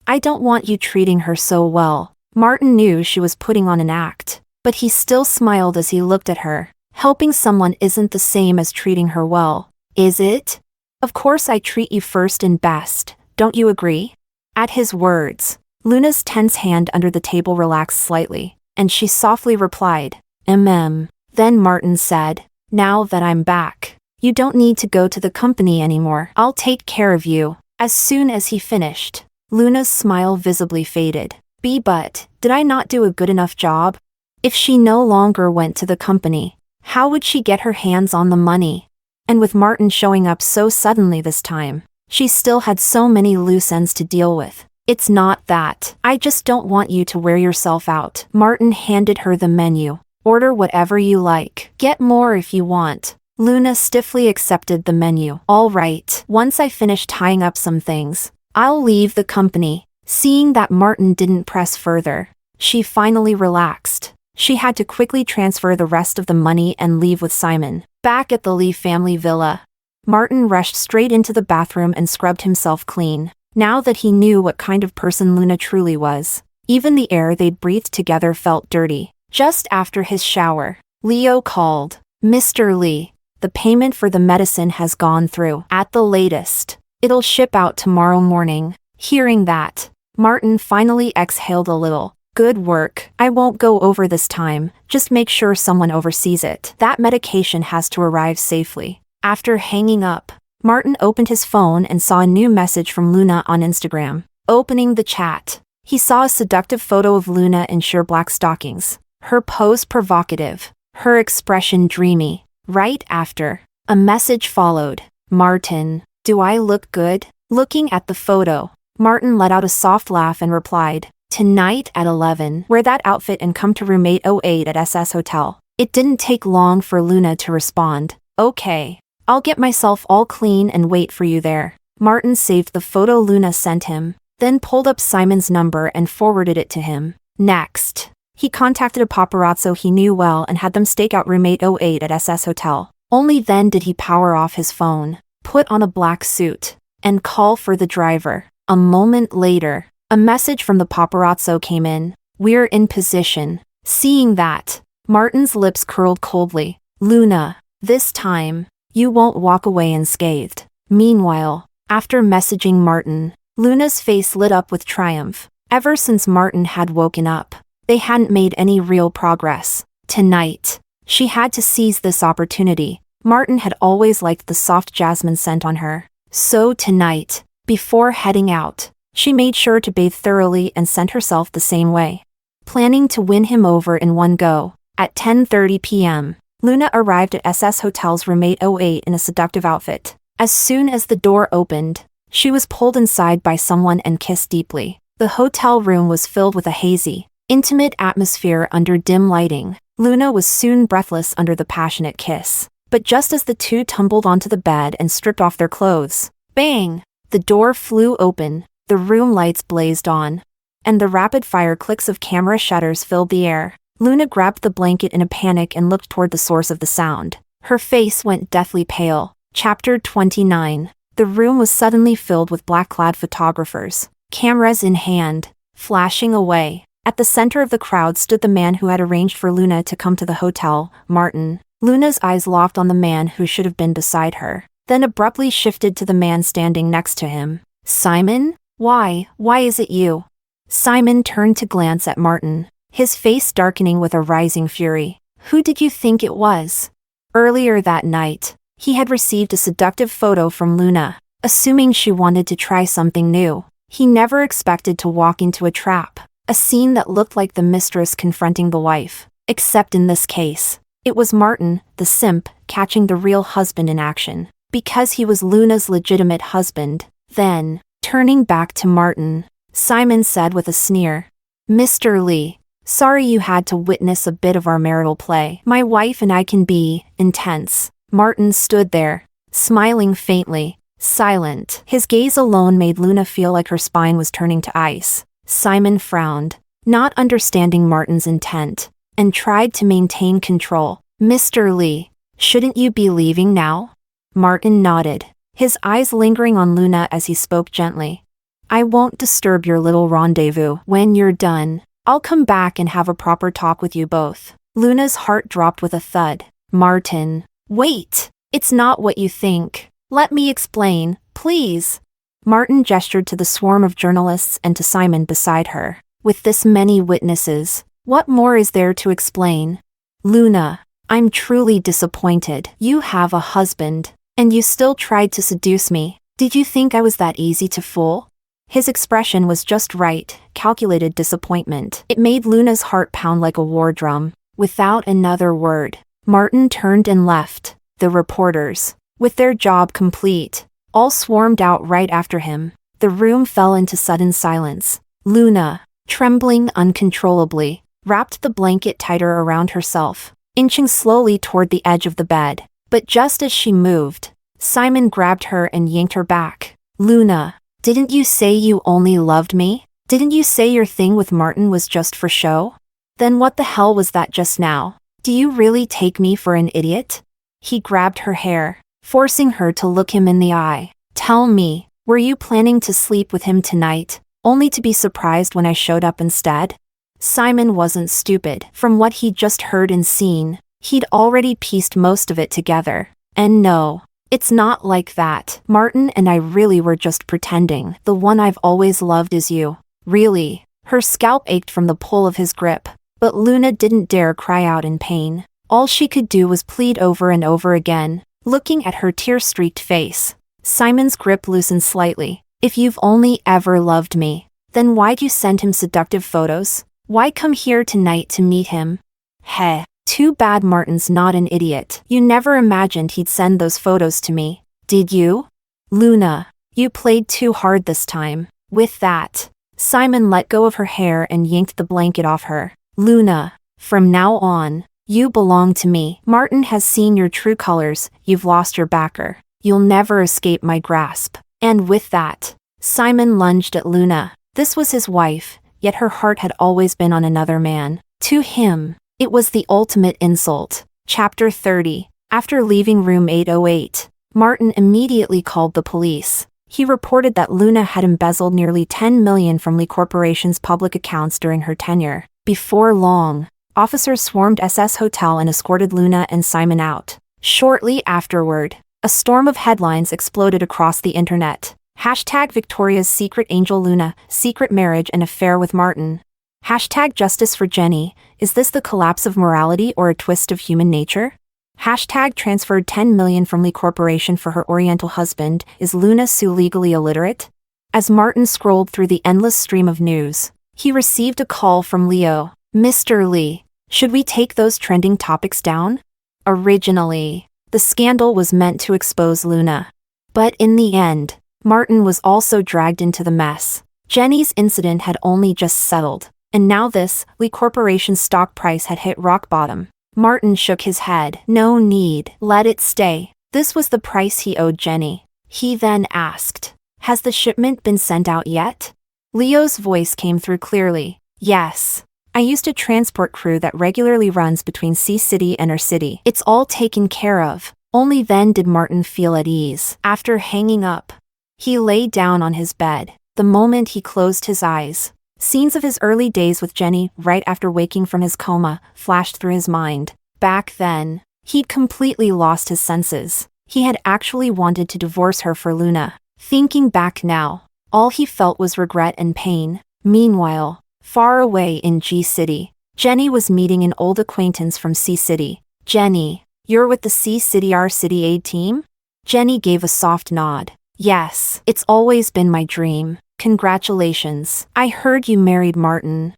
I don't want you treating her so well. Martin knew she was putting on an act, but he still smiled as he looked at her. Helping someone isn't the same as treating her well, is it? Of course I treat you first and best, don't you agree? At his words, Luna's tense hand under the table relaxed slightly, and she softly replied, Then Martin said, now that I'm back, you don't need to go to the company anymore. I'll take care of you. As soon as he finished, Luna's smile visibly faded. But, did I not do a good enough job? If she no longer went to the company, how would she get her hands on the money? And with Martin showing up so suddenly this time, she still had so many loose ends to deal with. It's not that. I just don't want you to wear yourself out. Martin handed her the menu. Order whatever you like. Get more if you want. Luna stiffly accepted the menu. All right, once I finish tying up some things, I'll leave the company. Seeing that Martin didn't press further, she finally relaxed. She had to quickly transfer the rest of the money and leave with Simon. Back at the Lee family villa, Martin rushed straight into the bathroom and scrubbed himself clean. Now that he knew what kind of person Luna truly was, even the air they'd breathed together felt dirty. Just after his shower, Leo called. Mr. Lee, the payment for the medicine has gone through. At the latest, it'll ship out tomorrow morning. Hearing that, Martin finally exhaled a little. Good work. I won't go over this time, just make sure someone oversees it. That medication has to arrive safely. After hanging up, Martin opened his phone and saw a new message from Luna on Instagram. Opening the chat, he saw a seductive photo of Luna in sheer black stockings. Her pose provocative, her expression dreamy. Right after, a message followed. Martin, do I look good? Looking at the photo, Martin let out a soft laugh and replied, tonight at 11. Wear that outfit and come to room 808 at SS Hotel. It didn't take long for Luna to respond. Okay, I'll get myself all clean and wait for you there. Martin saved the photo Luna sent him, then pulled up Simon's number and forwarded it to him. Next, he contacted a paparazzo he knew well and had them stake out room 808 at SS Hotel. Only then did he power off his phone, put on a black suit, and call for the driver. A moment later, a message from the paparazzo came in. We're in position. Seeing that, Martin's lips curled coldly. Luna, this time, you won't walk away unscathed. Meanwhile, after messaging Martin, Luna's face lit up with triumph. Ever since Martin had woken up, they hadn't made any real progress. Tonight, she had to seize this opportunity. Martin had always liked the soft jasmine scent on her. So tonight, before heading out, she made sure to bathe thoroughly and scent herself the same way. Planning to win him over in one go, at 10:30 p.m., Luna arrived at SS Hotel's room 808 in a seductive outfit. As soon as the door opened, she was pulled inside by someone and kissed deeply. The hotel room was filled with a hazy, intimate atmosphere under dim lighting. Luna was soon breathless under the passionate kiss. But just as the two tumbled onto the bed and stripped off their clothes, bang! The door flew open, the room lights blazed on, and the rapid-fire clicks of camera shutters filled the air. Luna grabbed the blanket in a panic and looked toward the source of the sound. Her face went deathly pale. Chapter 29. The room was suddenly filled with black-clad photographers, cameras in hand, flashing away. At the center of the crowd stood the man who had arranged for Luna to come to the hotel, Martin. Luna's eyes locked on the man who should have been beside her, then abruptly shifted to the man standing next to him. Simon? Why is it you? Simon turned to glance at Martin, his face darkening with a rising fury. Who did you think it was? Earlier that night, he had received a seductive photo from Luna, assuming she wanted to try something new. He never expected to walk into a trap, a scene that looked like the mistress confronting the wife. Except in this case, it was Martin, the simp, catching the real husband in action. Because he was Luna's legitimate husband. Then, turning back to Martin, Simon said with a sneer, Mr. Lee, sorry you had to witness a bit of our marital play. My wife and I can be intense. Martin stood there, smiling faintly, silent. His gaze alone made Luna feel like her spine was turning to ice. Simon frowned, not understanding Martin's intent. and tried to maintain control. Mr. Lee, shouldn't you be leaving now? Martin nodded, his eyes lingering on Luna as he spoke gently. I won't disturb your little rendezvous. When you're done, I'll come back and have a proper talk with you both. Luna's heart dropped with a thud. Martin, wait! It's not what you think. Let me explain, please. Martin gestured to the swarm of journalists and to Simon beside her. With this many witnesses, what more is there to explain? Luna, I'm truly disappointed. You have a husband, and you still tried to seduce me. Did you think I was that easy to fool? His expression was just right, calculated disappointment. It made Luna's heart pound like a war drum. Without another word, Martin turned and left. The reporters, with their job complete, all swarmed out right after him. The room fell into sudden silence. Luna, trembling uncontrollably, wrapped the blanket tighter around herself, inching slowly toward the edge of the bed. But just as she moved, Simon grabbed her and yanked her back. Luna, didn't you say you only loved me? Didn't you say your thing with Martin was just for show? Then what the hell was that just now? Do you really take me for an idiot? He grabbed her hair, forcing her to look him in the eye. Tell me, were you planning to sleep with him tonight, only to be surprised when I showed up instead? Simon wasn't stupid. From what he'd just heard and seen, he'd already pieced most of it together. And no, it's not like that. Martin and I really were just pretending. The one I've always loved is you. Really. Her scalp ached from the pull of his grip, but Luna didn't dare cry out in pain. All she could do was plead over and over again, looking at her tear-streaked face. Simon's grip loosened slightly. If you've only ever loved me, then why'd you send him seductive photos? Why come here tonight to meet him? Heh. Too bad Martin's not an idiot. You never imagined he'd send those photos to me, did you? Luna, you played too hard this time. With that, Simon let go of her hair and yanked the blanket off her. Luna, from now on, you belong to me. Martin has seen your true colors. You've lost your backer. You'll never escape my grasp. And with that, Simon lunged at Luna. This was his wife, yet her heart had always been on another man. To him, it was the ultimate insult. Chapter 30. After leaving room 808, Martin immediately called the police. He reported that Luna had embezzled nearly $10 million from Lee Corporation's public accounts during her tenure. Before long, officers swarmed SS Hotel and escorted Luna and Simon out. Shortly afterward, a storm of headlines exploded across the internet. Hashtag Victoria's Secret Angel Luna, secret marriage and affair with Martin. Hashtag Justice for Jenny, is this the collapse of morality or a twist of human nature? Hashtag transferred $10 million from Lee Corporation for her Oriental husband, is Luna Sue legally illiterate? As Martin scrolled through the endless stream of news, he received a call from Leo. Mr. Lee, should we take those trending topics down? Originally, the scandal was meant to expose Luna. But in the end, Martin was also dragged into the mess. Jenny's incident had only just settled, and now this, Lee Corporation's stock price had hit rock bottom. Martin shook his head. No need. Let it stay. This was the price he owed Jenny. He then asked, has the shipment been sent out yet? Leo's voice came through clearly. Yes. I used a transport crew that regularly runs between Sea City and our city. It's all taken care of. Only then did Martin feel at ease. After hanging up, he lay down on his bed. The moment he closed his eyes, scenes of his early days with Jenny right after waking from his coma flashed through his mind. Back then, he'd completely lost his senses. He had actually wanted to divorce her for Luna. Thinking back now, all he felt was regret and pain. Meanwhile, far away in G City, Jenny was meeting an old acquaintance from C City. Jenny, you're with the C City R City Aid team? Jenny gave a soft nod. Yes, it's always been my dream. Congratulations. I heard you married Martin.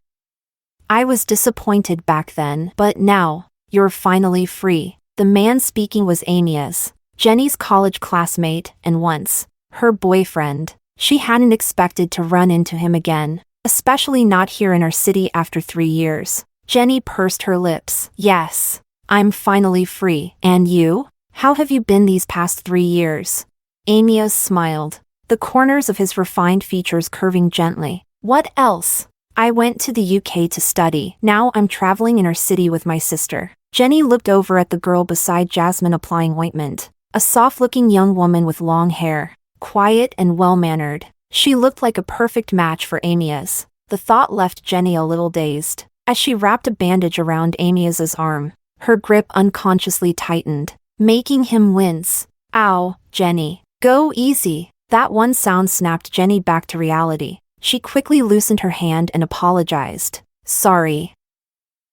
I was disappointed back then, but now, you're finally free. The man speaking was Amias, Jenny's college classmate, and once, her boyfriend. She hadn't expected to run into him again, especially not here in our city after 3 years. Jenny pursed her lips. Yes, I'm finally free. And you? How have you been these past 3 years? Amias smiled, the corners of his refined features curving gently. What else? I went to the UK to study. Now I'm traveling in our city with my sister. Jenny looked over at the girl beside Jasmine applying ointment. A soft-looking young woman with long hair. Quiet and well-mannered. She looked like a perfect match for Amyas. The thought left Jenny a little dazed. As she wrapped a bandage around Amyas's arm, her grip unconsciously tightened, making him wince. Ow, Jenny. Go easy. That one sound snapped Jenny back to reality. She quickly loosened her hand and apologized. Sorry.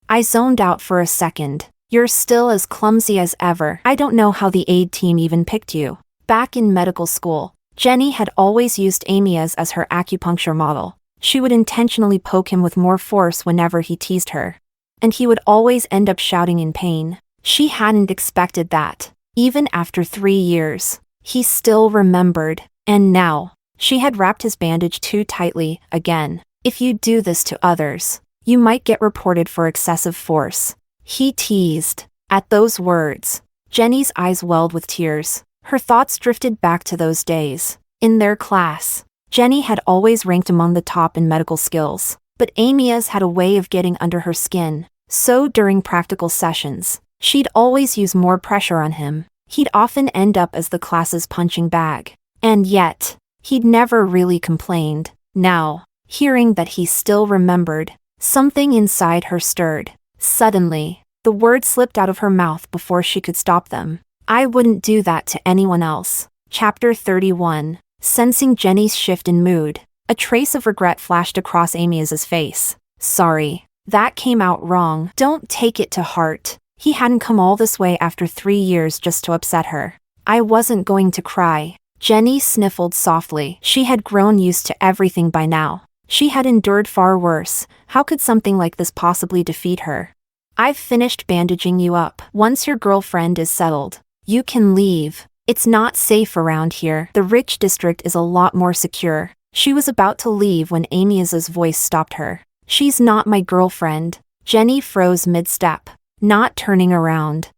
I zoned out for a second. You're still as clumsy as ever. I don't know how the aid team even picked you. Back in medical school, Jenny had always used Amyas as her acupuncture model. She would intentionally poke him with more force whenever he teased her. And he would always end up shouting in pain. She hadn't expected that. Even after 3 years, he still remembered. And now, she had wrapped his bandage too tightly, again. If you do this to others, you might get reported for excessive force. He teased. At those words, Jenny's eyes welled with tears. Her thoughts drifted back to those days. In their class, Jenny had always ranked among the top in medical skills, but Amyas had a way of getting under her skin. So during practical sessions, she'd always use more pressure on him. He'd often end up as the class's punching bag. And yet, he'd never really complained. Now, hearing that he still remembered, something inside her stirred. Suddenly, the words slipped out of her mouth before she could stop them. I wouldn't do that to anyone else. Chapter 31. Sensing Jenny's shift in mood, a trace of regret flashed across Amyas's face. Sorry. That came out wrong. Don't take it to heart. He hadn't come all this way after 3 years just to upset her. I wasn't going to cry. Jenny sniffled softly. She had grown used to everything by now. She had endured far worse. How could something like this possibly defeat her? I've finished bandaging you up. Once your girlfriend is settled, you can leave. It's not safe around here. The rich district is a lot more secure. She was about to leave when Amyas's voice stopped her. She's not my girlfriend. Jenny froze mid-step, not turning around.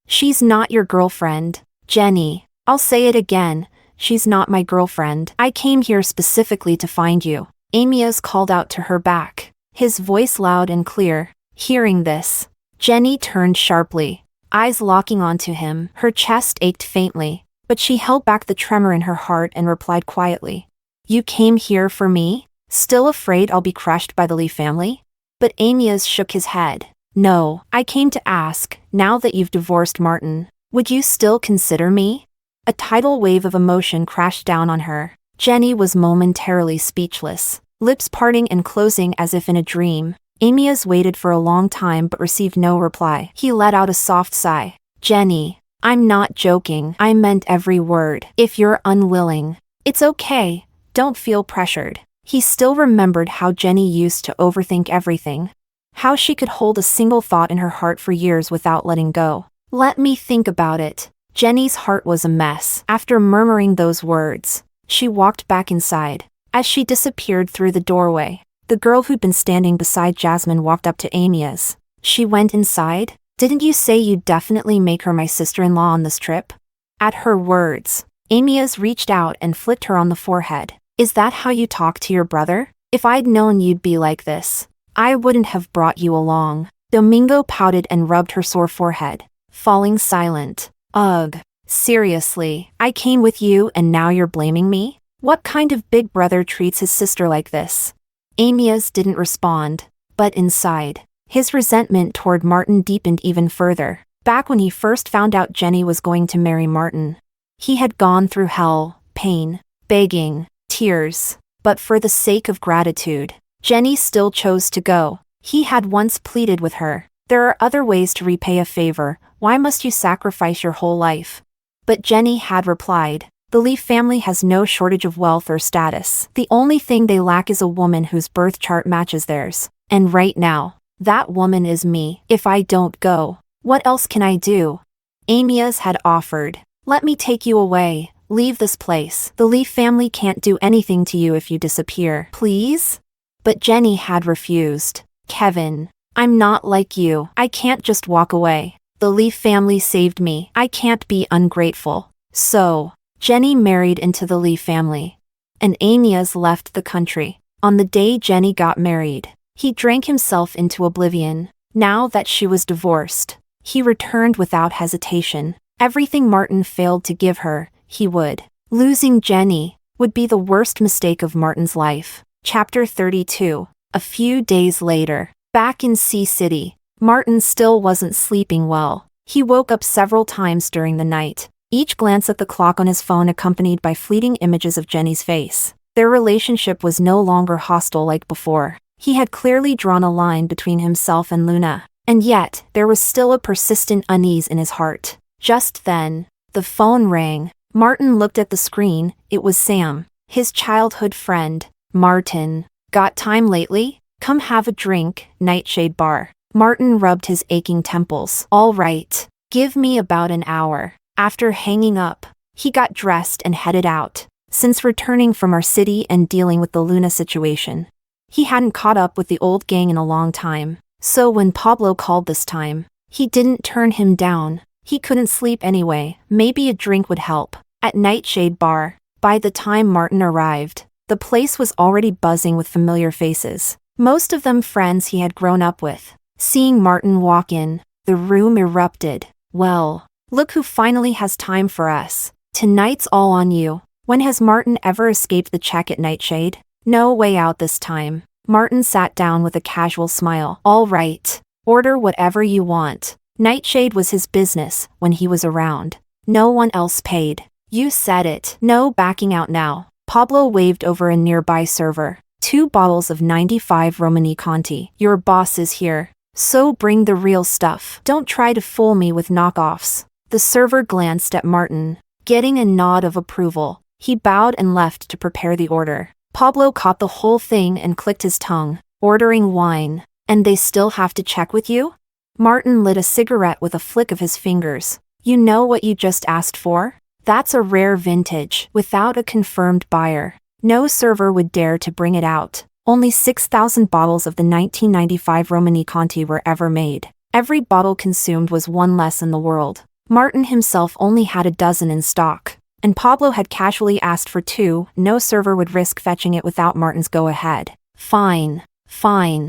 She's not your girlfriend. Jenny, I'll say it again. She's not my girlfriend. I came here specifically to find you. Amyas called out to her back, his voice loud and clear. Hearing this, Jenny turned sharply, eyes locking onto him. Her chest ached faintly, but she held back the tremor in her heart and replied quietly. You came here for me? Still afraid I'll be crushed by the Lee family? But Amyas shook his head. No, I came to ask, now that you've divorced Martin, would you still consider me? A tidal wave of emotion crashed down on her. Jenny was momentarily speechless, lips parting and closing as if in a dream. Amyas waited for a long time but received no reply. He let out a soft sigh. Jenny, I'm not joking. I meant every word. If you're unwilling, it's okay. Don't feel pressured. He still remembered how Jenny used to overthink everything. How she could hold a single thought in her heart for years without letting go. Let me think about it. Jenny's heart was a mess. After murmuring those words, she walked back inside. As she disappeared through the doorway, the girl who'd been standing beside Jasmine walked up to Amyas. She went inside? Didn't you say you'd definitely make her my sister-in-law on this trip? At her words, Amyas reached out and flicked her on the forehead. Is that how you talk to your brother? If I'd known you'd be like this, I wouldn't have brought you along. Domingo pouted and rubbed her sore forehead, falling silent. Ugh. Seriously, I came with you and now you're blaming me? What kind of big brother treats his sister like this? Amyas didn't respond, but inside, his resentment toward Martin deepened even further. Back when he first found out Jenny was going to marry Martin, he had gone through hell, pain, begging, tears, but for the sake of gratitude, Jenny still chose to go. He had once pleaded with her. There are other ways to repay a favor. Why must you sacrifice your whole life? But Jenny had replied, the Lee family has no shortage of wealth or status. The only thing they lack is a woman whose birth chart matches theirs. And right now, that woman is me. If I don't go, what else can I do? Amyas had offered. Let me take you away. Leave this place. The Lee family can't do anything to you if you disappear. Please? But Jenny had refused. Kevin, I'm not like you. I can't just walk away. The Lee family saved me. I can't be ungrateful. So, Jenny married into the Lee family. And Amyas left the country, on the day Jenny got married. He drank himself into oblivion. Now that she was divorced, he returned without hesitation. Everything Martin failed to give her, he would. Losing Jenny would be the worst mistake of Martin's life. Chapter 32. A few days later, back in Sea City, Martin still wasn't sleeping well. He woke up several times during the night, each glance at the clock on his phone accompanied by fleeting images of Jenny's face. Their relationship was no longer hostile like before. He had clearly drawn a line between himself and Luna, and yet there was still a persistent unease in his heart. Just then, the phone rang. Martin looked at the screen. It was Sam, his childhood friend. Martin, got time lately? Come have a drink, Nightshade Bar. Martin rubbed his aching temples. All right, give me about an hour. After hanging up, he got dressed and headed out. Since returning from our city and dealing with the Luna situation, he hadn't caught up with the old gang in a long time. So when Pablo called this time, he didn't turn him down. He couldn't sleep anyway. Maybe a drink would help. At Nightshade Bar, by the time Martin arrived, the place was already buzzing with familiar faces. Most of them friends he had grown up with. Seeing Martin walk in, the room erupted. Well, look who finally has time for us. Tonight's all on you. When has Martin ever escaped the check at Nightshade? No way out this time. Martin sat down with a casual smile. All right, order whatever you want. Nightshade was his business when he was around. No one else paid. You said it. No backing out now. Pablo waved over a nearby server. 2 bottles of 95 Romani Conti. Your boss is here, so bring the real stuff. Don't try to fool me with knockoffs. The server glanced at Martin, getting a nod of approval. He bowed and left to prepare the order. Pablo caught the whole thing and clicked his tongue. Ordering wine. And they still have to check with you? Martin lit a cigarette with a flick of his fingers. You know what you just asked for? That's a rare vintage, without a confirmed buyer. No server would dare to bring it out. Only 6,000 bottles of the 1995 Romani Conti were ever made. Every bottle consumed was one less in the world. Martin himself only had a dozen in stock, and Pablo had casually asked for 2. No server would risk fetching it without Martin's go-ahead. Fine.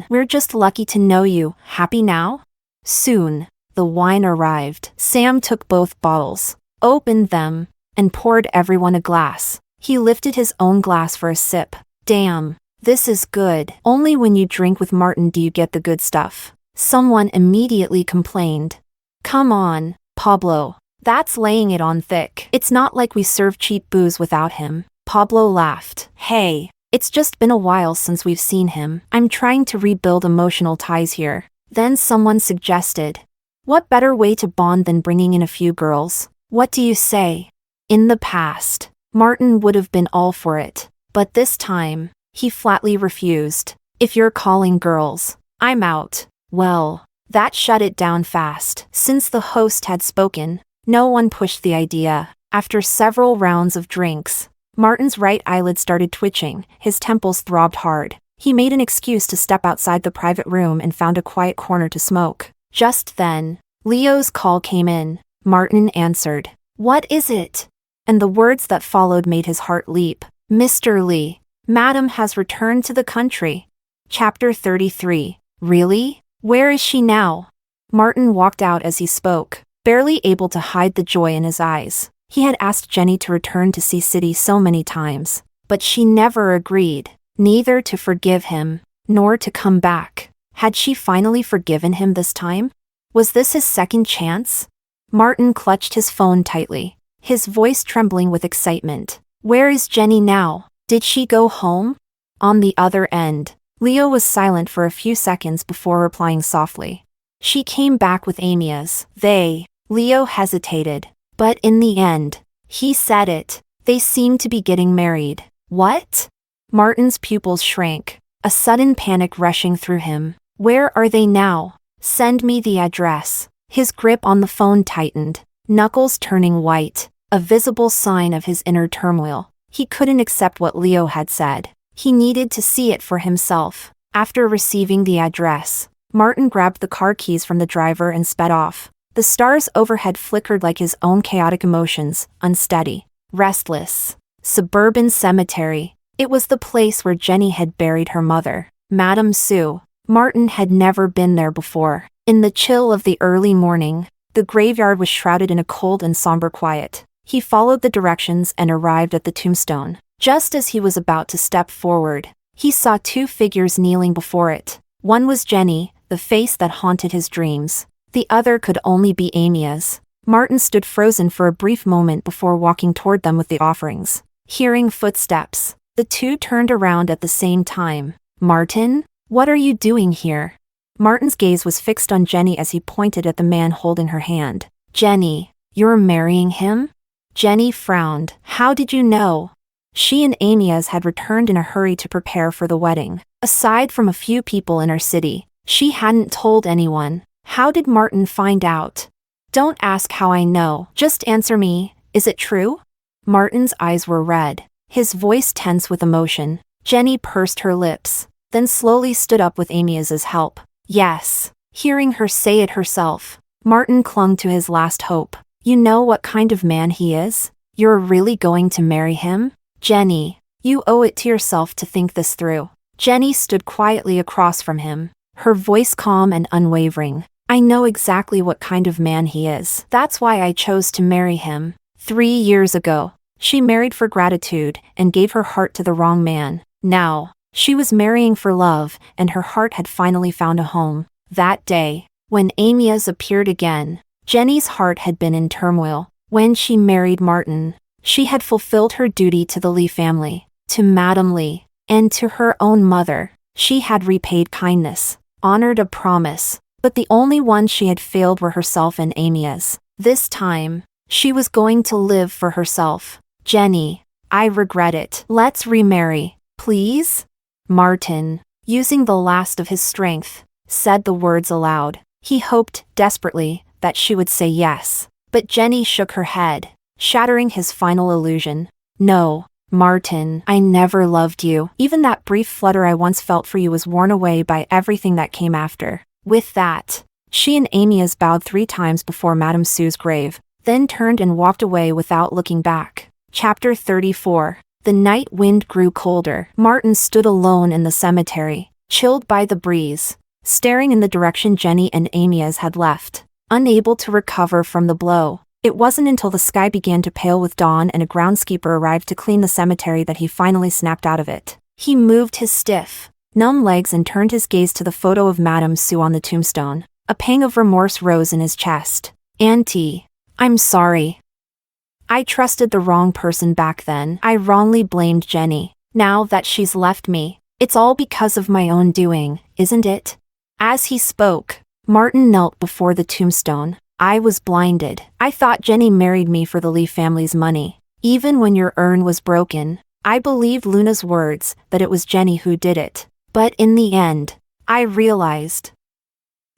We're just lucky to know you. Happy now? Soon, the wine arrived. Sam took both bottles, opened them, and poured everyone a glass. He lifted his own glass for a sip. Damn, this is good. Only when you drink with Martin do you get the good stuff. Someone immediately complained. Come on, Pablo. That's laying it on thick. It's not like we serve cheap booze without him. Pablo laughed. Hey, it's just been a while since we've seen him. I'm trying to rebuild emotional ties here. Then someone suggested, what better way to bond than bringing in a few girls? What do you say? In the past, Martin would have been all for it, but this time, he flatly refused. If you're calling girls, I'm out. Well, that shut it down fast. Since the host had spoken, no one pushed the idea. After several rounds of drinks, Martin's right eyelid started twitching, his temples throbbed hard. He made an excuse to step outside the private room and found a quiet corner to smoke. Just then, Leo's call came in. Martin answered. What is it? And the words that followed made his heart leap. Mr. Lee, Madam has returned to the country. Chapter 33. Really? Where is she now? Martin walked out as he spoke, barely able to hide the joy in his eyes. He had asked Jenny to return to Sea City so many times, but she never agreed. Neither to forgive him, nor to come back. Had she finally forgiven him this time? Was this his second chance? Martin clutched his phone tightly, his voice trembling with excitement. Where is Jenny now? Did she go home? On the other end, Leo was silent for a few seconds before replying softly. She came back with Amias. Leo hesitated, but in the end, he said it. They seemed to be getting married. What? Martin's pupils shrank, a sudden panic rushing through him. Where are they now? Send me the address. His grip on the phone tightened, knuckles turning white, a visible sign of his inner turmoil. He couldn't accept what Leo had said. He needed to see it for himself. After receiving the address, Martin grabbed the car keys from the driver and sped off. The stars overhead flickered like his own chaotic emotions, unsteady, restless. Suburban cemetery. It was the place where Jenny had buried her mother, Madame Sue. Martin had never been there before. In the chill of the early morning, the graveyard was shrouded in a cold and somber quiet. He followed the directions and arrived at the tombstone. Just as he was about to step forward, he saw two figures kneeling before it. One was Jenny, the face that haunted his dreams. The other could only be Amy's. Martin stood frozen for a brief moment before walking toward them with the offerings. Hearing footsteps, the two turned around at the same time. "Martin? What are you doing here?" Martin's gaze was fixed on Jenny as he pointed at the man holding her hand. "Jenny, you're marrying him?" Jenny frowned. "How did you know?" She and Amy's had returned in a hurry to prepare for the wedding. Aside from a few people in her city, she hadn't told anyone. How did Martin find out? "Don't ask how I know. Just answer me. Is it true?" Martin's eyes were red, his voice tense with emotion. Jenny pursed her lips, then slowly stood up with Amy's help. "Yes." Hearing her say it herself, Martin clung to his last hope. "You know what kind of man he is? You're really going to marry him?" "Jenny, you owe it to yourself to think this through." Jenny stood quietly across from him, her voice calm and unwavering. "I know exactly what kind of man he is. That's why I chose to marry him. 3 years ago, she married for gratitude and gave her heart to the wrong man. Now, she was marrying for love, and her heart had finally found a home." That day, when Amy's appeared again, Jenny's heart had been in turmoil. When she married Martin, she had fulfilled her duty to the Lee family, to Madame Lee, and to her own mother. She had repaid kindness, honored a promise, but the only ones she had failed were herself and Amy's. This time, she was going to live for herself. "Jenny, I regret it. Let's remarry, please?" Martin, using the last of his strength, said the words aloud. He hoped, desperately, that she would say yes. But Jenny shook her head, shattering his final illusion. "No, Martin, I never loved you. Even that brief flutter I once felt for you was worn away by everything that came after." With that, she and Amy's bowed 3 times before Madame Sue's grave, then turned and walked away without looking back. Chapter 34. The night wind grew colder. Martin stood alone in the cemetery, chilled by the breeze, staring in the direction Jenny and Amy's had left, unable to recover from the blow. It wasn't until the sky began to pale with dawn and a groundskeeper arrived to clean the cemetery that he finally snapped out of it. He moved his stiff, numb legs and turned his gaze to the photo of Madame Sue on the tombstone. A pang of remorse rose in his chest. "Auntie, I'm sorry. I trusted the wrong person back then. I wrongly blamed Jenny. Now that she's left me, it's all because of my own doing, isn't it?" As he spoke, Martin knelt before the tombstone. "I was blinded. I thought Jenny married me for the Lee family's money. Even when your urn was broken, I believed Luna's words that it was Jenny who did it. But in the end, I realized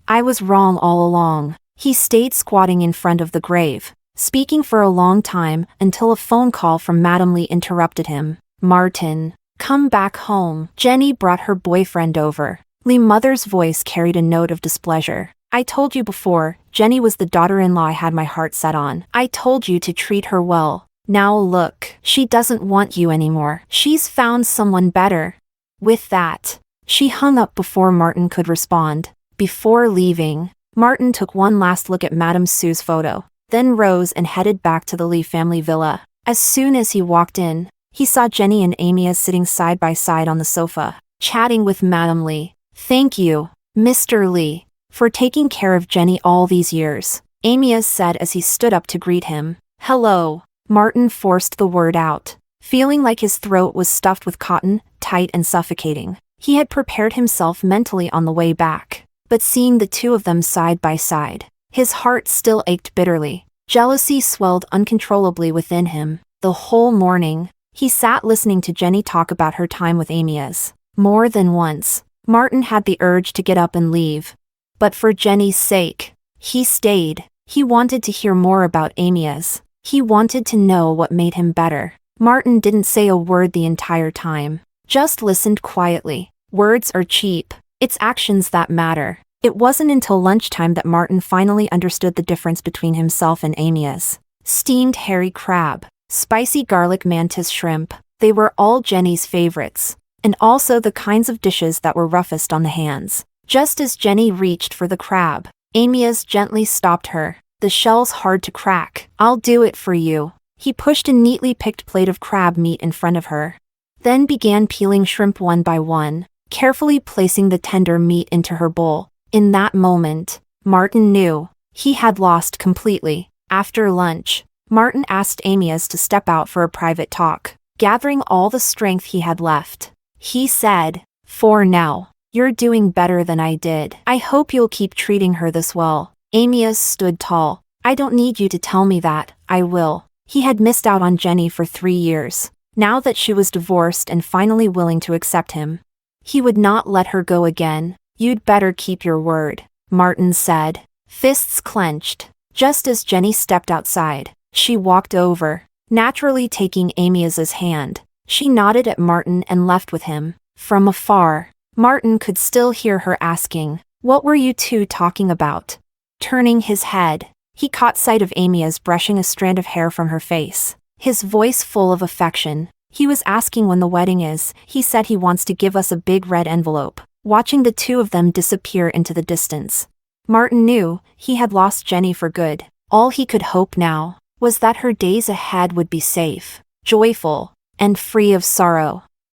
I was wrong all along." He stayed squatting in front of the grave, speaking for a long time until a phone call from Madame Lee interrupted him. "Martin, come back home." Jenny brought her boyfriend over. Lee's mother's voice carried a note of displeasure. "I told you before, Jenny was the daughter-in-law I had my heart set on. I told you to treat her well. Now look, she doesn't want you anymore. She's found someone better." With that, she hung up before Martin could respond. Before leaving, Martin took one last look at Madame Sue's photo, then rose and headed back to the Lee family villa. As soon as he walked in, he saw Jenny and Amy sitting side by side on the sofa, chatting with Madame Lee. "Thank you, Mr. Lee, for taking care of Jenny all these years," Amy said as he stood up to greet him. "Hello." Martin forced the word out, feeling like his throat was stuffed with cotton, tight and suffocating. He had prepared himself mentally on the way back, but seeing the two of them side by side, his heart still ached bitterly. Jealousy swelled uncontrollably within him. The whole morning, he sat listening to Jenny talk about her time with Amy's. More than once, Martin had the urge to get up and leave. But for Jenny's sake, he stayed. He wanted to hear more about Amy's. He wanted to know what made him better. Martin didn't say a word the entire time, just listened quietly. Words are cheap. It's actions that matter. It wasn't until lunchtime that Martin finally understood the difference between himself and Amy's. Steamed hairy crab, spicy garlic mantis shrimp, They were all Jenny's favorites, and also the kinds of dishes that were roughest on the hands. Just as Jenny reached for the crab, Amias gently stopped her. The shell's hard to crack. I'll do it for you. He pushed a neatly picked plate of crab meat in front of her, then began peeling shrimp one by one, carefully placing the tender meat into her bowl. In that moment, Martin knew he had lost completely. After lunch, Martin asked Amias to step out for a private talk. Gathering all the strength he had left, he said, "For now, you're doing better than I did. I hope you'll keep treating her this well." Amias stood tall. "I don't need you to tell me that, I will." He had missed out on Jenny for 3 years. Now that she was divorced and finally willing to accept him, he would not let her go again. "You'd better keep your word," Martin said, fists clenched. Just as Jenny stepped outside, she walked over, naturally taking Amias's hand. She nodded at Martin and left with him. From afar, Martin could still hear her asking, "What were you two talking about?" Turning his head, he caught sight of Amias brushing a strand of hair from her face, his voice full of affection. "He was asking when the wedding is. He said he wants to give us a big red envelope." Watching the two of them disappear into the distance, Martin knew he had lost Jenny for good. All he could hope now was that her days ahead would be safe, joyful, and free of sorrow.